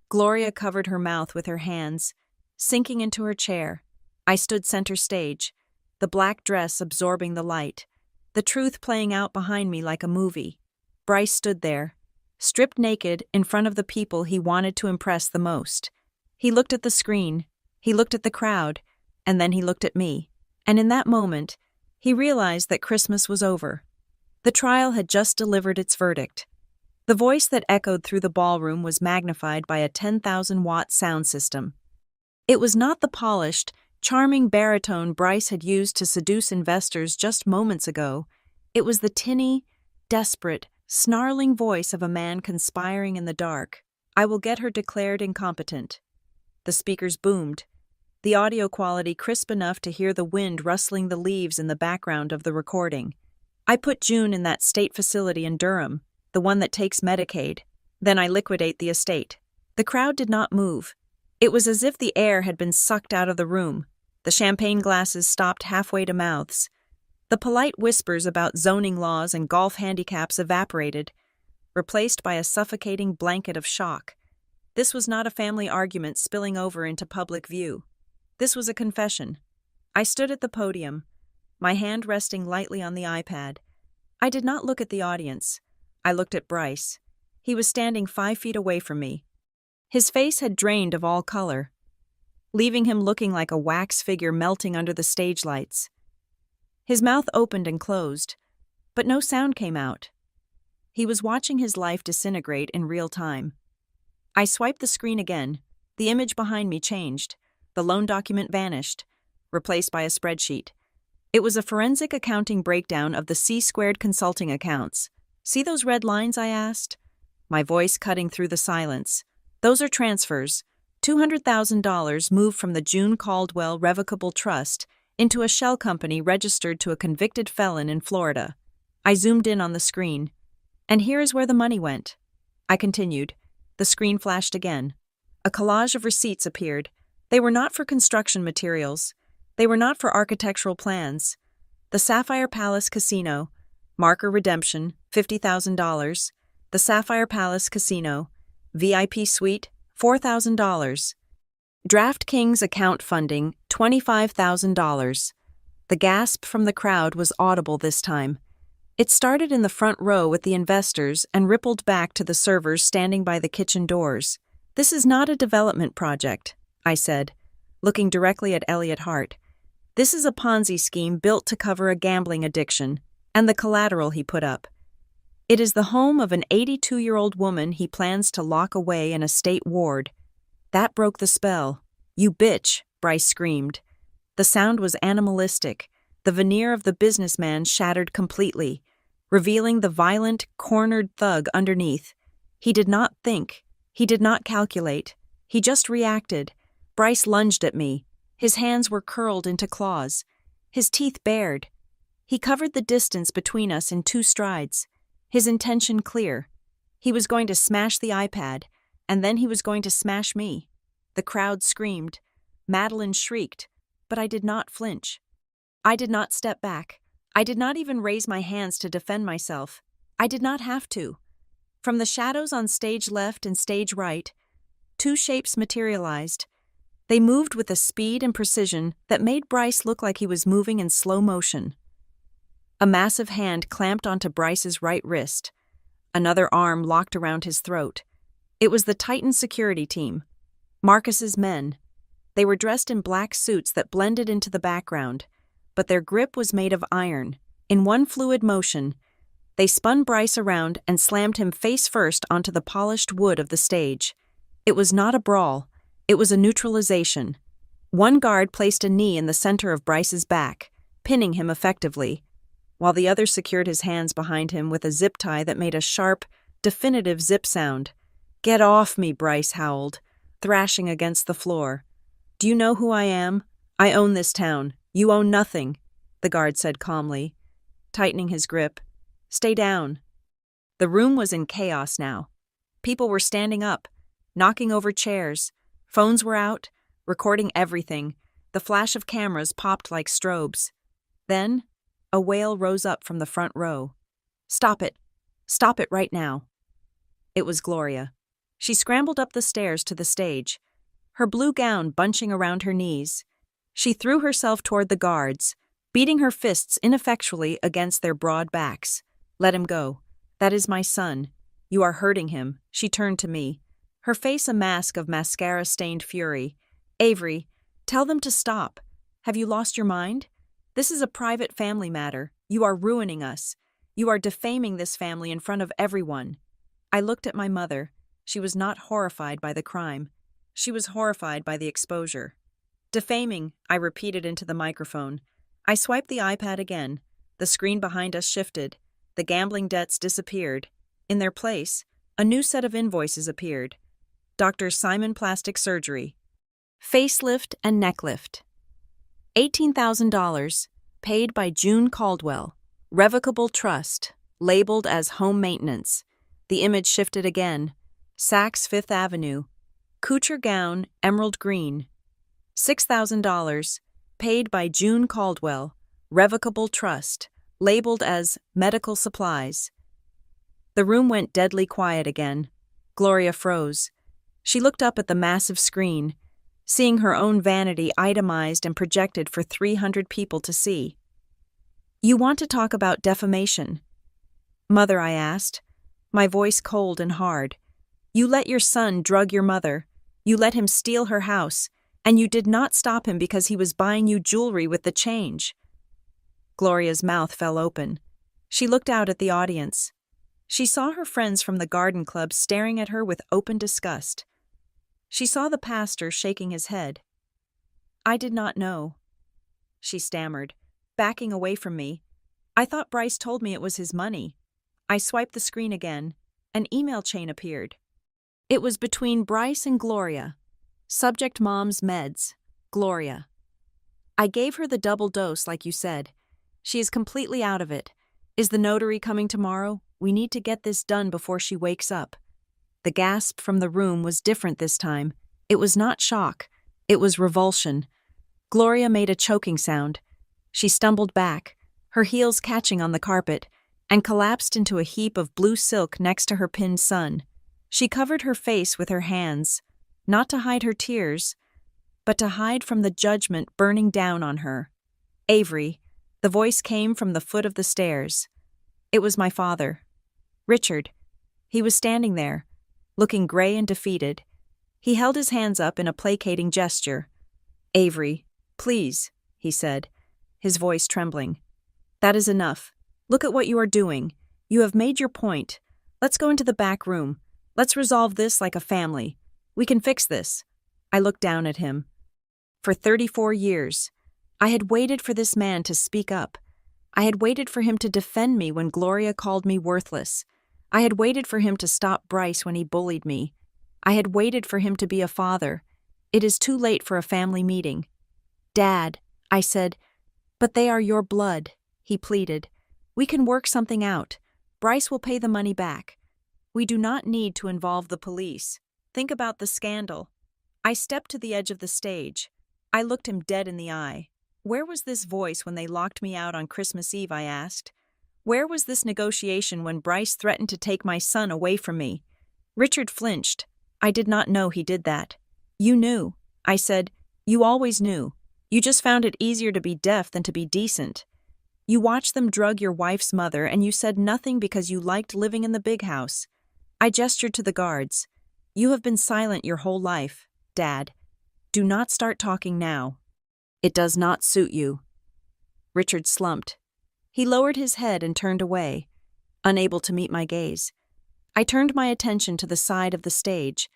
Gloria covered her mouth with her hands, sinking into her chair. I stood center stage, the black dress absorbing the light, the truth playing out behind me like a movie. Bryce stood there, stripped naked in front of the people he wanted to impress the most. He looked at the screen, he looked at the crowd, and then he looked at me. And in that moment, he realized that Christmas was over. The trial had just delivered its verdict. The voice that echoed through the ballroom was magnified by a 10,000-watt sound system. It was not the polished, charming baritone Bryce had used to seduce investors just moments ago. It was the tinny, desperate, snarling voice of a man conspiring in the dark. "I will get her declared incompetent." The speakers boomed, the audio quality crisp enough to hear the wind rustling the leaves in the background of the recording. "I put June in that state facility in Durham, the one that takes Medicaid. Then I liquidate the estate." The crowd did not move. It was as if the air had been sucked out of the room. The champagne glasses stopped halfway to mouths. The polite whispers about zoning laws and golf handicaps evaporated, replaced by a suffocating blanket of shock. This was not a family argument spilling over into public view. This was a confession. I stood at the podium, my hand resting lightly on the iPad. I did not look at the audience. I looked at Bryce. He was standing 5 feet away from me. His face had drained of all color, leaving him looking like a wax figure melting under the stage lights. His mouth opened and closed, but no sound came out. He was watching his life disintegrate in real time. I swiped the screen again. The image behind me changed. The loan document vanished, replaced by a spreadsheet. It was a forensic accounting breakdown of the C-squared consulting accounts. "See those red lines?" I asked, my voice cutting through the silence. "Those are transfers. $200,000 moved from the June Caldwell Revocable Trust into a shell company registered to a convicted felon in Florida." I zoomed in on the screen. "And here is where the money went." I continued. The screen flashed again. A collage of receipts appeared. They were not for construction materials. They were not for architectural plans. The Sapphire Palace Casino, marker redemption, $50,000. The Sapphire Palace Casino, VIP suite, $4,000. DraftKings account funding, $25,000. The gasp from the crowd was audible this time. It started in the front row with the investors and rippled back to the servers standing by the kitchen doors. "This is not a development project," I said, looking directly at Elliot Hart. "This is a Ponzi scheme built to cover a gambling addiction and the collateral he put up. It is the home of an 82-year-old woman he plans to lock away in a state ward." That broke the spell. "You bitch," Bryce screamed. The sound was animalistic. The veneer of the businessman shattered completely, revealing the violent, cornered thug underneath. He did not think. He did not calculate. He just reacted. Bryce lunged at me. His hands were curled into claws. His teeth bared. He covered the distance between us in 2 strides. His intention clear. He was going to smash the iPad, and then he was going to smash me. The crowd screamed. Madeline shrieked, but I did not flinch. I did not step back. I did not even raise my hands to defend myself. I did not have to. From the shadows on stage left and stage right, 2 shapes materialized. They moved with a speed and precision that made Bryce look like he was moving in slow motion. A massive hand clamped onto Bryce's right wrist. Another arm locked around his throat. It was the Titan security team, Marcus's men. They were dressed in black suits that blended into the background, but their grip was made of iron. In one fluid motion, they spun Bryce around and slammed him face first onto the polished wood of the stage. It was not a brawl. It was a neutralization. One guard placed a knee in the center of Bryce's back, pinning him effectively, while the other secured his hands behind him with a zip tie that made a sharp, definitive zip sound. "Get off me," Bryce howled, thrashing against the floor. "Do you know who I am? I own this town. You own nothing," the guard said calmly, tightening his grip. "Stay down." The room was in chaos now. People were standing up, knocking over chairs. Phones were out, recording everything. The flash of cameras popped like strobes. Then, a wail rose up from the front row. "Stop it. Stop it right now." It was Gloria. She scrambled up the stairs to the stage, her blue gown bunching around her knees. She threw herself toward the guards, beating her fists ineffectually against their broad backs. "Let him go. That is my son. You are hurting him." She turned to me, her face a mask of mascara-stained fury. "Avery, tell them to stop. Have you lost your mind? This is a private family matter. You are ruining us. You are defaming this family in front of everyone." I looked at my mother. She was not horrified by the crime. She was horrified by the exposure. "Defaming," I repeated into the microphone. I swiped the iPad again. The screen behind us shifted. The gambling debts disappeared. In their place, a new set of invoices appeared. Dr. Simon Plastic Surgery. Facelift and neck lift. $18,000, paid by June Caldwell. Revocable trust, labeled as home maintenance. The image shifted again. Saks Fifth Avenue. Couture gown, emerald green. $6,000, paid by June Caldwell. Revocable trust, labeled as medical supplies. The room went deadly quiet again. Gloria froze. She looked up at the massive screen, seeing her own vanity itemized and projected for 300 people to see. "You want to talk about defamation. Mother, I asked, my voice cold and hard. You let your son drug your mother. You let him steal her house, and you did not stop him because he was buying you jewelry with the change. Gloria's mouth fell open. She looked out at the audience. She saw her friends from the garden club staring at her with open disgust. She saw the pastor shaking his head. I did not know, she stammered, backing away from me. I thought Bryce told me it was his money. I swiped the screen again. An email chain appeared. It was between Bryce and Gloria. Subject: Mom's meds. Gloria. I gave her the double dose like you said. She is completely out of it. Is the notary coming tomorrow? We need to get this done before she wakes up. The gasp from the room was different this time. It was not shock. It was revulsion. Gloria made a choking sound. She stumbled back, her heels catching on the carpet, and collapsed into a heap of blue silk next to her pinned son. She covered her face with her hands, not to hide her tears, but to hide from the judgment burning down on her. Avery, the voice came from the foot of the stairs. It was my father. Richard. He was standing there, looking gray and defeated. He held his hands up in a placating gesture. Avery, please, he said, his voice trembling. That is enough. Look at what you are doing. You have made your point. Let's go into the back room. Let's resolve this like a family. We can fix this. I looked down at him. For 34 years, I had waited for this man to speak up. I had waited for him to defend me when Gloria called me worthless. I had waited for him to stop Bryce when he bullied me. I had waited for him to be a father. It is too late for a family meeting. Dad, I said, but they are your blood, he pleaded. We can work something out. Bryce will pay the money back. We do not need to involve the police. Think about the scandal. I stepped to the edge of the stage. I looked him dead in the eye. Where was this voice when they locked me out on Christmas Eve, I asked. Where was this negotiation when Bryce threatened to take my son away from me? Richard flinched. I did not know he did that. You knew, I said. You always knew. You just found it easier to be deaf than to be decent. You watched them drug your wife's mother and you said nothing because you liked living in the big house. I gestured to the guards. You have been silent your whole life, Dad. Do not start talking now. It does not suit you. Richard slumped. He lowered his head and turned away, unable to meet my gaze. I turned my attention to the side of the stage.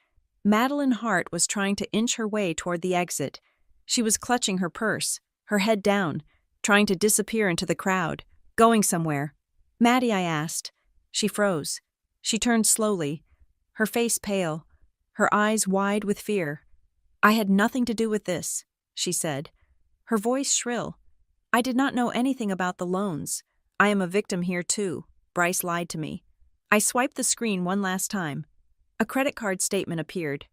Madeline Hart was trying to inch her way toward the exit. She was clutching her purse, her head down, trying to disappear into the crowd, going somewhere. Maddie, I asked. She froze. She turned slowly, her face pale, her eyes wide with fear. I had nothing to do with this, she said, her voice shrill. I did not know anything about the loans. I am a victim here too. Bryce lied to me. I swiped the screen one last time. A credit card statement appeared.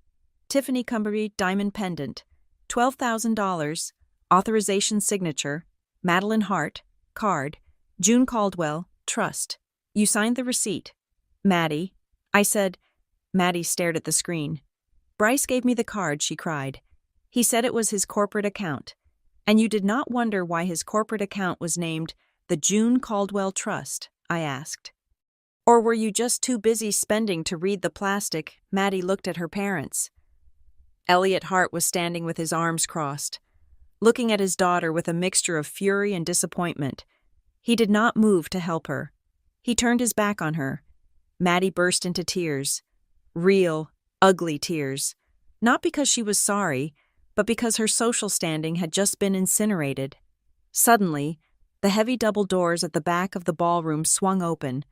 Tiffany Cumberby diamond pendant, $12,000, authorization signature, Madeline Hart, card, June Caldwell, trust. You signed the receipt. Maddie, I said. Maddie stared at the screen. Bryce gave me the card, she cried. He said it was his corporate account. And you did not wonder why his corporate account was named the June Caldwell Trust, I asked. Or were you just too busy spending to read the plastic? Maddie looked at her parents. Elliot Hart was standing with his arms crossed, looking at his daughter with a mixture of fury and disappointment. He did not move to help her. He turned his back on her. Maddie burst into tears. Real, ugly tears. Not because she was sorry, but because her social standing had just been incinerated. Suddenly, the heavy double doors at the back of the ballroom swung open.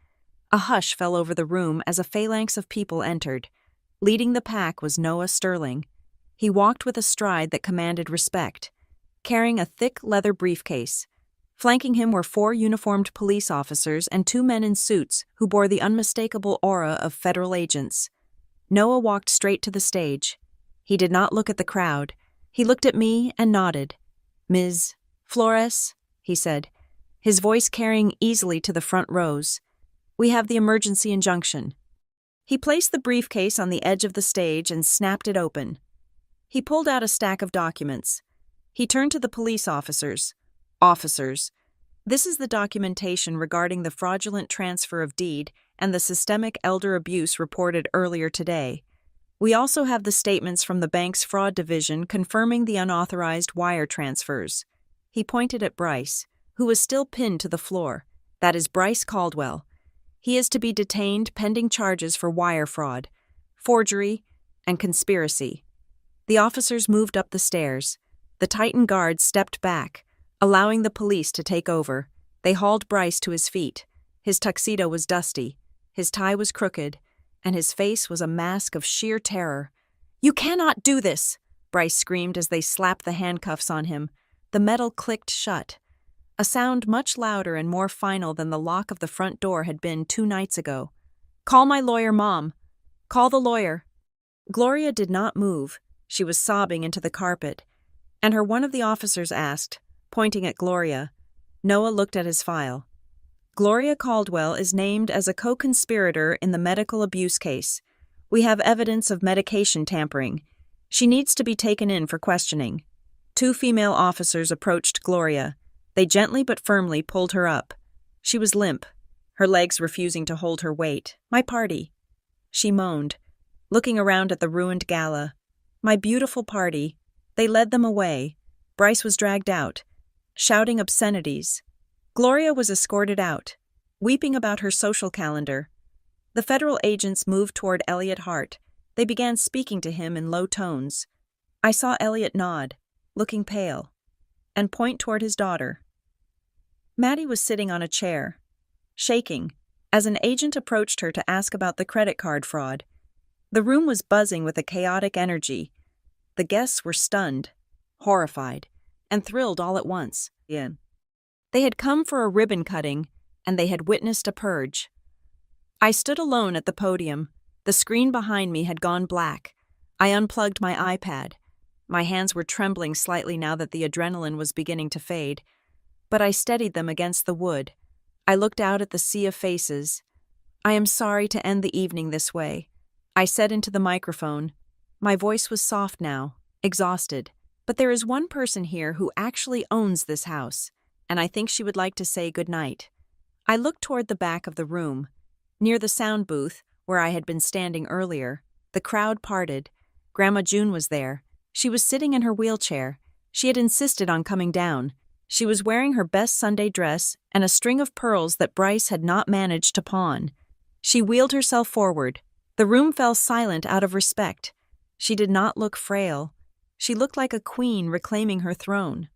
A hush fell over the room as a phalanx of people entered. Leading the pack was Noah Sterling. He walked with a stride that commanded respect, carrying a thick leather briefcase. Flanking him were 4 uniformed police officers and 2 men in suits who bore the unmistakable aura of federal agents. Noah walked straight to the stage. He did not look at the crowd. He looked at me and nodded. Ms. Flores, he said, his voice carrying easily to the front rows. We have the emergency injunction. He placed the briefcase on the edge of the stage and snapped it open. He pulled out a stack of documents. He turned to the police officers. Officers, This is the documentation regarding the fraudulent transfer of deed and the systemic elder abuse reported earlier today. We also have the statements from the bank's fraud division confirming the unauthorized wire transfers. He pointed at Bryce, who was still pinned to the floor. That is Bryce Caldwell. He is to be detained pending charges for wire fraud, forgery, and conspiracy. The officers moved up the stairs. The Titan guards stepped back, allowing the police to take over. They hauled Bryce to his feet. His tuxedo was dusty, his tie was crooked, and his face was a mask of sheer terror. "You cannot do this!" Bryce screamed as they slapped the handcuffs on him. The metal clicked shut, a sound much louder and more final than the lock of the front door had been 2 nights ago. "Call my lawyer, Mom. Call the lawyer." Gloria did not move. She was sobbing into the carpet, and one of the officers asked, pointing at Gloria. Noah looked at his file. "Gloria Caldwell is named as a co-conspirator in the medical abuse case. We have evidence of medication tampering. She needs to be taken in for questioning." 2 female officers approached Gloria. They gently but firmly pulled her up. She was limp, her legs refusing to hold her weight. "My party," she moaned, looking around at the ruined gala. "My beautiful party." They led them away. Bryce was dragged out, shouting obscenities. Gloria was escorted out, weeping about her social calendar. The federal agents moved toward Elliot Hart. They began speaking to him in low tones. I saw Elliot nod, looking pale, and point toward his daughter. Maddie was sitting on a chair, shaking, as an agent approached her to ask about the credit card fraud. The room was buzzing with a chaotic energy. The guests were stunned, horrified, and thrilled all at once. They had come for a ribbon cutting, and they had witnessed a purge. I stood alone at the podium. The screen behind me had gone black. I unplugged my iPad. My hands were trembling slightly now that the adrenaline was beginning to fade, but I steadied them against the wood. I looked out at the sea of faces. "I am sorry to end the evening this way," I said into the microphone. My voice was soft now, exhausted. "But there is one person here who actually owns this house, and I think she would like to say good night." I looked toward the back of the room. Near the sound booth, where I had been standing earlier, the crowd parted. Grandma June was there. She was sitting in her wheelchair. She had insisted on coming down. She was wearing her best Sunday dress and a string of pearls that Bryce had not managed to pawn. She wheeled herself forward. The room fell silent out of respect. She did not look frail. She looked like a queen reclaiming her throne.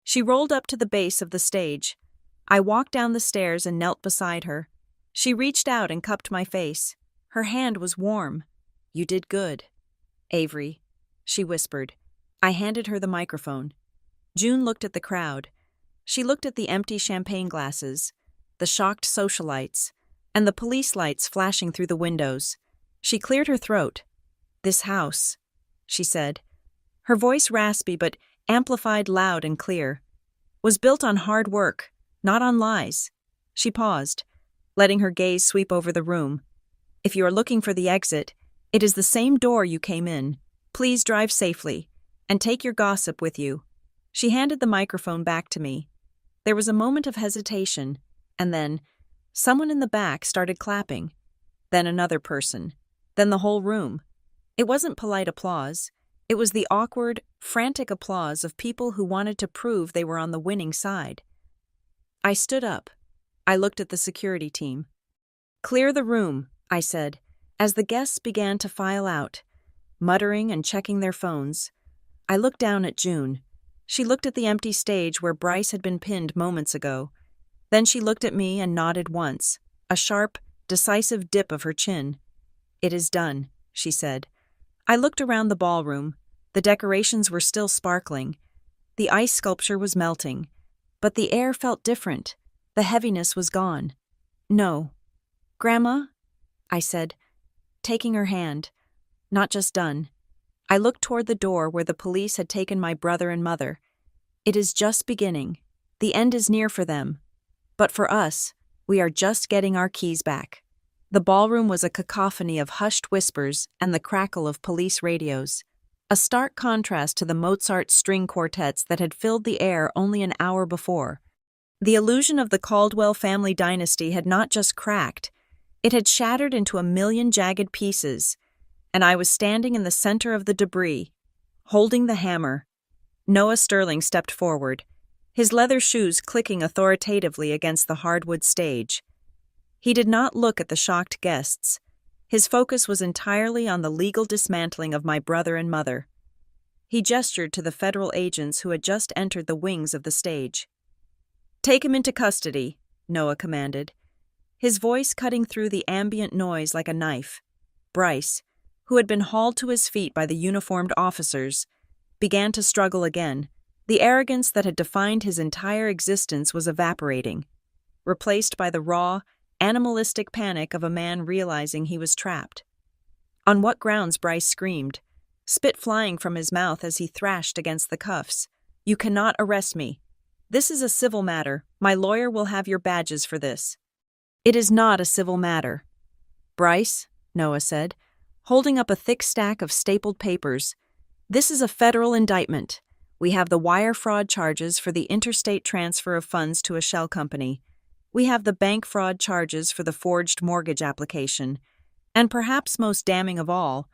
She rolled up to the base of the stage. I walked down the stairs and knelt beside her. She reached out and cupped my face. Her hand was warm. "You did good, Avery," she whispered. I handed her the microphone. June looked at the crowd. She looked at the empty champagne glasses, the shocked socialites, and the police lights flashing through the windows. She cleared her throat. "This house," she said, her voice raspy but amplified loud and clear, "was built on hard work, not on lies." She paused, letting her gaze sweep over the room. "If you are looking for the exit, it is the same door you came in. Please drive safely, and take your gossip with you." She handed the microphone back to me. There was a moment of hesitation, and then someone in the back started clapping. Then another person. Then the whole room. It wasn't polite applause. It was the awkward, frantic applause of people who wanted to prove they were on the winning side. I stood up. I looked at the security team. "Clear the room," I said, as the guests began to file out, muttering and checking their phones. I looked down at June. She looked at the empty stage where Bryce had been pinned moments ago. Then she looked at me and nodded once, a sharp, decisive dip of her chin. "It is done," she said. I looked around the ballroom. The decorations were still sparkling. The ice sculpture was melting. But the air felt different. The heaviness was gone. "No. Grandma," I said, taking her hand. "Not just done." I looked toward the door where the police had taken my brother and mother. "It is just beginning. The end is near for them. But for us, we are just getting our keys back." The ballroom was a cacophony of hushed whispers and the crackle of police radios, a stark contrast to the Mozart string quartets that had filled the air only an hour before. The illusion of the Caldwell family dynasty had not just cracked, it had shattered into a million jagged pieces, and I was standing in the center of the debris, holding the hammer. Noah Sterling stepped forward, his leather shoes clicking authoritatively against the hardwood stage. He did not look at the shocked guests. His focus was entirely on the legal dismantling of my brother and mother. He gestured to the federal agents who had just entered the wings of the stage. "Take him into custody," Noah commanded, his voice cutting through the ambient noise like a knife. Bryce, who had been hauled to his feet by the uniformed officers, began to struggle again. The arrogance that had defined his entire existence was evaporating, replaced by the raw, animalistic panic of a man realizing he was trapped. On what grounds? Bryce screamed, spit flying from his mouth as he thrashed against the cuffs. "You cannot arrest me. This is a civil matter. My lawyer will have your badges for this." "It is not a civil matter." "Bryce," Noah said, holding up a thick stack of stapled papers, "this is a federal indictment. We have the wire fraud charges for the interstate transfer of funds to a shell company. We have the bank fraud charges for the forged mortgage application. And perhaps most damning of all,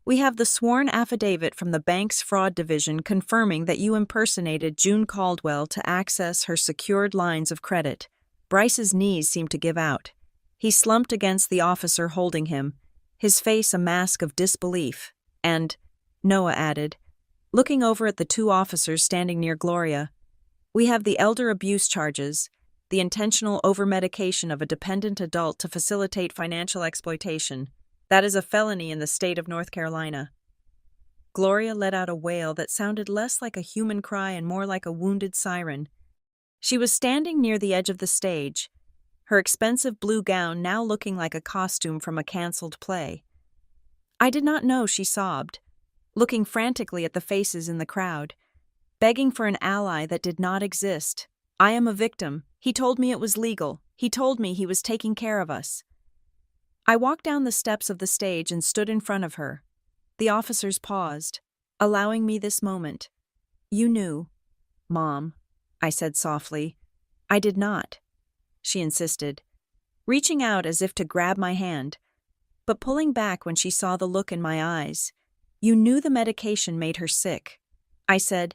we have the sworn affidavit from the bank's fraud division confirming that you impersonated June Caldwell to access her secured lines of credit." Bryce's knees seemed to give out. He slumped against the officer holding him, his face a mask of disbelief. "And," Noah added, looking over at the two officers standing near Gloria, "we have the elder abuse charges, the intentional overmedication of a dependent adult to facilitate financial exploitation. That is a felony in the state of North Carolina." Gloria let out a wail that sounded less like a human cry and more like a wounded siren. She was standing near the edge of the stage, her expensive blue gown now looking like a costume from a canceled play. "I did not know," she sobbed, looking frantically at the faces in the crowd, begging for an ally that did not exist. "I am a victim. He told me it was legal. He told me he was taking care of us." I walked down the steps of the stage and stood in front of her. The officers paused, allowing me this moment. "You knew, Mom," I said softly. "I did not," she insisted, reaching out as if to grab my hand, but pulling back when she saw the look in my eyes. "You knew the medication made her sick." I said,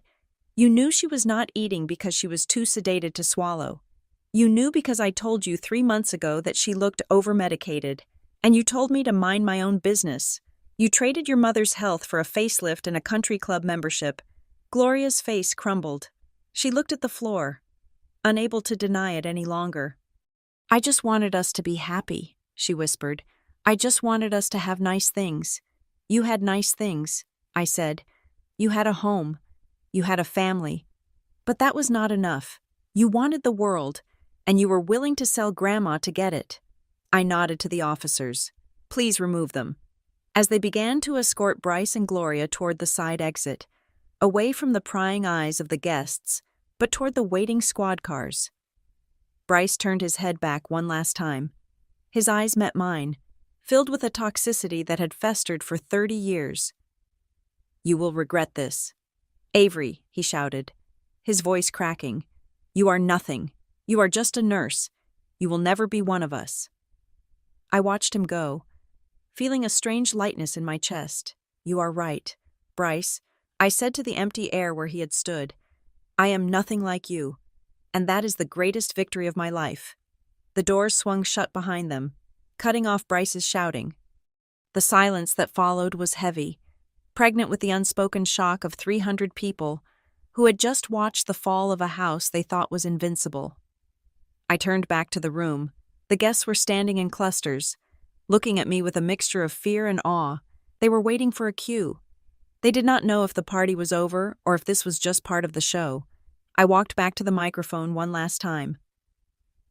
"You knew she was not eating because she was too sedated to swallow. You knew because I told you 3 months ago that she looked over-medicated, and you told me to mind my own business. You traded your mother's health for a facelift and a country club membership." Gloria's face crumbled. She looked at the floor, unable to deny it any longer. "I just wanted us to be happy," she whispered. "I just wanted us to have nice things. You had nice things," I said. "You had a home. You had a family. But that was not enough. You wanted the world, and you were willing to sell Grandma to get it." I nodded to the officers. "Please remove them," as they began to escort Bryce and Gloria toward the side exit, away from the prying eyes of the guests, but toward the waiting squad cars. Bryce turned his head back one last time. His eyes met mine, filled with a toxicity that had festered for 30 years. "You will regret this." "Avery," he shouted, his voice cracking, "you are nothing. You are just a nurse. You will never be one of us." I watched him go, feeling a strange lightness in my chest. "You are right, Bryce," I said to the empty air where he had stood. "I am nothing like you, and that is the greatest victory of my life." The doors swung shut behind them, cutting off Bryce's shouting. The silence that followed was heavy, pregnant with the unspoken shock of 300 people who had just watched the fall of a house they thought was invincible. I turned back to the room. The guests were standing in clusters, looking at me with a mixture of fear and awe. They were waiting for a cue. They did not know if the party was over or if this was just part of the show. I walked back to the microphone one last time.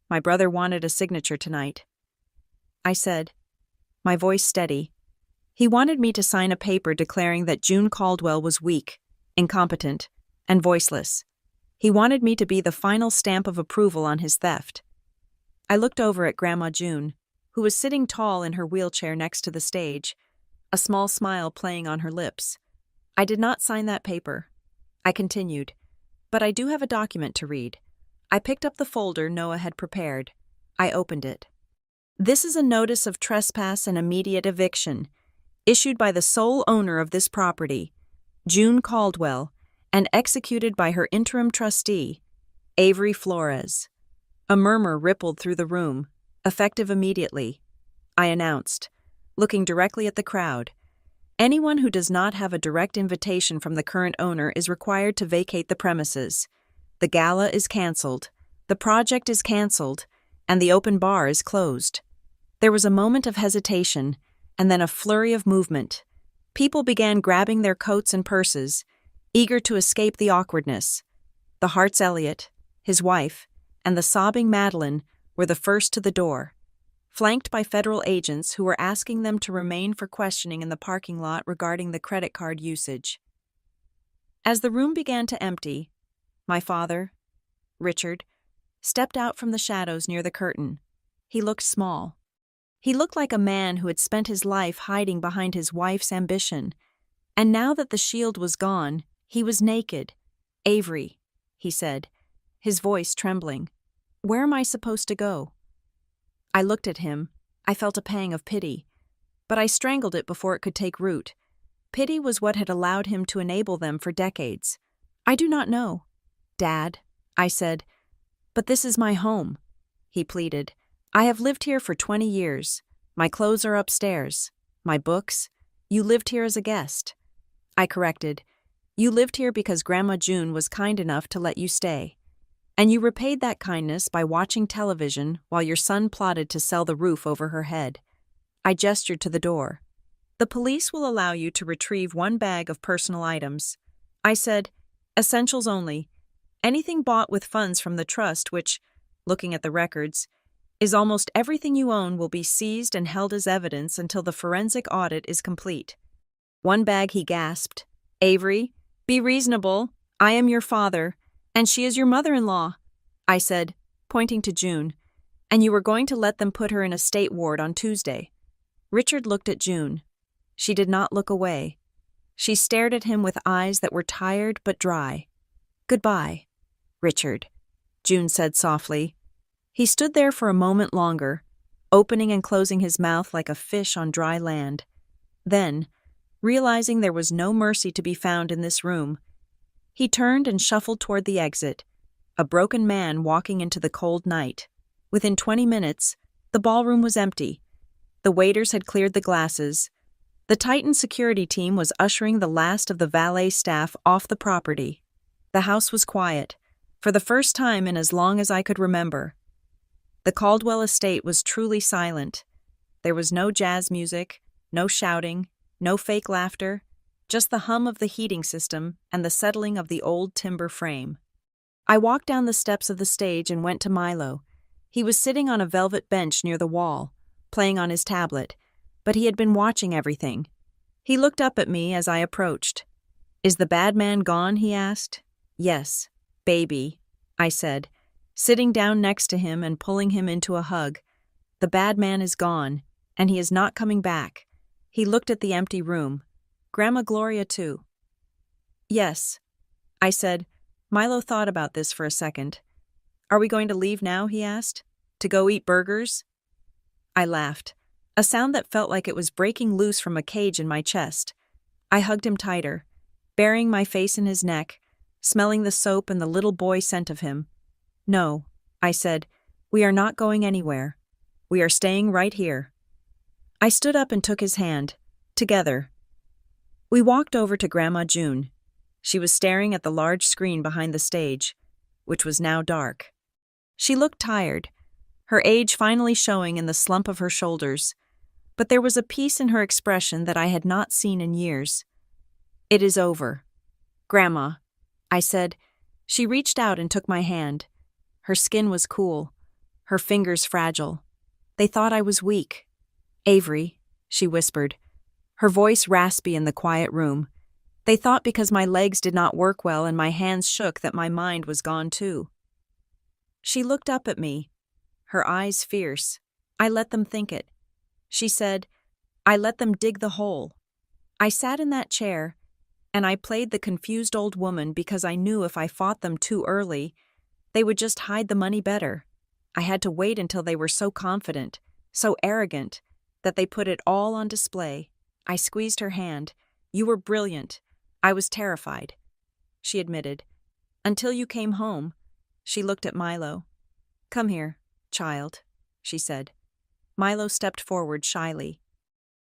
"My brother wanted a signature tonight," I said, my voice steady. "He wanted me to sign a paper declaring that June Caldwell was weak, incompetent, and voiceless. He wanted me to be the final stamp of approval on his theft." I looked over at Grandma June, who was sitting tall in her wheelchair next to the stage, a small smile playing on her lips. "I did not sign that paper," I continued, "but I do have a document to read. I picked up the folder Noah had prepared. I opened it. This is a notice of trespass and immediate eviction, issued by the sole owner of this property, June Caldwell, and executed by her interim trustee, Avery Flores. A murmur rippled through the room, effective immediately. I announced, looking directly at the crowd. Anyone who does not have a direct invitation from the current owner is required to vacate the premises. The gala is canceled, the project is canceled, and the open bar is closed. There was a moment of hesitation, and then a flurry of movement. People began grabbing their coats and purses, eager to escape the awkwardness. The Hartz Elliot, his wife, and the sobbing Madeline were the first to the door, flanked by federal agents who were asking them to remain for questioning in the parking lot regarding the credit card usage. As the room began to empty, my father, Richard, stepped out from the shadows near the curtain. He looked small. He looked like a man who had spent his life hiding behind his wife's ambition, and now that the shield was gone, he was naked. "Avery," he said, his voice trembling, "where am I supposed to go?" I looked at him. I felt a pang of pity, but I strangled it before it could take root. Pity was what had allowed him to enable them for decades. "I do not know, Dad," I said. "But this is my home," he pleaded. "I have lived here for 20 years. My clothes are upstairs. My books. You lived here as a guest." I corrected. "You lived here because Grandma June was kind enough to let you stay. And you repaid that kindness by watching television while your son plotted to sell the roof over her head." I gestured to the door. "The police will allow you to retrieve one bag of personal items." I said, "Essentials only. Anything bought with funds from the trust which, looking at the records, is almost everything you own will be seized and held as evidence until the forensic audit is complete." "One bag," he gasped. "Avery, be reasonable. I am your father, and she is your mother-in-law," I said, pointing to June, "and you were going to let them put her in a state ward on Tuesday." Richard looked at June. She did not look away. She stared at him with eyes that were tired but dry. "Goodbye, Richard," June said softly. He stood there for a moment longer, opening and closing his mouth like a fish on dry land. Then, realizing there was no mercy to be found in this room, he turned and shuffled toward the exit, a broken man walking into the cold night. Within 20 minutes, the ballroom was empty. The waiters had cleared the glasses. The Titan security team was ushering the last of the valet staff off the property. The house was quiet, for the first time in as long as I could remember. The Caldwell estate was truly silent. There was no jazz music, no shouting, no fake laughter, just the hum of the heating system and the settling of the old timber frame. I walked down the steps of the stage and went to Milo. He was sitting on a velvet bench near the wall, playing on his tablet, but he had been watching everything. He looked up at me as I approached. "Is the bad man gone?" he asked. "Yes, baby," I said, sitting down next to him and pulling him into a hug. "The bad man is gone, and he is not coming back." He looked at the empty room. "Grandma Gloria, too?" "Yes," I said. Milo thought about this for a second. "Are we going to leave now?" he asked. "To go eat burgers?" I laughed, a sound that felt like it was breaking loose from a cage in my chest. I hugged him tighter, burying my face in his neck, smelling the soap and the little boy scent of him. "No," I said, "we are not going anywhere. We are staying right here." I stood up and took his hand. Together. We walked over to Grandma June. She was staring at the large screen behind the stage, which was now dark. She looked tired, her age finally showing in the slump of her shoulders, but there was a peace in her expression that I had not seen in years. "It is over, Grandma," I said. She reached out and took my hand. Her skin was cool, her fingers fragile. They thought I was weak. "Avery," she whispered, her voice raspy in the quiet room. "They thought because my legs did not work well and my hands shook that my mind was gone too." She looked up at me, her eyes fierce. "I let them think it," she said. "I let them dig the hole." I sat in that chair, and I played the confused old woman because I knew if I fought them too early, They would just hide the money better. I had to wait until they were so confident, so arrogant, that they put it all on display. I squeezed her hand. You were brilliant. I was terrified, she admitted. Until you came home. She looked at Milo. Come here, child, she said. Milo stepped forward shyly.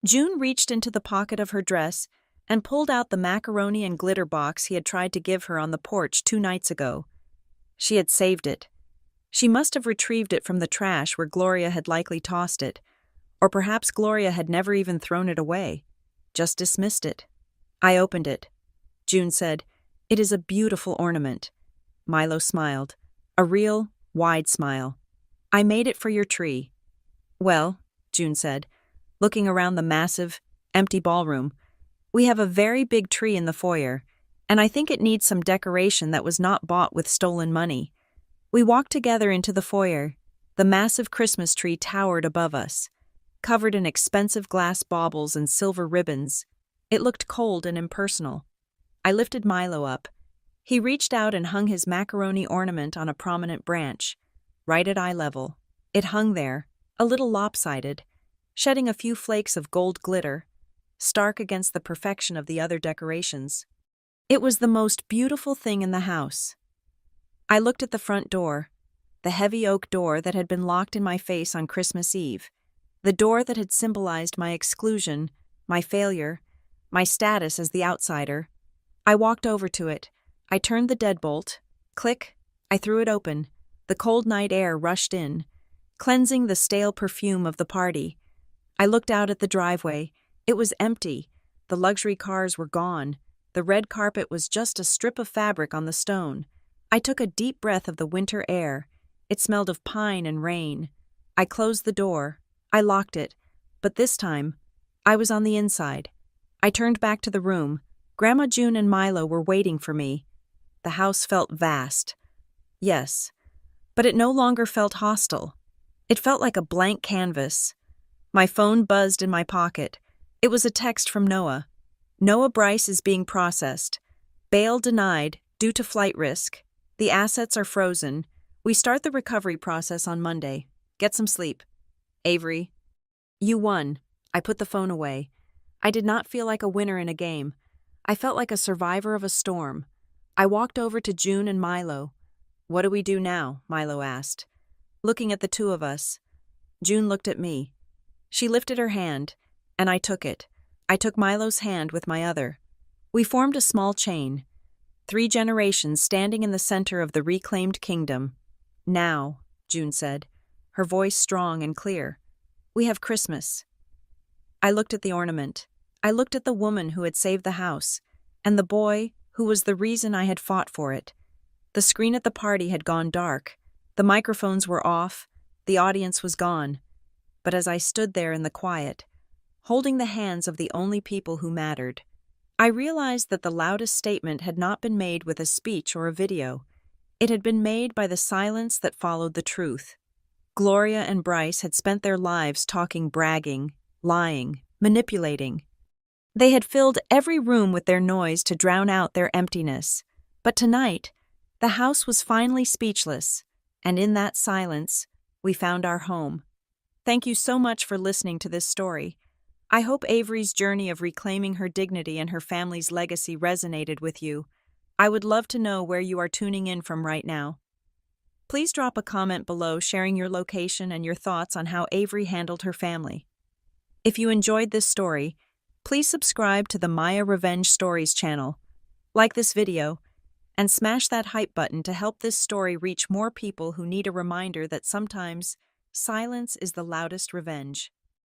June reached into the pocket of her dress and pulled out the macaroni and glitter box he had tried to give her on the porch 2 nights ago. She had saved it. She must have retrieved it from the trash where Gloria had likely tossed it, or perhaps Gloria had never even thrown it away, just dismissed it. I opened it. June said, It is a beautiful ornament. Milo smiled, a real, wide smile. I made it for your tree. Well, June said, looking around the massive, empty ballroom, we have a very big tree in the foyer, and I think it needs some decoration that was not bought with stolen money. We walked together into the foyer. The massive Christmas tree towered above us, covered in expensive glass baubles and silver ribbons. It looked cold and impersonal. I lifted Milo up. He reached out and hung his macaroni ornament on a prominent branch, right at eye level. It hung there, a little lopsided, shedding a few flakes of gold glitter, stark against the perfection of the other decorations. It was the most beautiful thing in the house. I looked at the front door, the heavy oak door that had been locked in my face on Christmas Eve, the door that had symbolized my exclusion, my failure, my status as the outsider. I walked over to it. I turned the deadbolt. Click, I threw it open. The cold night air rushed in, cleansing the stale perfume of the party. I looked out at the driveway. It was empty. The luxury cars were gone. The red carpet was just a strip of fabric on the stone. I took a deep breath of the winter air. It smelled of pine and rain. I closed the door. I locked it. But this time, I was on the inside. I turned back to the room. Grandma June and Milo were waiting for me. The house felt vast. Yes, but it no longer felt hostile. It felt like a blank canvas. My phone buzzed in my pocket. It was a text from Noah. Noah Bryce is being processed. Bail denied due to flight risk. The assets are frozen. We start the recovery process on Monday. Get some sleep. Avery. You won. I put the phone away. I did not feel like a winner in a game. I felt like a survivor of a storm. I walked over to June and Milo. What do we do now? Milo asked. Looking at the two of us. June looked at me. She lifted her hand, and I took it. I took Milo's hand with my other. We formed a small chain. 3 generations standing in the center of the reclaimed kingdom. Now, June said, her voice strong and clear. We have Christmas. I looked at the ornament. I looked at the woman who had saved the house, and the boy who was the reason I had fought for it. The screen at the party had gone dark. The microphones were off. The audience was gone. But as I stood there in the quiet, holding the hands of the only people who mattered, I realized that the loudest statement had not been made with a speech or a video. It had been made by the silence that followed the truth. Gloria and Bryce had spent their lives talking, bragging, lying, manipulating. They had filled every room with their noise to drown out their emptiness. But tonight, the house was finally speechless, and in that silence, we found our home. Thank you so much for listening to this story. I hope Avery's journey of reclaiming her dignity and her family's legacy resonated with you. I would love to know where you are tuning in from right now. Please drop a comment below sharing your location and your thoughts on how Avery handled her family. If you enjoyed this story, please subscribe to the Maya Revenge Stories channel, like this video, and smash that hype button to help this story reach more people who need a reminder that sometimes silence is the loudest revenge.